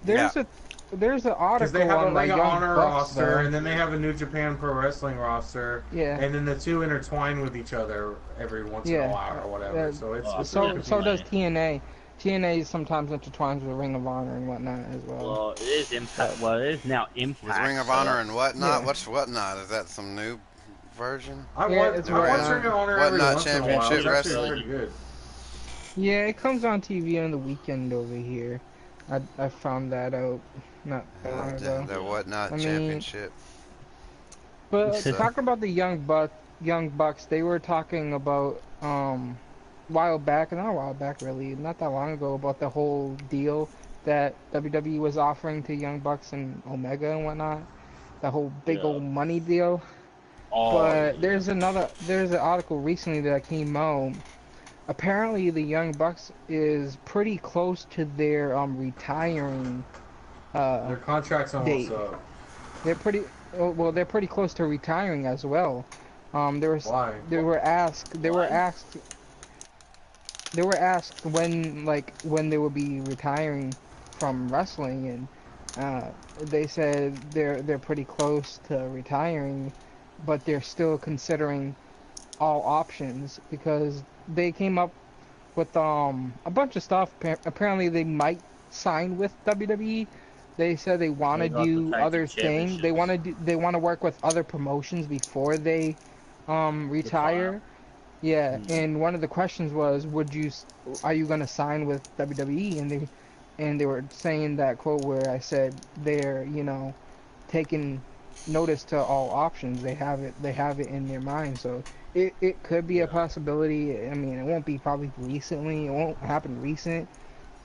There's an Because article they have a on the Ring of Young Honor Bucks, roster, though. and then they have a New Japan Pro Wrestling roster, Yeah. and then the two intertwine with each other every once in a while or whatever. So it's so really so does confusing. TNA. TNA sometimes intertwines with Ring of Honor and whatnot as well. Well, it is Impact. Well, it is now Impact. With Ring of Honor and whatnot? Yeah. What's whatnot? Is that some new version? I Yeah, watch it's Ring whatnot. of Honor every Whatnot once in a while. It's Championship actually Wrestling. pretty good. Yeah, it comes on TV on the weekend over here. I found that out not that long ago. The whatnot I mean, championship. But So- talking about the Young Bucks, they were talking about while back, not a while back really, not that long ago, about the whole deal that WWE was offering to Young Bucks and Omega and whatnot. The whole big Yeah. old money deal. Oh, But there's an article recently that came out. Apparently, the Young Bucks is pretty close to their retiring. Their contract's almost Date. up. They're pretty well. They're pretty close to retiring as well. Why? They were asked when they would be retiring from wrestling, and they said they're pretty close to retiring, but they're still considering all options because they came up with a bunch of stuff. Apparently, they might sign with WWE. They said they want to They got the do tag other team things. They want to work with other promotions before they retire. Yeah, and one of the questions was, are you gonna sign with WWE? And they were saying that quote where I said they're taking notice to all options. They have it in their mind. So it could be a possibility. I mean, it won't be probably recently. It won't happen recent.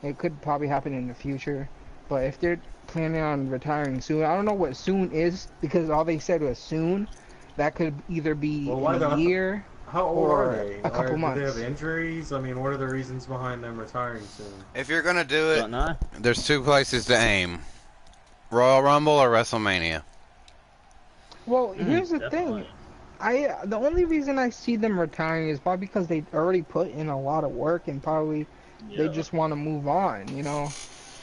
It could probably happen in the future. But if they're planning on retiring soon, I don't know what soon is because all they said was soon. That could either be in a year. How old or are they? a couple Do they months. have injuries? I mean, what are the reasons behind them retiring soon? If you're gonna do Don't it, know. there's two places to aim: Royal Rumble or WrestleMania. Well, here's the Definitely. thing. The only reason I see them retiring is probably because they already put in a lot of work and probably they Yeah. just want to move on.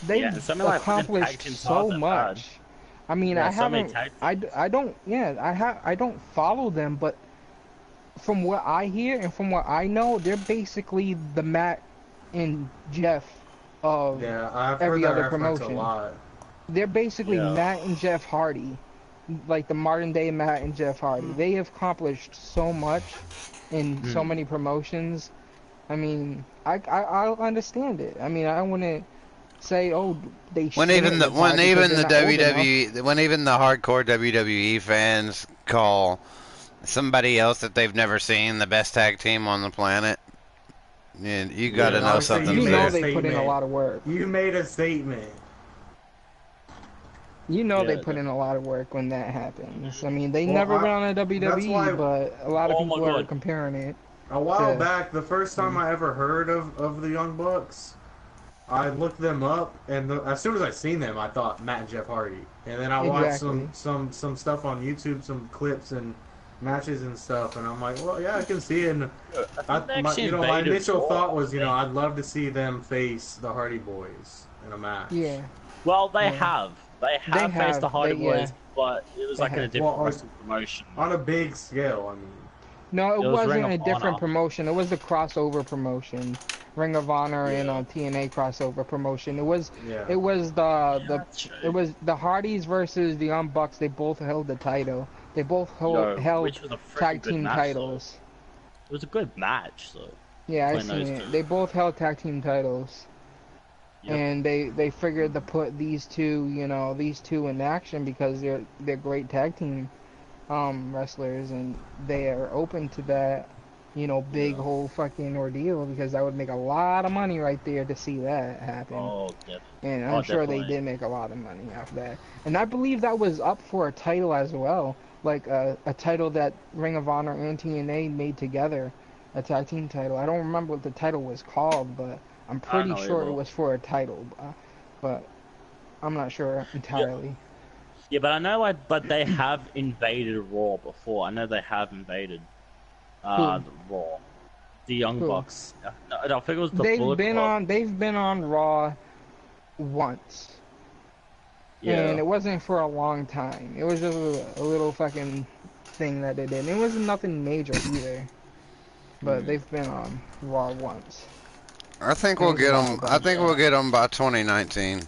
They've Yeah, something like putting tag accomplished teams so on the much. I mean, Yeah, I so many haven't. tag I don't follow them, but from what I hear and from what I know, they're basically the Matt and Jeff of Yeah, I've every heard that other reference promotion. a lot. They're basically Yeah. Matt and Jeff Hardy, like the modern day Matt and Jeff Hardy. They have accomplished so much in so many promotions. I mean, I'll understand it. I mean, I wouldn't say, oh, they When shouldn't even the retire because even they're the not old enough. WWE when even the hardcore WWE fans call somebody else that they've never seen the best tag team on the planet, you got to Yeah, know obviously something's you You made know a there. they put in a statement. lot of work. You made a statement. You know they Yeah, put in a lot of work when that happens. I mean, they Well, never went on a that's WWE, why- but a lot of Oh my people are God. comparing it. A while Yeah. back, the first time I ever heard of the Young Bucks, I looked them up, and as soon as I seen them, I thought Matt and Jeff Hardy. And then I watched Exactly. some stuff on YouTube, some clips and matches and stuff, and I'm like, well, yeah, I can see it. And They my actually my invaded initial Raw, thought was, I think. I'd love to see them face the Hardy Boys in a match. Yeah. Well, they Yeah. have. They have faced have. the Hardy They- yeah. Boys, but it was They like in a have. different Well, wrestling promotion. On a big scale, I mean. No, it It was Ring wasn't a of different Honor. promotion. It was the crossover promotion, Ring of Honor and Yeah. TNA crossover promotion. It was Yeah. it was Yeah, the that's true. it was the Hardys versus the Young Bucks. They both held the title. They both held which was a freaking tag good team match, titles. It was a good match, though. Yeah, I Between seen those it. two. They both held tag team titles. Yep. And they figured to put these two in action because they're great tag team wrestlers, and they are open to that big Yeah. whole fucking ordeal because that would make a lot of money right there to see that happen. Oh, definitely. And I'm sure they definitely. did make a lot of money off that. And I believe that was up for a title as well, like a title that Ring of Honor and TNA made together, a tag team title. I don't remember what the title was called, but I'm pretty know sure it either. was for a title. But I'm not sure entirely. Yeah, but I know, like, but they have invaded Raw before. I know they have invaded the Raw, the Young Who? Bucks. No, I think it was the Bullet Club. They've been on Raw once, Yeah. and it wasn't for a long time. It was just a little fucking thing that they did. And it wasn't nothing major either. But they've been on Raw once. I think we'll get them. I think we'll get them by 2019.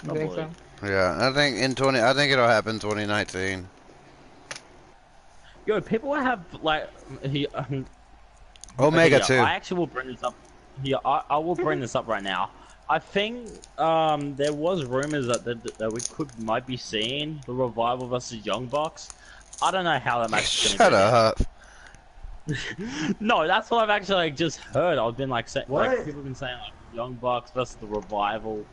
You think so? Yeah, I think I think it'll happen 2019. Yo, people have like Omega okay, 2. I actually will bring this up. Yeah, I will bring this up right now. I think there was rumors that we might be seeing the Revival versus Young Bucks. I don't know how that match is going to go. Shut up. No, that's what I've actually like just heard. I've been like, What? like people have been saying like Young Bucks versus the Revival.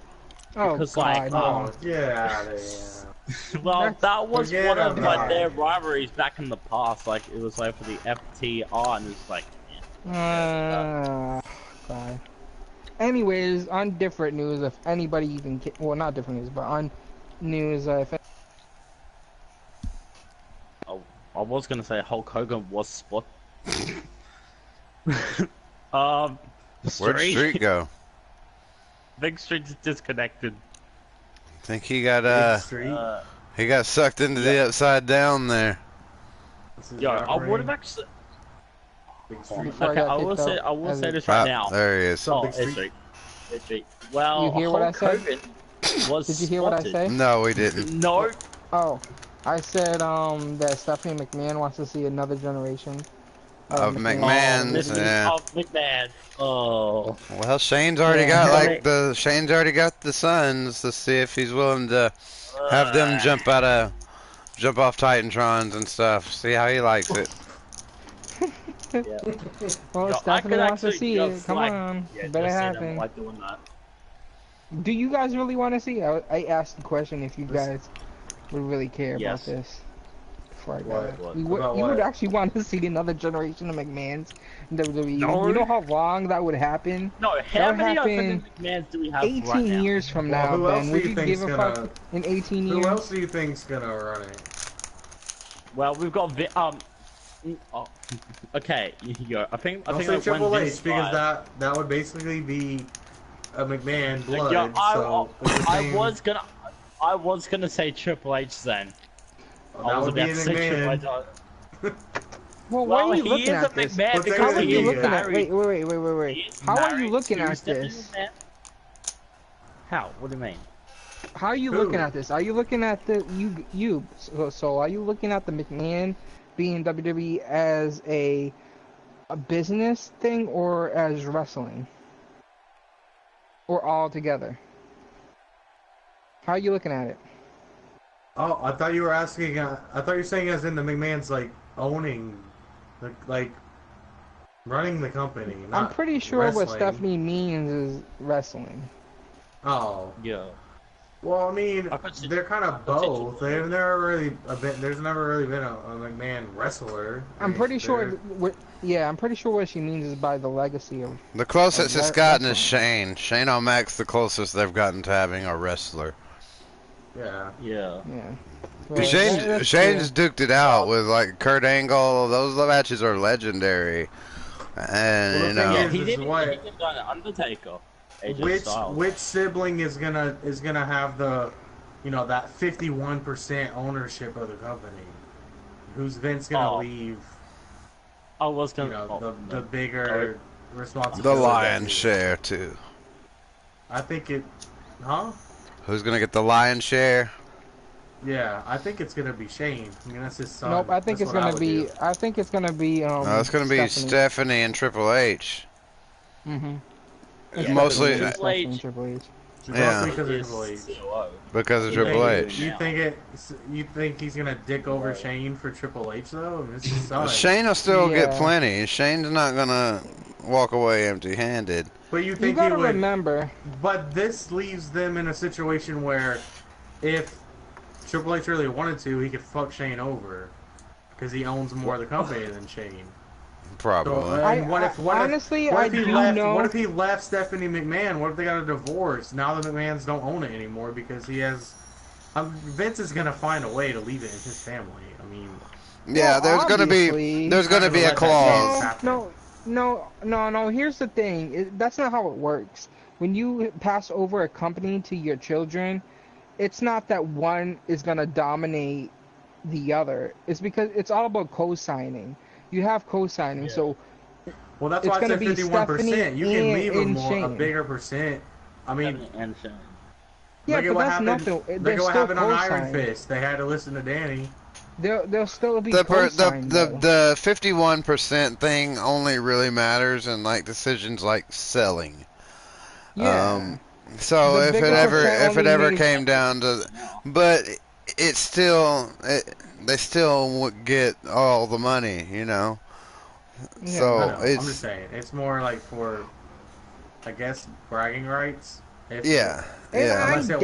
Oh, Because, God, like, no. Get out of here. Well, that was Forget one of about like it. their rivalries back in the past. Like it was like for the FTR, and it's like, God. Anyways, on different news, if anybody even well, not different news, but on news, if I was gonna say Hulk Hogan was spot. Where'd Street go? Big Street's disconnected. Think he got Big Street. he got sucked into the upside down there. This is Yo, I would have refereeing. actually. Big Street. Before Okay, got I will kicked say out I will as say a- this right Ah, now. there he is. Oh, Big it's Street. Street. It's Street. Well, You hear what I Hulk said? Hogan was Did you hear what I spotted. say? No, we didn't. No. Oh, I said that Stephanie McMahon wants to see another generation Of Oh, McMahon's, Mr. yeah. Oh, McMahon. Oh. Well, Shane's already Yeah. got Shane's already got the sons to see if he's willing to have them jump off Titantrons and stuff. See how he likes it. Yeah. Well, Yo, I Stephanie could wants to actually see it. just, Come like, on, Yeah, better just say them, happen. like doing that. Do you guys really want to see? I asked the question if you guys would really care Yes. about this. Before I got What? it. What? You would, About you would what? actually want to see another generation of McMahons in WWE. No. You know how long that would happen? No, how would many happen other McMahons do we have 18 right now? years from Well, now, who else Ben. do Would you you think's give a gonna- fuck in 18 Who years? else do you think's gonna run it? Well, we've got okay, yo, I think I'll like say when Triple Vince H because died- that would basically be a McMahon blood. Yo, so it's the I same- was gonna say Triple H then. that I was would be about a to say Triple H. McMahon. Well, why Well, are you he looking is a at this? McMahon But because How are technically you he is looking at? married. Wait. He is How are you married looking to at Stephanie this? McMahon. How? What do you mean? How are you Who? looking at this? Are you looking at the so are you looking at the McMahon being WWE as a business thing or as wrestling? Or all together? How are you looking at it? Oh, I thought you were asking. I thought you were saying as in the McMahon's like owning, like running the company. I'm Not pretty sure what wrestling. Stephanie means is wrestling. Oh, Yeah. well, I mean, I could see- they're kind of I could see both. Triple H. They've never really there's never really been a McMahon wrestler. I I'm mean, pretty sure. they're- I'm pretty sure what she means is by the legacy of. The closest it's That- gotten that's is Shane. Shane O'Mac's the closest they've gotten to having a wrestler. Yeah. Yeah. Yeah. Because Well, that's- Shane's duked it out with like Kurt Angle. Those matches are legendary. And Well, you the thing know, Yeah, is- he did. what- He did Undertaker. AJ Which Styles. sibling is gonna have the, that 51% ownership of the company? Who's Vince gonna Oh. leave? I was gonna. The bigger responsibility. the lion's share too. I think it. Huh? Who's gonna get the lion's share? Yeah, I think it's gonna be Shane. I mean, that's his son. Nope, I think That's it's what I gonna would be. do. I think it's gonna be. No, it's gonna be Stephanie and Triple H. Mm-hmm. It's mostly Triple H. Triple H. Yeah. Mostly because of Is Triple H. COO. because of You Triple think- H. You think he's gonna dick over Shane for Triple H though? I mean, it's his son. Shane will still get Yeah. plenty. Shane's not gonna walk away empty-handed. But you You think he gotta would? remember. But this leaves them in a situation where, if Triple H really wanted to, he could fuck Shane over, because he owns more of the company than Shane. So, Probably. and what if honestly, what I if he do left? know. What if he left Stephanie McMahon? What if they got a divorce? Now the McMahons don't own it anymore because he has Vince is gonna find a way to leave it in his family. I mean, Yeah, Well, there's gonna be obviously- there's gonna Not be gonna a let that chance clause. happen. No. Here's the thing. That's not how it works. When you pass over a company to your children, it's not that one is gonna dominate the other. It's because it's all about co-signing. You have co-signing, so well, that's It's why I gonna said be 51%. Stephanie You can leave and a Shane. bigger percent. I mean, And Shane. yeah, look at but what that's happened. nothing. Look They're at what still happened on Iron co-signed. Fist. They had to listen to Danny. They'll still be The co-signed though. the 51% thing only really matters in like decisions like selling. Yeah. So The bigger percent if it only ever means- came down to, but it's still they still would get all the money, you know. Yeah. So I know. I'm it's just saying. It's more like for, I guess, bragging rights. If yeah, And yeah. Unless it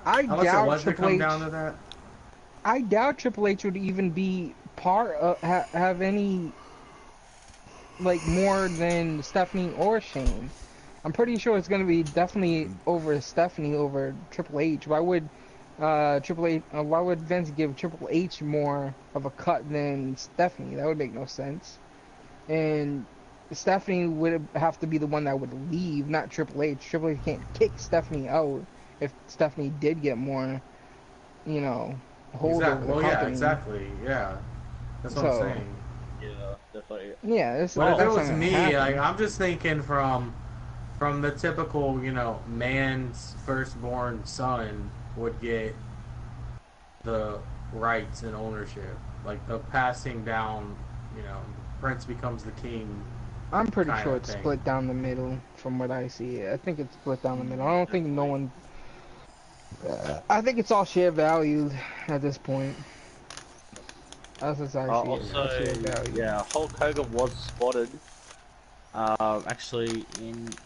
I doubt was to Triple come H. down to that. I doubt Triple H would even be part of have any like more than Stephanie or Shane. I'm pretty sure it's gonna be definitely over Stephanie over Triple H. Why would why would Vince give Triple H more of a cut than Stephanie? That would make no sense. And Stephanie would have to be the one that would leave, not Triple H. Triple H can't kick Stephanie out if Stephanie did get more, you know, hold over the Well, company. yeah, exactly. Yeah, that's what So- I'm saying. Yeah, definitely. Yeah, But if it that's was not gonna me, happen. like I'm just thinking from the typical, man's firstborn son would get the rights and ownership, like the passing down. Prince becomes the king. I'm pretty kinda sure it's thing. split down the middle from what I see. I think it's split down the middle. I don't think no one. I think it's all share valued at this point. That's as I see Also, it. Share value. yeah, Hulk Hogan was spotted. Actually,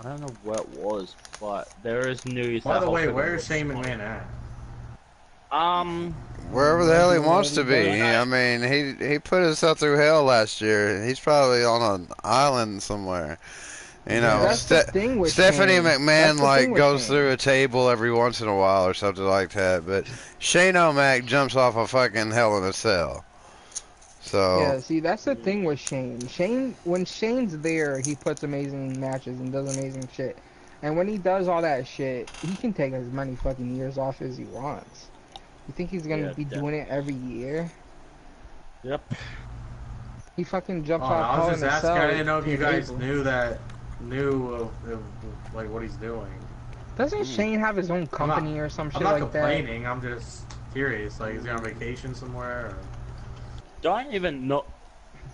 I don't know where it was, but there is news. By that the Hulk way, Hogan where's was Shane spotted. McMahon at? Wherever the hell he Maybe wants to be. everybody- I mean, he put himself through hell last year. He's probably on an island somewhere. You know, That's the thing with Stephanie Shane. That's McMahon the thing like with goes Shane. through a table every once in a while or something like that. But Shane O'Mac jumps off a fucking Hell in a Cell. So Yeah, see, that's the thing with Shane. When Shane's there, he puts amazing matches and does amazing shit. And when he does all that shit, he can take as many fucking years off as he wants. You think he's gonna Yeah, be doing it every year? Yep. He fucking jumps Oh, off I Hell was in just a asking. Cell I didn't know if you in guys April. knew of like what he's doing. Doesn't Shane have his own company or some I'm shit not like that? complaining. I'm just curious. Like, is he on vacation somewhere? Or... Don't even know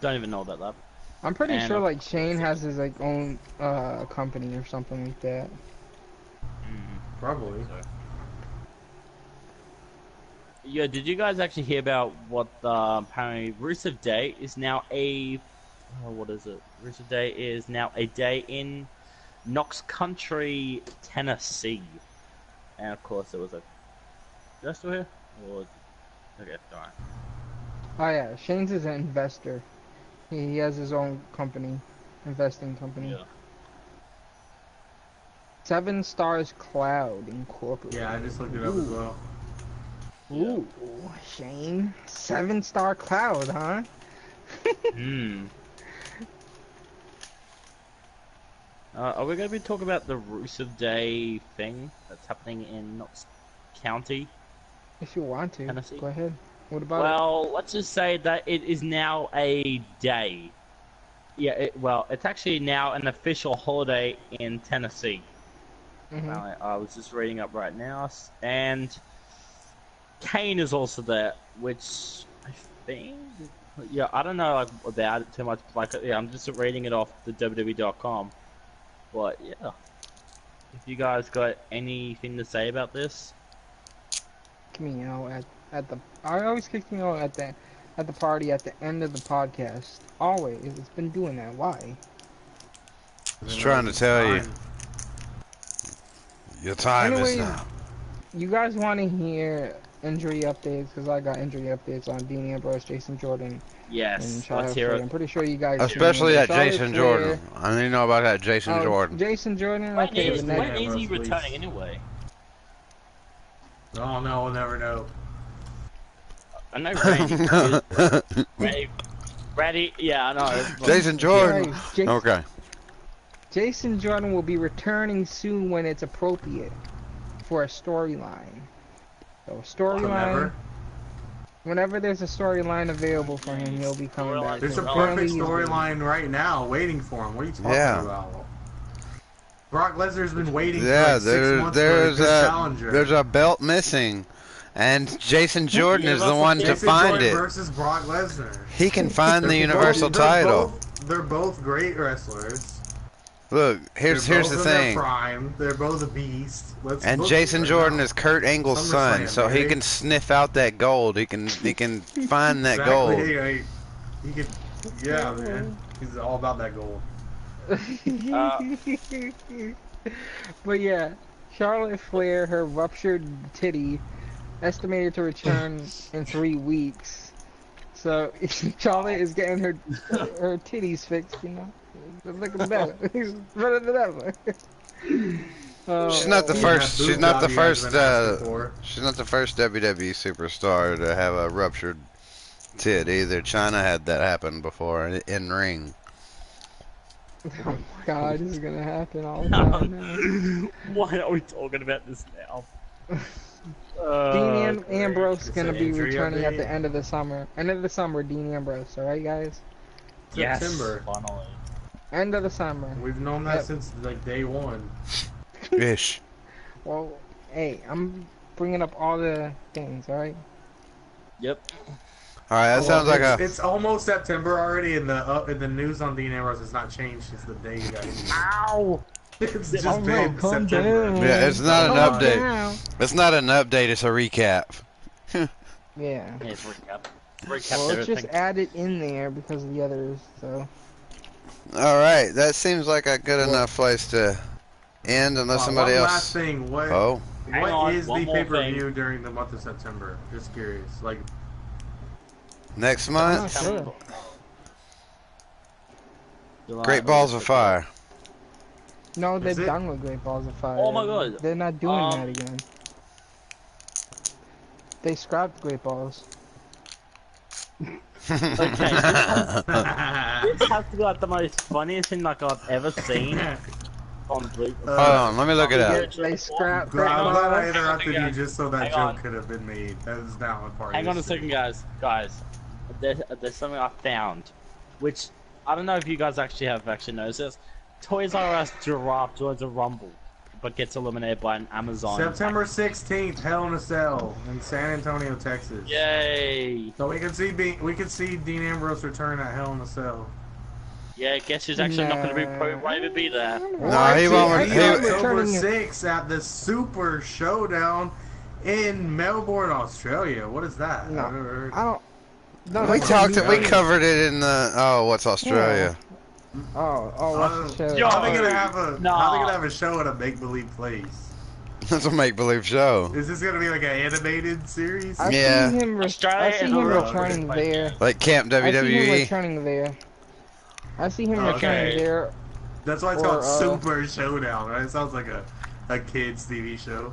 about that. I'm pretty And sure of like Shane has his like own company or something like that. Probably. Yeah, did you guys actually hear about what apparently Rusev Day is now what is it? Rusev Day is now a day in Knox Country, Tennessee. And of course there was a... Did I still here? Or... Okay, alright. Oh yeah, Shane's is an investor. He has his own company, investing company. Yeah. 7 Stars Cloud Incorporated. Yeah, I just looked it up as well. Ooh, Shane. 7-Star Cloud, huh? Are we going to be talking about the Rusev Day thing that's happening in Knox County? If you want to, Tennessee? go ahead. What about it? Well, let's just say that it is now a day. Yeah, it's actually now an official holiday in Tennessee. I was just reading up right now, and Kane is also there, which I think... Yeah, I don't know about it too much. I'm just reading it off the WWE.com. But yeah, if you guys got anything to say about this, Kick me out at the. I always kick me out at the party at the end of the podcast. Always, it's been doing that. Why? just trying to tell you, your time is Anyways, now. You guys want to hear injury updates? Because I got injury updates on Dean Ambrose, Jason Jordan, and yes, Charlotte let's hear Flair. it. I'm pretty sure you guys. Especially that Charlotte Jason Flair- Jordan. I need to know about that Jason Oh, Jordan. Jason Jordan. When Okay, is the next. next- he Ambrose, please. returning anyway? Oh no, we'll never know. I know Randy, yeah, I know. Jason Jordan. Guys, Jason, Okay. Jason Jordan will be returning soon when it's appropriate for a storyline. So storyline. Whenever there's a storyline available for him, he'll be coming back. There's a Apparently perfect he's storyline right now waiting for him. What are you talking about? Brock Lesnar's been waiting for like 6 months for a good challenger. There's a belt missing, and Jason Jordan is the one to Jason find Jordan it. versus Brock Lesnar. He can find the Universal title. They're both great wrestlers. Look, here's the thing. Their prime. They're both a beast. And Jason Jordan is Kurt Angle's son, so he can sniff out that gold. He can find that gold. He can, yeah, man. He's all about that gold. But yeah, Charlotte Flair, her ruptured titty, estimated to return in 3 weeks. So Charlotte is getting her titties fixed, you know. Looking better. He's better than ever. She's not the first. She's not the first. She's not the first WWE superstar to have a ruptured tit either. China had that happen before in ring. Oh my God, this is gonna happen all the time now. Why are we talking about this now? Dean Ambrose is gonna be returning at the end of the summer. End of the summer, Dean Ambrose. All right, guys. September. Yes, finally. End of the summer. We've known that since like day one. Ish. Well, hey, I'm bringing up all the things. All right. Yep. All right, that sounds like a. It's almost September already, and the news on Dean Ambrose has not changed since the day you got here. Ow! It's just been calm September. down. Yeah, it's not an update. Down. It's not an update. It's a recap. Yeah. Yeah, it's recap. Well, let's just add it in there because of the others. So. All right, that seems like a good enough place to end, unless somebody one else. last thing. What is the pay-per-view during the month of September? Just curious. Like Next month. Sure. Great Balls of Fire. No, they're done with Great Balls of Fire. Oh my God. They're not doing that again. They scrapped Great Balls. Okay, this has to be like the most funniest thing like I've ever seen on Bleep. Hold on, let me look it up. They scrapped I'm Great glad Balls. I interrupted you just so that Hang joke on. could have been made. That is now a part. Hang on a second, guys. There's something I found, which I don't know if you guys actually have noticed this. Toys R Us giraffe joins a rumble, but gets eliminated by an Amazon. September 16th, Hell in a Cell in San Antonio, Texas. Yay! So we can see Dean Ambrose return at Hell in a Cell. Yeah, guess who's actually not going to be probably be there. No, he won't. October 6th at the Super Showdown in Melbourne, Australia. What is that? No, I've never heard. I don't. No, We that's talked. a We new- covered it in the. Oh, what's Australia? Oh, what's the show? Yo, How are they gonna have a No. How are they gonna have a show at a make believe place? That's a make-believe show. Is this gonna be like an animated series? I Yeah. see him. Australia I see and him Europe. returning there. Like Camp I see him WWE. returning there. I see him Okay. returning there. That's why it's Or, called Super Showdown, right? It sounds like a kids TV show.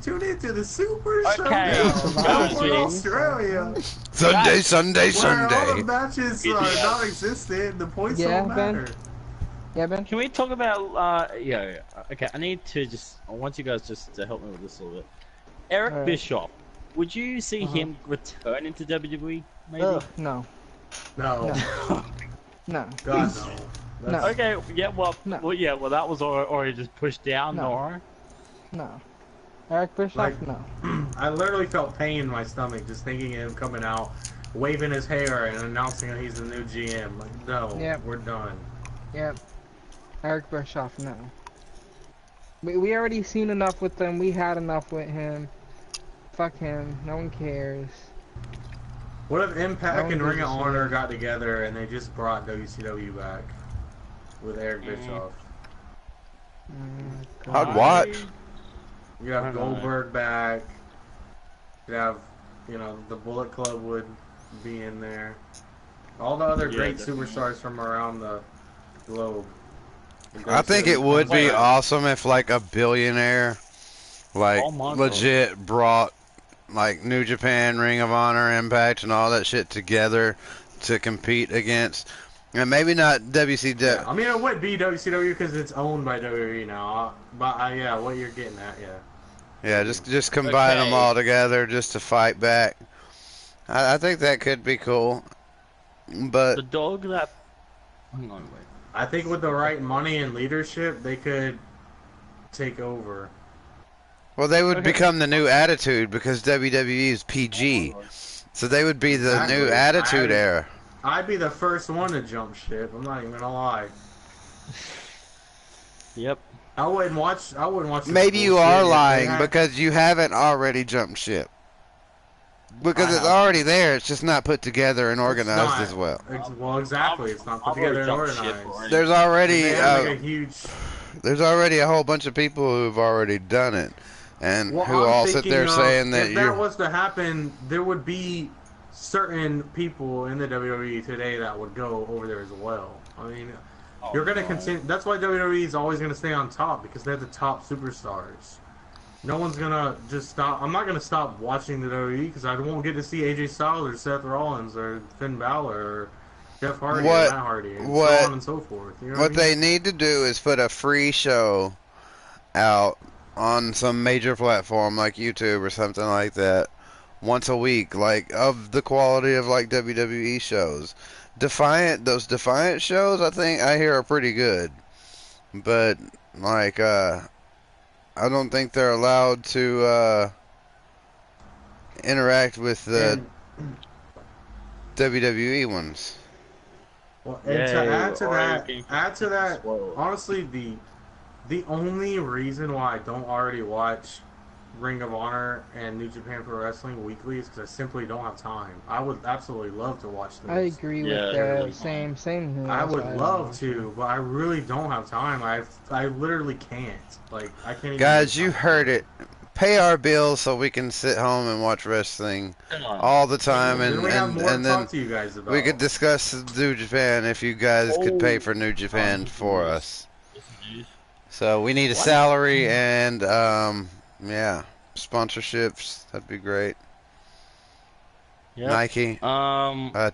Tune into the Super Okay. Showdown Excuse me. in Australia, Sunday, Sunday, where all the Sunday. matches are non-existent. The points Yeah, don't matter. Yeah, Ben. Can we talk about okay, I need to I want you guys just to help me with this a little bit. Eric Alright. Bischoff, would you see him return into WWE maybe? Ugh, no. No, No. God no. No. Okay, yeah, well, No. well, that was already just pushed down, No. or No. Eric Bischoff? Like- No. I literally felt pain in my stomach just thinking of him coming out, waving his hair and announcing that he's the new GM. Like, no, Yep. we're done. Yep. Eric Bischoff, no. We already seen enough with him. We had enough with him. Fuck him. No one cares. What if No Impact one and Ring gives of a shit. Honor got together and they just brought WCW back with Eric Bischoff? I'd watch. You have I don't know. Goldberg back. You have, the Bullet Club would be in there. All the other Yeah, great definitely. superstars from around the globe. I think it would be awesome if like a billionaire Like Oh my god. legit brought like New Japan, Ring of Honor, Impact, and all that shit together to compete against. And maybe not WCW. Yeah, I mean, it would be WCW because it's owned by WWE now. But yeah, what you're getting at, yeah. Yeah, just combine them Okay. all together just to fight back. I think that could be cool. But The dog that. Hang on, wait. I think with the right money and leadership, they could take over. well, they would Okay. become the new Attitude because WWE is PG, so they would be the new Exactly. Attitude Era. I'd be the first one to jump ship. I'm not even gonna lie. Yep. I wouldn't watch. I wouldn't watch. This Maybe you bullshit are if they lying had- because you haven't already jumped ship. Because I it's have. already there, it's just not put together and organized not. as well. Well, exactly. It's not put I've already together and jumped ship organized. already. There's already They have like a huge. there's already a whole bunch of people who've already done it, and Well, who I'm all sit thinking there of, saying that if you're. that was to happen, there would be certain people in the WWE today that would go over there as well. I mean, you're gonna continue. That's why WWE is always gonna stay on top because they're the top superstars. No one's gonna just stop. I'm not gonna stop watching the WWE because I won't get to see AJ Styles or Seth Rollins or Finn Balor or Jeff Hardy or What- Matt Hardy and what- so on and so forth. You know What I mean? they need to do is put a free show out on some major platform like YouTube or something like that once a week, like of the quality of like WWE shows. Those Defiant shows, I think I hear are pretty good, but like I don't think they're allowed to interact with the And, WWE ones. well, and to Yay, add to that, Whoa. honestly, the only reason why I don't already watch Ring of Honor and New Japan Pro Wrestling weekly is because I simply don't have time. I would absolutely love to watch them. I agree Yeah, with they're that. really Same here. I That's why would don't love watch to, but I really don't have time. I literally can't. Like I can't even. Guys, make you time. heard it. Pay our bills so we can sit home and watch wrestling Hang on. all the time, Then and we have more to then talk to you guys about. we could discuss New Japan if you guys could pay Oh. for New Japan for us. News. So we need a What? salary and yeah, sponsorships. That'd be great. Yep. Nike,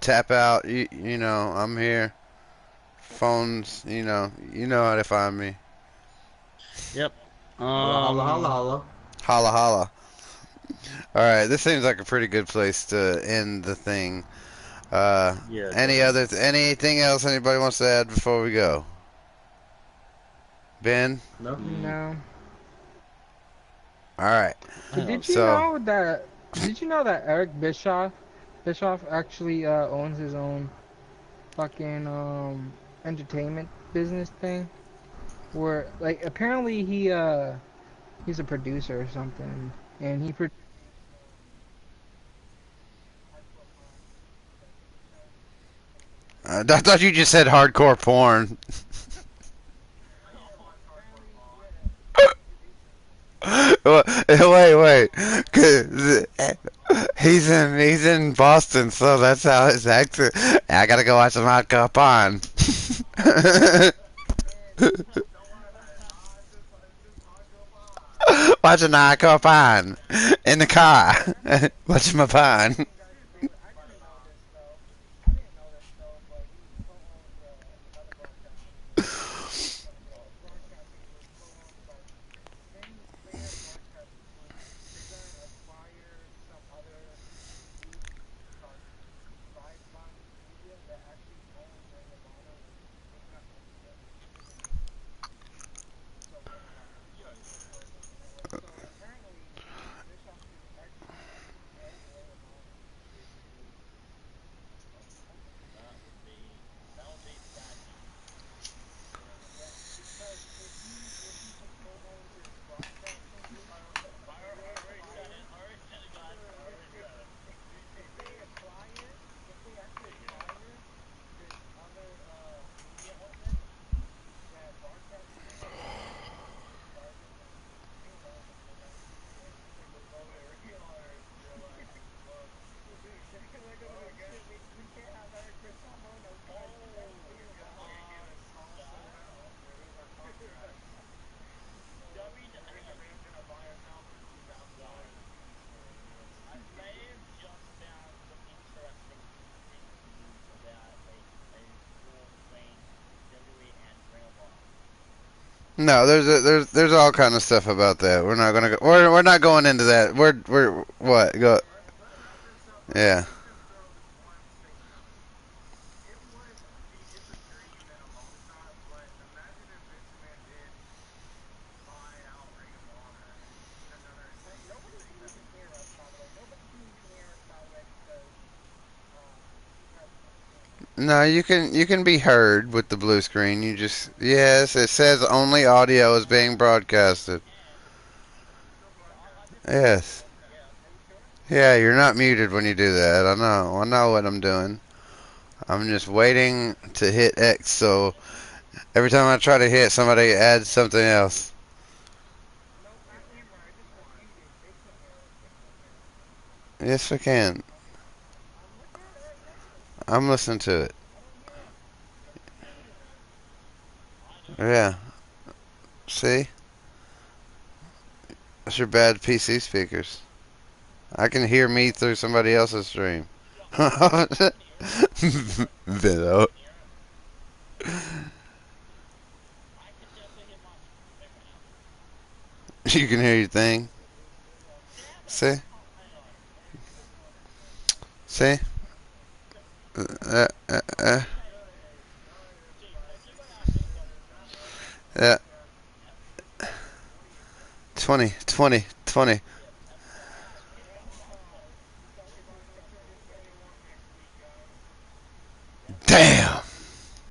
tap out. You know, I'm here. Phones, you know how to find me. Yep. Holla, holla, holla. Holla holla. All right, this seems like a pretty good place to end the thing. Yeah. it does. Anything else anybody wants to add before we go? Ben? No. No. All right. But Hang on. did you know that Eric Bischoff actually owns his own fucking entertainment business thing? Where like apparently he's a producer or something, and I thought you just said hardcore porn. Wait. 'Cause he's in Boston, so that's how his accent. I gotta go watch some hardcore porn. Watching hardcore porn in the car. Watching my porn. No, there's all kind of stuff about that. We're not gonna go. We're not going into that. We're what go. Yeah. No, you can be heard with the blue screen. You just yes, it says only audio is being broadcasted. Yes. Yeah, you're not muted when you do that. I know. I know what I'm doing. I'm just waiting to hit X so every time I try to hit somebody adds something else. Yes, I can. I'm listening to it. Yeah. See? That's your bad PC speakers. I can hear me through somebody else's stream. Vito. You can hear your thing. See? See? Uh. Yeah. 20, 20, 20.